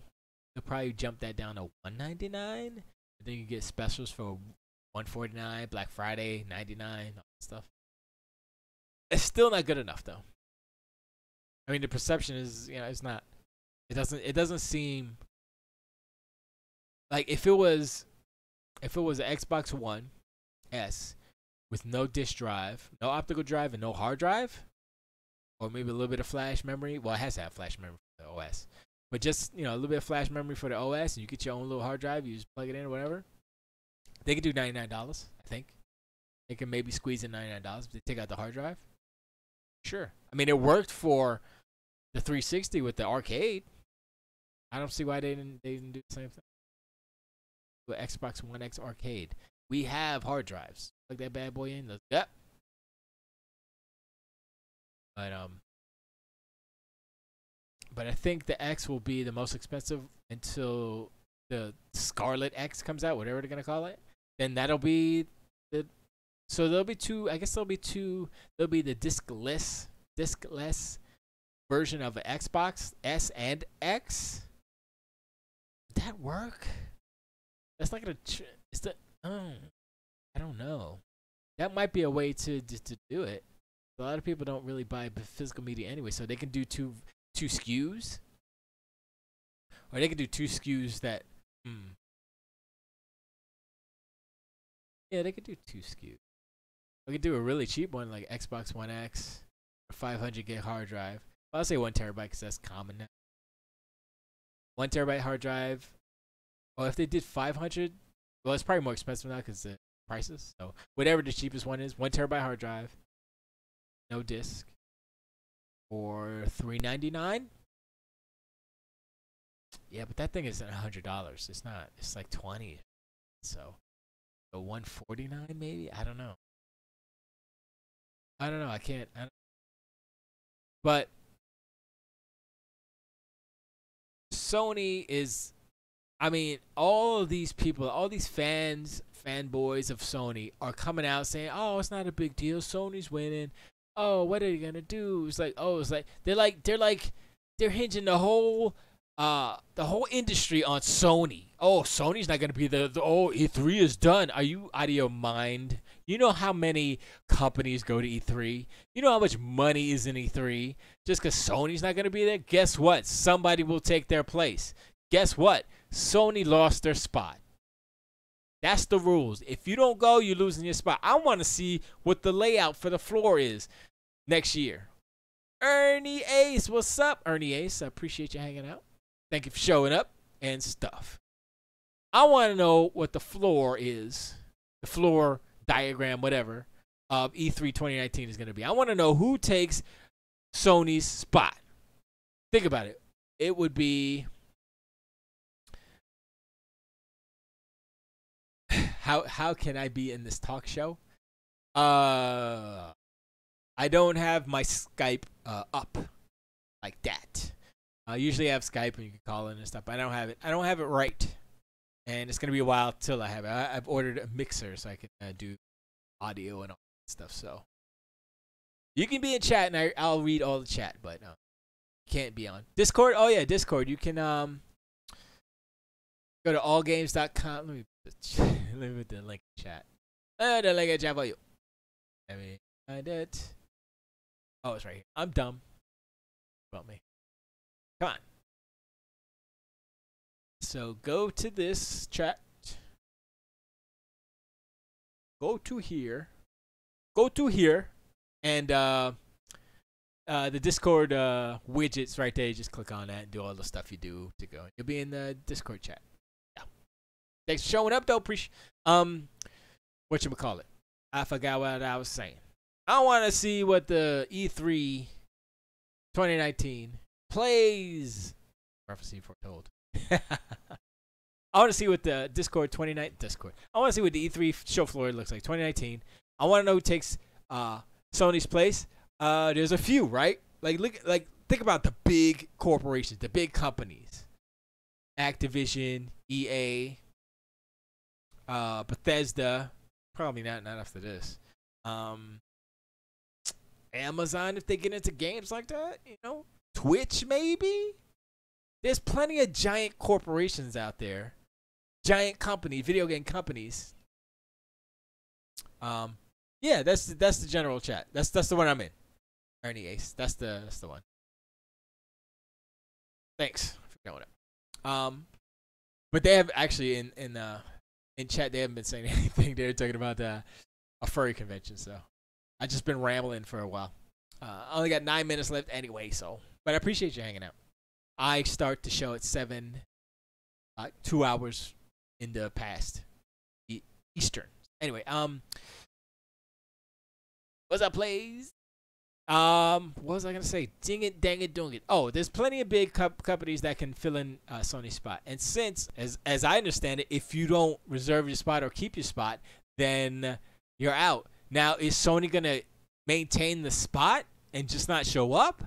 Speaker 1: They'll probably jump that down to $199. And then you get specials for $149, Black Friday $99, all that stuff. It's still not good enough though. I mean, the perception is, it's not. It doesn't seem like if it was an Xbox One S with no disk drive, no optical drive, and no hard drive, or maybe a little bit of flash memory. Well, it has to have flash memory for the OS, but just a little bit of flash memory for the OS, and you get your own little hard drive. You just plug it in or whatever. They could do $99. I think they can maybe squeeze in $99 if they take out the hard drive. Sure. I mean, it worked for the 360 with the arcade. I don't see why they didn't do the same thing with Xbox One X arcade. We have hard drives. Plug that bad boy in. Yep. But I think the X will be the most expensive until the Scarlet X comes out, whatever they're gonna call it. Then that'll be the. So there'll be two. I guess there'll be two. There'll be the diskless version of an Xbox S and X. Would that work? That's not gonna. It's the. I don't know. That might be a way to do it. A lot of people don't really buy physical media anyway, so they can do two SKUs, or they can do two SKUs that. Yeah, they could do two SKUs. We could do a really cheap one like Xbox One X, a 500 gig hard drive. Well, I'll say 1 terabyte because that's common now. 1 terabyte hard drive. Well, if they did 500, well, it's probably more expensive now because the prices. So whatever the cheapest one is, 1 terabyte hard drive, no disc, for $399. Yeah, but that thing isn't $100. It's not. It's like $20. So $149 maybe. I don't know. I can't. But Sony is. I mean, all of these people, all these fanboys of Sony are coming out saying, "Oh, it's not a big deal. Sony's winning. Oh, what are you gonna do?" It's like, they're hinging the whole industry on Sony. Oh, Sony's not gonna be E3 is done. Are you out of your mind? You know how many companies go to E3? You know how much money is in E3? Just because Sony's not gonna be there, guess what? Somebody will take their place. Guess what? Sony lost their spot. That's the rules. If you don't go, you're losing your spot. I want to see what the layout for the floor is next year. Ernie Ace, what's up? Ernie Ace, I appreciate you hanging out. Thank you for showing up and stuff. I want to know what the floor is, the floor diagram, whatever, of E3 2019 is going to be. I want to know who takes Sony's spot. Think about it. It would be... How can I be in this talk show? I don't have my Skype up like that. I usually have Skype and you can call in and stuff, but I don't have it. I don't have it right, and it's gonna be a while till I have it. I've ordered a mixer so I can do audio and all that stuff. So you can be in chat and I'll read all the chat, but you can't be on Discord. Oh yeah, Discord. You can go to allgames.com. Let me put the link in chat. The link in chat for you. Let me find it. Oh, it's right here. I'm dumb. About me. Come on. So go to this chat. Go to here. Go to here. And the Discord widget's right there. You just click on that and do all the stuff you do to go. You'll be in the Discord chat. Thanks for showing up, though. Whatchamacallit? I forgot what I was saying. I want to see what the E3 2019 plays. Prophecy foretold. I want to see what the Discord. I want to see what the E3 show floor looks like 2019. I want to know who takes Sony's place. There's a few, right? Think about the big corporations, the big companies. Activision, EA, Bethesda, probably not after this. Amazon if they get into games like that. You know, Twitch maybe. There's plenty of giant corporations out there, giant companies, video game companies. Yeah, that's the general chat. That's the one I'm in. Ernie Ace. That's the one. Thanks for showing up. But they have actually in chat they haven't been saying anything. They're talking about a furry convention. So I just been rambling for a while. I only got 9 minutes left anyway. So, but I appreciate you hanging out. I start the show at 7, 2 hours in the past Eastern. Anyway, what's up, plays? What was I gonna say? Ding it, dang it, doing it. Oh, there's plenty of big companies that can fill in Sony's spot. And since, as I understand it, if you don't reserve your spot or keep your spot, then you're out. Now, is Sony gonna maintain the spot and just not show up?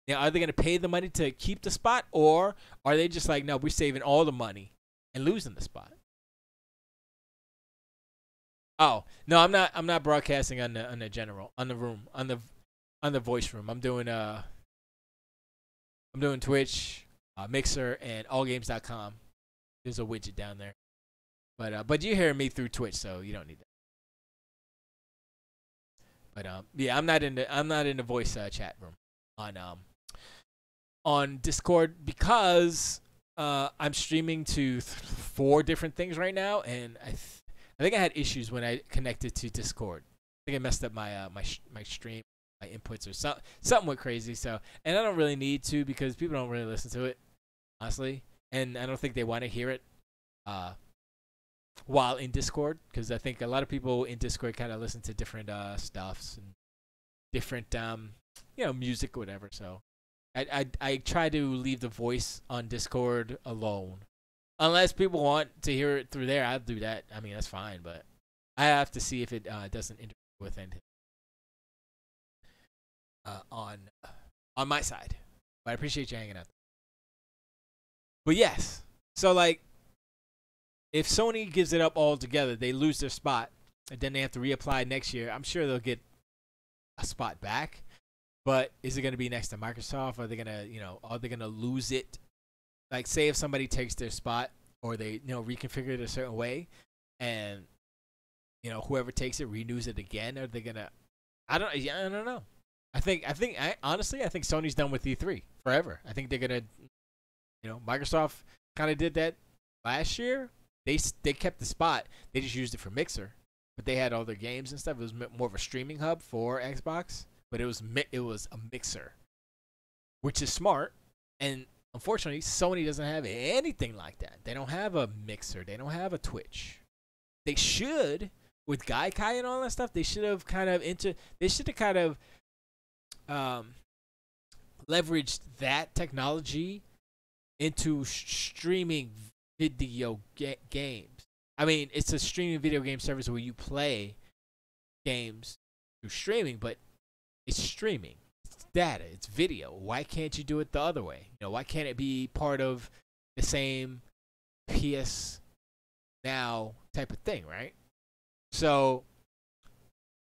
Speaker 1: Now, are they gonna pay the money to keep the spot, or are they just like, no, we're saving all the money and losing the spot? Oh no, I'm not. I'm not broadcasting on the general on the room on the voice room. I'm doing Twitch, Mixer, and allgames.com. There's a widget down there, but you hear me through Twitch, so you don't need that. But yeah, I'm not in the voice chat room on Discord because I'm streaming to 4 different things right now, and I think I had issues when I connected to Discord. I think I messed up my my stream, my inputs, or something went crazy. So, and I don't really need to because people don't really listen to it, honestly, and I don't think they want to hear it while in Discord, because I think a lot of people in Discord kind of listen to different stuffs and different music or whatever. So, I try to leave the voice on Discord alone. Unless people want to hear it through there, I'll do that. I mean, that's fine, but I have to see if it doesn't interfere with anything on my side. But I appreciate you hanging out. But yes, so like, if Sony gives it up altogether, they lose their spot, and then they have to reapply next year. I'm sure they'll get a spot back, but is it going to be next to Microsoft? Are they gonna lose it? Like, say if somebody takes their spot or they reconfigure it a certain way, and whoever takes it renews it again, are they gonna? I don't know. Honestly, I think Sony's done with E3 forever. I think they're gonna, Microsoft kind of did that last year. They kept the spot. They just used it for Mixer, but they had all their games and stuff. It was more of a streaming hub for Xbox, but it was a Mixer, which is smart. And unfortunately, Sony doesn't have anything like that. They don't have a Mixer. They don't have a Twitch. They should, with Gaikai and all that stuff. They should have kind of leveraged that technology into streaming video games. I mean, it's a streaming video game service where you play games through streaming, but it's streaming. Data, it's video. Why can't you do it the other way? Why can't it be part of the same PS Now type of thing, right? So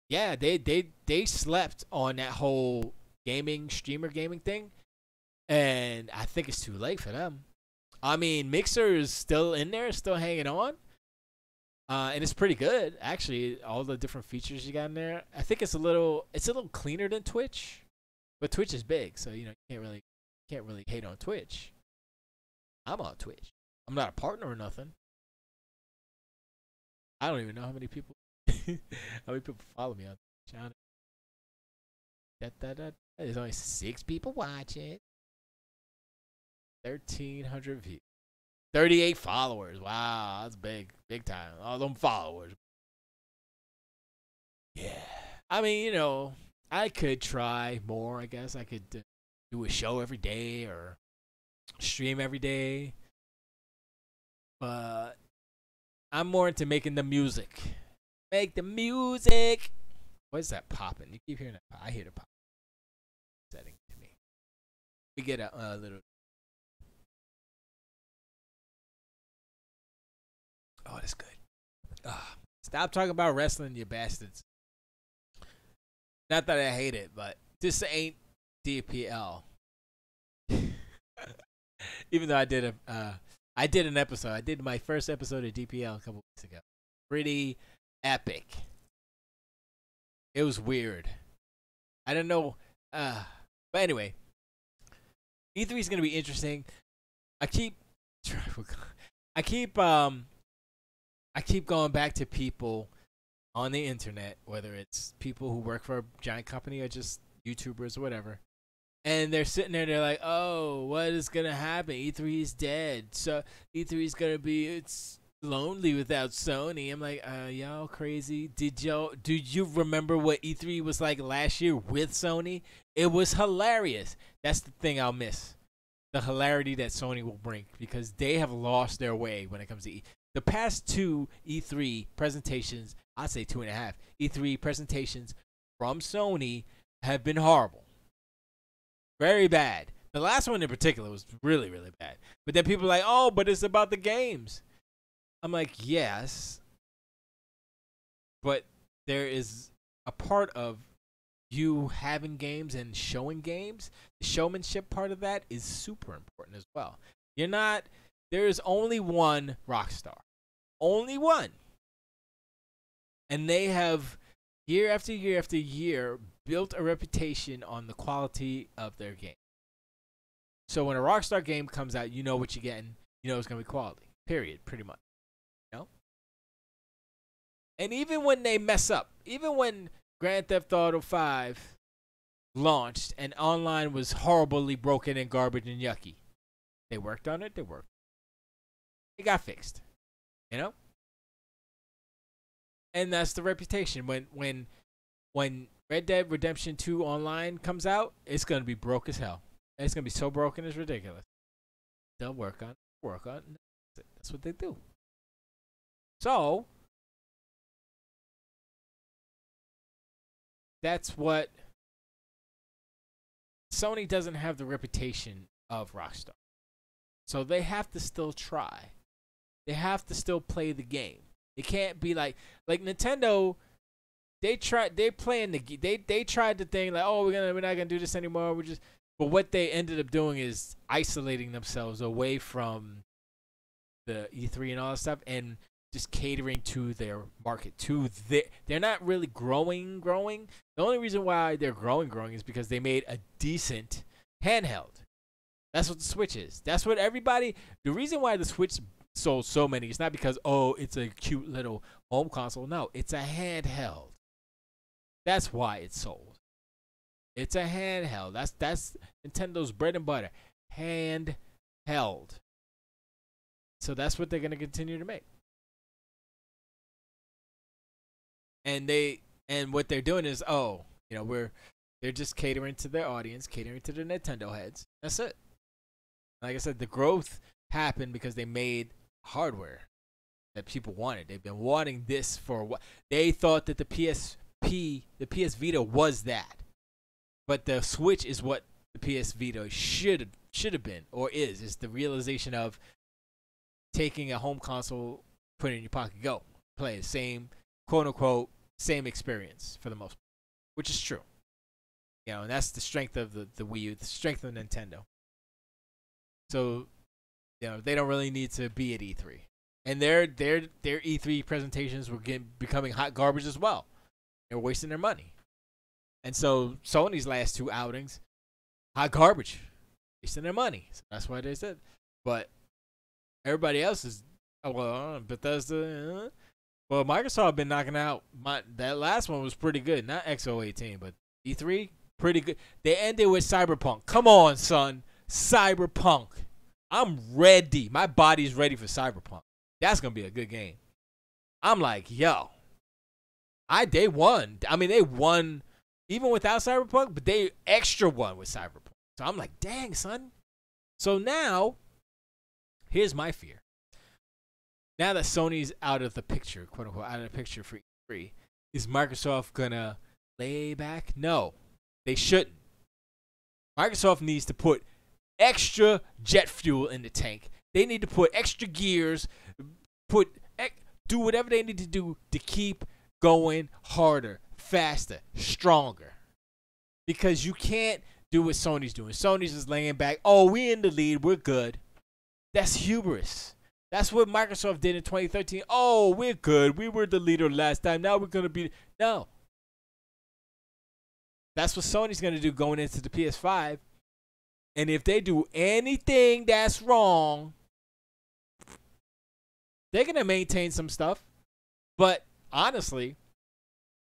Speaker 1: yeah, they slept on that whole streamer gaming thing, and I think it's too late for them. I mean, Mixer is still in there, still hanging on, and it's pretty good actually. All the different features you got in there, I think it's a little cleaner than Twitch. But Twitch is big, so you can't really hate on Twitch. I'm on Twitch. I'm not a partner or nothing. I don't even know how many people follow me on Twitch. There's only 6 people watching. 1,300 views. 38 followers. Wow, that's big time. All them followers. Yeah. I mean, I could try more, I guess. I could do a show every day or stream every day. But I'm more into making the music. Make the music. What is that popping? You keep hearing that pop. I hear the pop. Setting to me. We get a little. Oh, that's good. Stop talking about wrestling, you bastards. Not that I hate it, but this ain't DPL. Even though I did an episode. I did my first episode of DPL a couple weeks ago. Pretty epic. It was weird. I don't know. But anyway, E3 is gonna be interesting. I keep going back to people on the internet, whether it's people who work for a giant company or just YouTubers or whatever, and they're sitting there. They're like, "Oh, what is gonna happen? E3 is dead. So E3 is gonna be it's lonely without Sony." I'm like, y'all crazy? Do you remember what E3 was like last year with Sony? It was hilarious. That's the thing I'll miss. The hilarity that Sony will bring, because they have lost their way when it comes to the past two E3 presentations. I'd say 2.5 E3 presentations from Sony have been horrible. Very bad. The last one in particular was really, really bad. But then people are like, "Oh, but it's about the games." I'm like, yes, but there is a part of you having games and showing games. The showmanship part of that is super important as well. There is only one Rockstar. Only one. And they have, year after year after year, built a reputation on the quality of their game. So when a Rockstar game comes out, you know what you're getting. You know it's going to be quality. Period. Pretty much. You know? And even when they mess up, even when Grand Theft Auto 5 launched and online was horribly broken and garbage and yucky, they worked on it. It got fixed. You know? And that's the reputation. When Red Dead Redemption 2 online comes out, it's going to be broke as hell. It's going to be so broken it's ridiculous. They'll work on it. That's what they do. So, that's what Sony doesn't have the reputation of Rockstar. So they have to still try. They have to still play the game. It can't be like Nintendo. They tried the thing like, "Oh, we're not gonna do this anymore." But what they ended up doing is isolating themselves away from the E3 and all that stuff, and just catering to their market. They're not really growing. The only reason why they're growing is because they made a decent handheld. That's what the Switch is. That's what everybody. The reason why the Switch sold so many is not because, oh, it's a cute little home console. No, it's a handheld. That's why it's sold. It's a handheld. That's Nintendo's bread and butter. Handheld. So that's what they're gonna continue to make. And what they're doing is, they're just catering to their audience, catering to the Nintendo heads. That's it. Like I said, the growth happened because they made hardware that people wanted. They've been wanting this for a while. They thought that the PS Vita was that. But the Switch is what the PS Vita should have been, or is. It's the realization of taking a home console, put it in your pocket, go. Play the same, quote unquote, same experience for the most part. Which is true. And that's the strength of the Wii U, the strength of Nintendo. So, they don't really need to be at E3. And their E3 presentations were becoming hot garbage as well. They're wasting their money. And so Sony's last two outings, hot garbage, wasting their money. So that's why they said. But everybody else is, Bethesda. Well, Microsoft been knocking out. That last one was pretty good. Not XO18, but E3, pretty good. They ended with Cyberpunk. Come on, son. Cyberpunk. I'm ready. My body's ready for Cyberpunk. That's going to be a good game. I'm like, yo. They won. I mean, they won even without Cyberpunk, but they extra won with Cyberpunk. So I'm like, dang, son. So now, here's my fear. Now that Sony's out of the picture, quote unquote, out of the picture for E3, is Microsoft going to lay back? No, they shouldn't. Microsoft needs to put extra jet fuel in the tank. They need to put extra gears, do whatever they need to do to keep going harder, faster, stronger. because you can't do what Sony's doing. Sony's just laying back. Oh, we in the lead. We're good. That's hubris. That's what Microsoft did in 2013. Oh, we're good. We were the leader last time. Now we're going to be. No. That's what Sony's going to do going into the PS5. And if they do anything that's wrong, they're going to maintain some stuff. But honestly,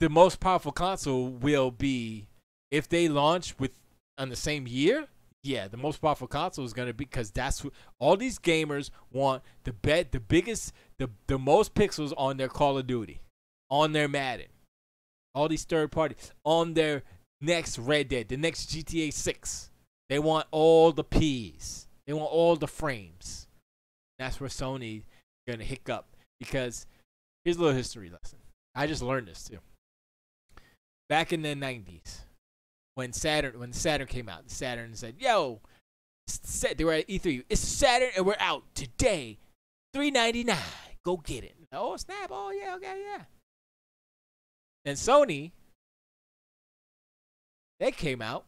Speaker 1: the most powerful console will be, if they launch on the same year, yeah, the most powerful console is going to be, because that's what all these gamers want, the biggest, the most pixels on their Call of Duty, on their Madden, all these third parties, on their next Red Dead, the next GTA 6. They want all the P's. They want all the frames. That's where Sony going to hiccup, because here's a little history lesson. I just learned this too. Back in the 90s, when Saturn came out, the Saturn said, "Yo," they were at E3. "It's Saturn and we're out today, $399. Go get it." Oh snap! Oh yeah, okay, yeah. And Sony, they came out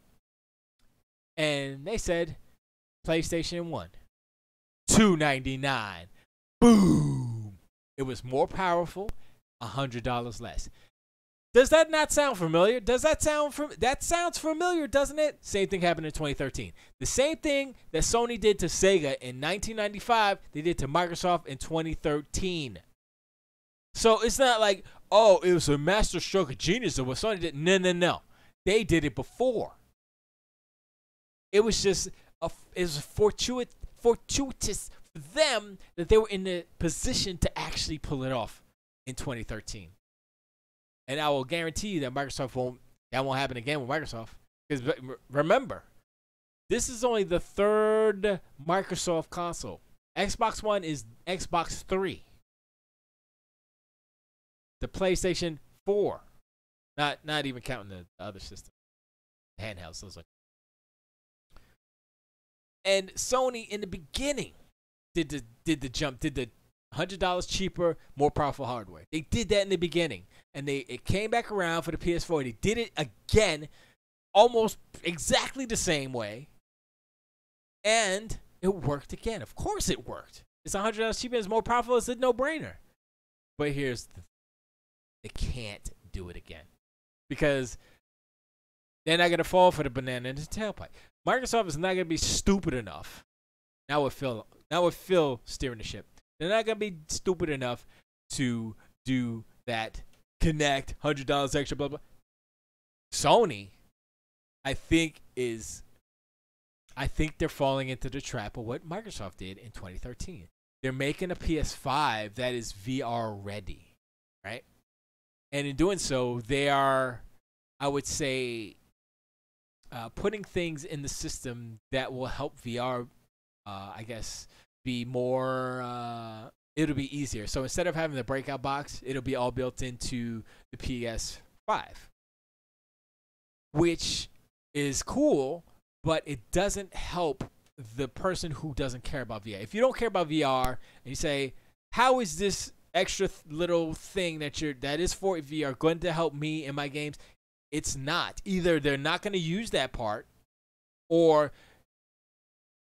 Speaker 1: and they said, PlayStation 1, $299. Boom! It was more powerful, $100 less. Does that not sound familiar? Does that sound that sounds familiar, doesn't it? Same thing happened in 2013. The same thing that Sony did to Sega in 1995, they did to Microsoft in 2013. So it's not like, oh, it was a master stroke of genius of what Sony did. No. They did it before. It was just it was fortuitous for them that they were in the position to actually pull it off in 2013. And I will guarantee you that that won't happen again with Microsoft. Because remember, this is only the third Microsoft console. Xbox One is Xbox 3. The PlayStation 4. Not even counting the other system. Handhelds. Those are. And Sony in the beginning did the jump, did the $100 cheaper, more powerful hardware. They did that in the beginning. And it came back around for the PS4. They did it again, almost exactly the same way. And it worked again. Of course it worked. It's $100 cheaper, it's more powerful, it's a no-brainer. But here's the thing. They can't do it again. Because they're not going to fall for the banana in the tailpipe. Microsoft is not going to be stupid enough. Now with Phil steering the ship. They're not going to be stupid enough to do that. Connect, $100 extra, blah, blah. Sony, I think they're falling into the trap of what Microsoft did in 2013. They're making a PS5 that is VR ready, right? And in doing so, they are, I would say, putting things in the system that will help VR, I guess, be more, it'll be easier. So instead of having the breakout box, it'll be all built into the PS5, which is cool, but it doesn't help the person who doesn't care about VR. If you don't care about VR and you say, how is this extra little thing that is for VR going to help me in my games? It's not. Either they're not going to use that part, or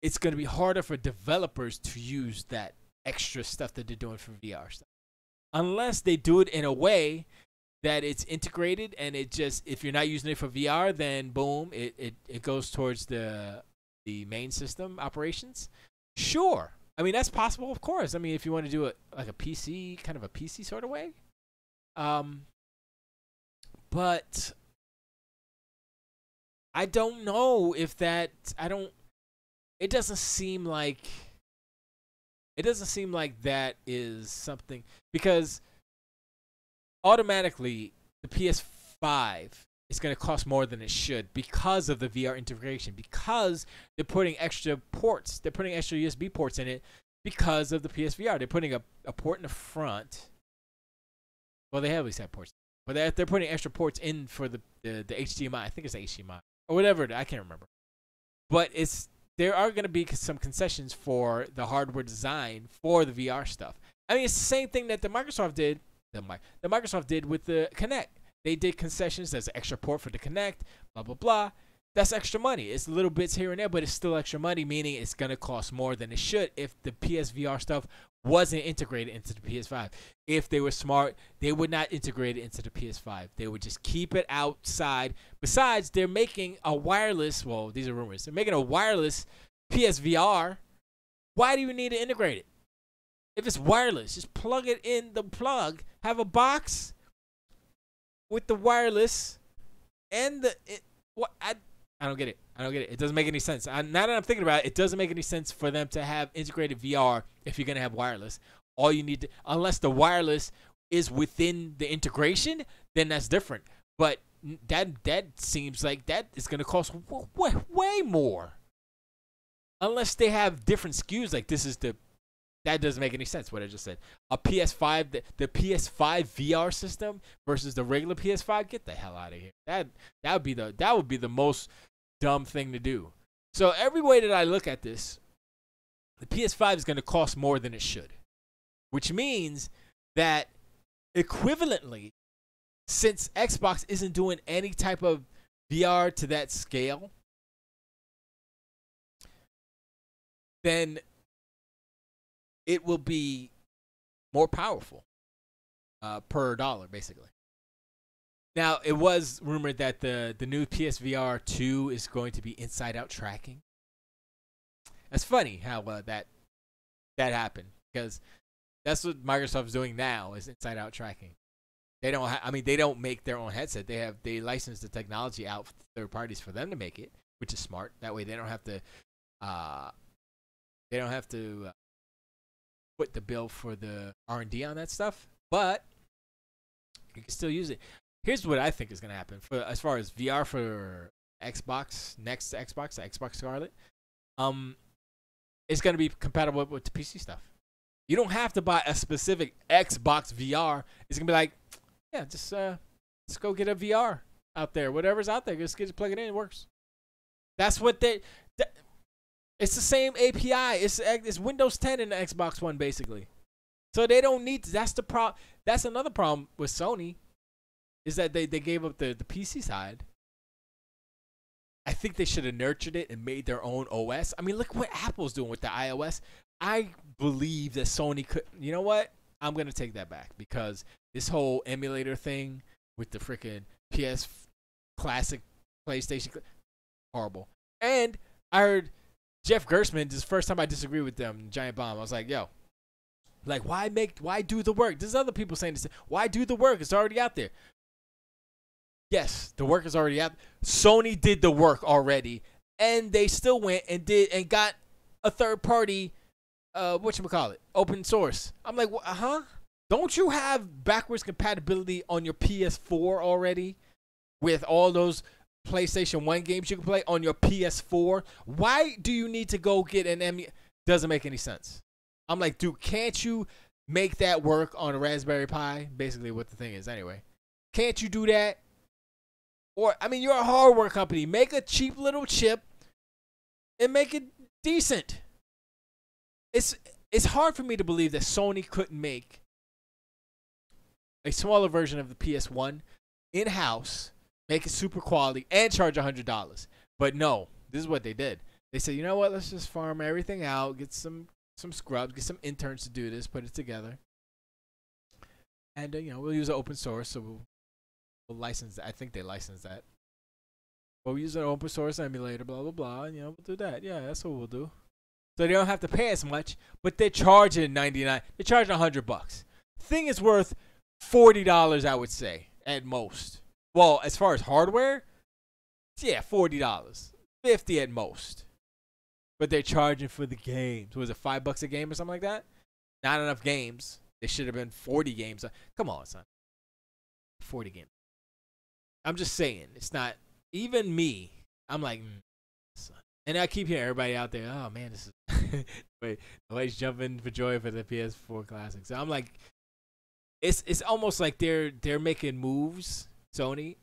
Speaker 1: it's going to be harder for developers to use that extra stuff that they're doing for VR stuff. Unless they do it in a way that it's integrated and it just, if you're not using it for VR, then boom, it goes towards the main system operations. Sure. I mean, that's possible, of course. I mean, if you want to do it like a PC, kind of a PC sort of way. But I don't know if that, it doesn't seem like that is something, because automatically the PS5 is going to cost more than it should because of the VR integration, because they're putting extra ports, they're putting extra USB ports in it because of the PSVR. They're putting a port in the front. Well, they have at least have ports, but they're putting extra ports in for the HDMI. I think it's HDMI or whatever. I can't remember. But there are going to be some concessions for the hardware design for the VR stuff. I mean, it's the same thing that the Microsoft did. The Microsoft did with the Kinect. they did concessions. There's an extra port for the Connect, blah, blah, blah. That's extra money. It's little bits here and there, but it's still extra money, meaning it's going to cost more than it should if the PSVR stuff wasn't integrated into the PS5. If they were smart, they would not integrate it into the PS5. They would just keep it outside. Besides, they're making a wireless, well, these are rumors. They're making a wireless PSVR. Why do you need to integrate it? If it's wireless, just plug it in the plug. Have a box with the wireless and the what I don't get it. I don't get it. It doesn't make any sense. Now that I'm thinking about it, it doesn't make any sense for them to have integrated VR if you're gonna have wireless. All you need to, unless the wireless is within the integration, then that's different. But that seems like that is gonna cost way more. Unless they have different SKUs, like this is the. That doesn't make any sense, what I just said. A PS5, the PS5 VR system versus the regular PS5, get the hell out of here. That would be the most dumb thing to do. So every way that I look at this, the PS5 is going to cost more than it should. Which means that equivalently, since Xbox isn't doing any type of VR to that scale, then it will be more powerful per dollar, basically. Now, it was rumored that the new PSVR 2 is going to be inside-out tracking. That's funny how that happened, because that's what Microsoft's doing now is inside-out tracking. They don't. They don't make their own headset. They license the technology out to third parties for them to make it, which is smart. That way, they don't have to. Put the bill for the R&D on that stuff, but you can still use it. Here's what I think is going to happen for as far as VR for Xbox, next Xbox, the Xbox Scarlet. It's going to be compatible with the PC stuff. You don't have to buy a specific Xbox VR. It's going to be like, yeah, just let's go get a VR out there. Whatever's out there, just plug it in. It works. That's what they. It's the same API. It's Windows 10 in the Xbox One, basically. So they don't need to. That's the problem. That's another problem with Sony, is that they gave up the PC side. I think they should have nurtured it and made their own OS. I mean, look what Apple's doing with the iOS. I believe that Sony could. You know what? I'm going to take that back, because this whole emulator thing with the freaking PS Classic, PlayStation, horrible. And I heard Jeff Gerstmann, this is the first time I disagree with them, Giant Bomb. I was like, yo, like, why do the work? There's other people saying this. Why do the work? It's already out there. Yes, the work is already out. Sony did the work already, and they still went and got a third party, whatchamacallit, open source. I'm like, huh? Don't you have backwards compatibility on your PS4 already with all those PlayStation 1 games you can play on your PS4? Why do you need to go get an emulator? Doesn't make any sense. I'm like, dude, can't you make that work on a Raspberry Pi? Basically what the thing is anyway. Can't you do that? Or, I mean, you're a hardware company. Make a cheap little chip and make it decent. It's hard for me to believe that Sony couldn't make a smaller version of the PS1 in-house, make it super quality, and charge $100. But no, this is what they did. They said, you know what? Let's just farm everything out, get some scrubs, get some interns to do this, put it together, and we'll use an open source. So we'll license that. I think they license that. We'll use an open source emulator, blah blah blah, and we'll do that. Yeah, that's what we'll do. So they don't have to pay as much, but they're charging $99. They're charging $100. Thing is worth $40, I would say, at most. Well, as far as hardware, yeah, $40, $50 at most. But they're charging for the games. Was it $5 a game or something like that? Not enough games. They should have been 40 games. Come on, son. 40 games. I'm just saying, it's not even me. I'm like, son. And I keep hearing everybody out there, oh man, this is wait, nobody's jumping for joy for the PS4 Classic. So I'm like, it's almost like they're making moves, Sony,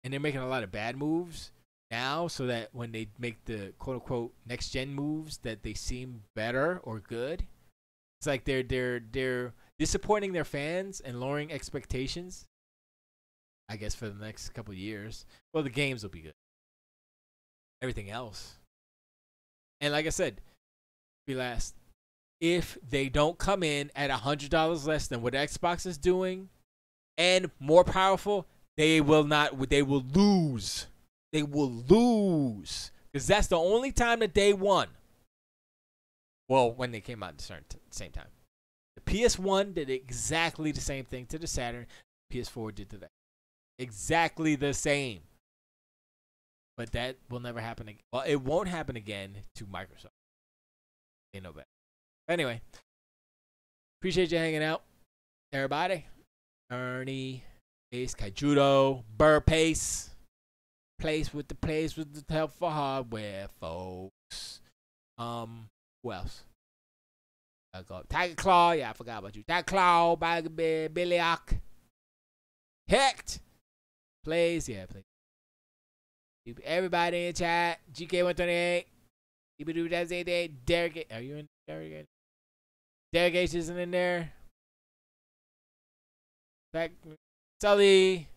Speaker 1: and they're making a lot of bad moves now, so that when they make the quote unquote next gen moves, that they seem better or good. It's like they're disappointing their fans and lowering expectations. I guess for the next couple years. Well, the games will be good. Everything else. And like I said, be last. If they don't come in at $100 less than what Xbox is doing and more powerful, they will not. They will lose. They will lose because that's the only time that they won. Well, when they came out at the same time, the PS1 did exactly the same thing to the Saturn. PS4 did to that. Exactly the same. But that will never happen again. Well, it won't happen again to Microsoft. They know better. Anyway, appreciate you hanging out, everybody. Ernie, Ace, Kaijudo, Burr Pace. Place with the helpful hardware, folks. Who else? I got Tiger Claw. Yeah, I forgot about you. Tiger Claw, Billy Ock. Hecht. Plays. Yeah, plays. Everybody in chat. GK128. Derek. Are you in Derek? Derek H isn't in there. Back. Sully.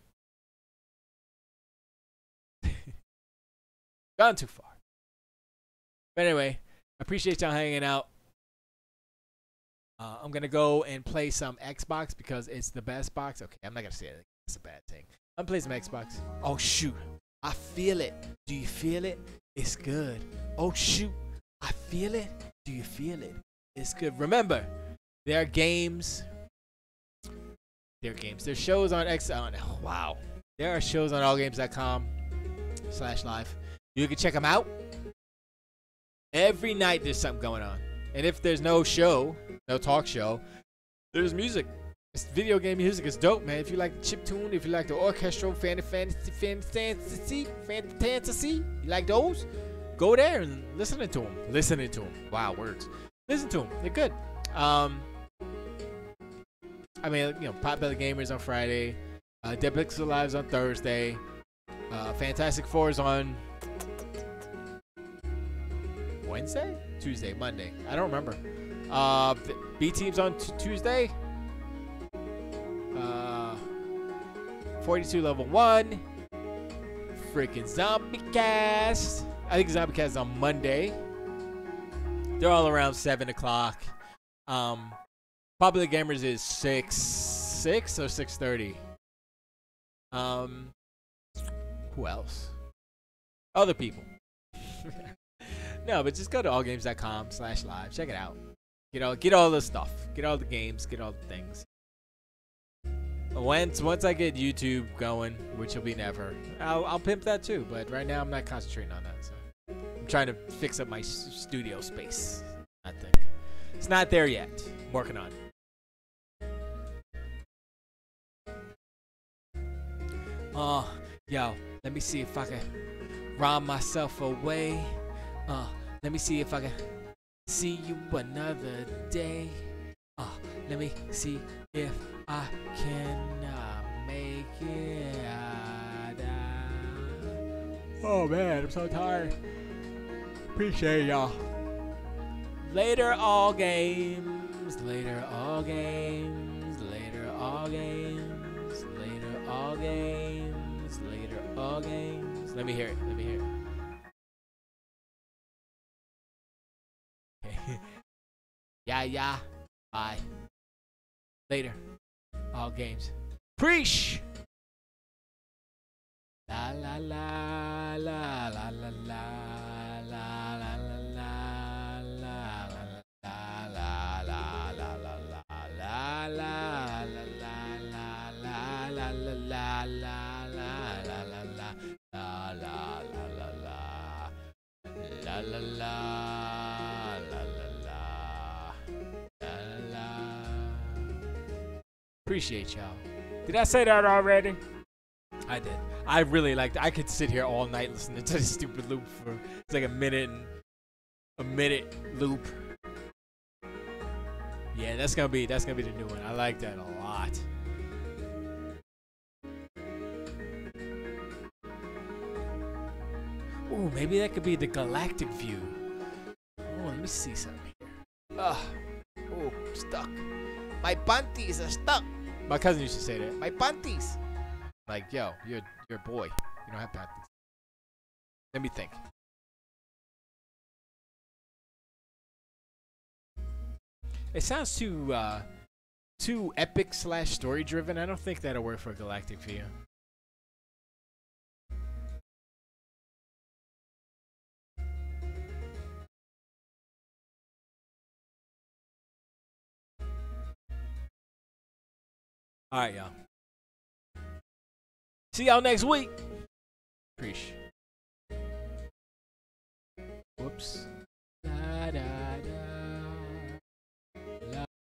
Speaker 1: Gone too far. But anyway, I appreciate y'all hanging out. I'm going to go and play some Xbox because it's the best box. Okay, I'm not going to say it. It's a bad thing. I'm playing some Xbox. Oh, shoot. I feel it. Do you feel it? It's good. Oh, shoot. I feel it. Do you feel it? It's good. Remember, there are games. There are games. There's shows on wow. There are shows on allgames.com/live. You can check them out. Every night there's something going on. And if there's no show, no talk show, there's music. It's video game music. It's dope, man. If you like the chiptune, if you like the orchestral fantasy, you like those, go there and listen to them. Wow, words. Listen to them. They're good. I mean, you know, Potbelly Gamers on Friday. Dead Pixel Live's on Thursday. Fantastic Four is on Wednesday? Tuesday, Monday. I don't remember. B Team's on Tuesday. 42 level 1. Freaking Zombie Cast. I think Zombie Cast is on Monday. They're all around 7 o'clock. Popular Gamers is 6 or 6:30. Who else? Other people. No, but just go to allgames.com/live. Check it out. Get all the stuff. Get all the games. Get all the things. Once I get YouTube going, which will be never, I'll pimp that too. But right now I'm not concentrating on that. So I'm trying to fix up my studio space. I think it's not there yet. I'm working on it. Yo, let me see if I can rhyme myself away. Let me see if I can see you another day. Let me see if I can make it. Oh man, I'm so tired. Appreciate y'all. Later, all games. Later, all games. Later, all games. Later, all games. Later, all games. Let me hear it. Let me hear it. Yeah. Bye. Later. All games. Preach. La la la la la la la la la la la Appreciate y'all. Did I say that already? I did. I really liked it. I could sit here all night listening to this stupid loop for it's like a minute loop. Yeah, that's gonna be the new one. I like that a lot. Ooh, maybe that could be the galactic view. Oh, let me see something here. Oh, I'm stuck. My panties are stuck. My cousin used to say that. My panties. Like, yo, you're a boy. You don't have to. Let me think. It sounds too epic / story driven. I don't think that'll work for Galactic for you. All right, y'all. See y'all next week. Preach. Whoops.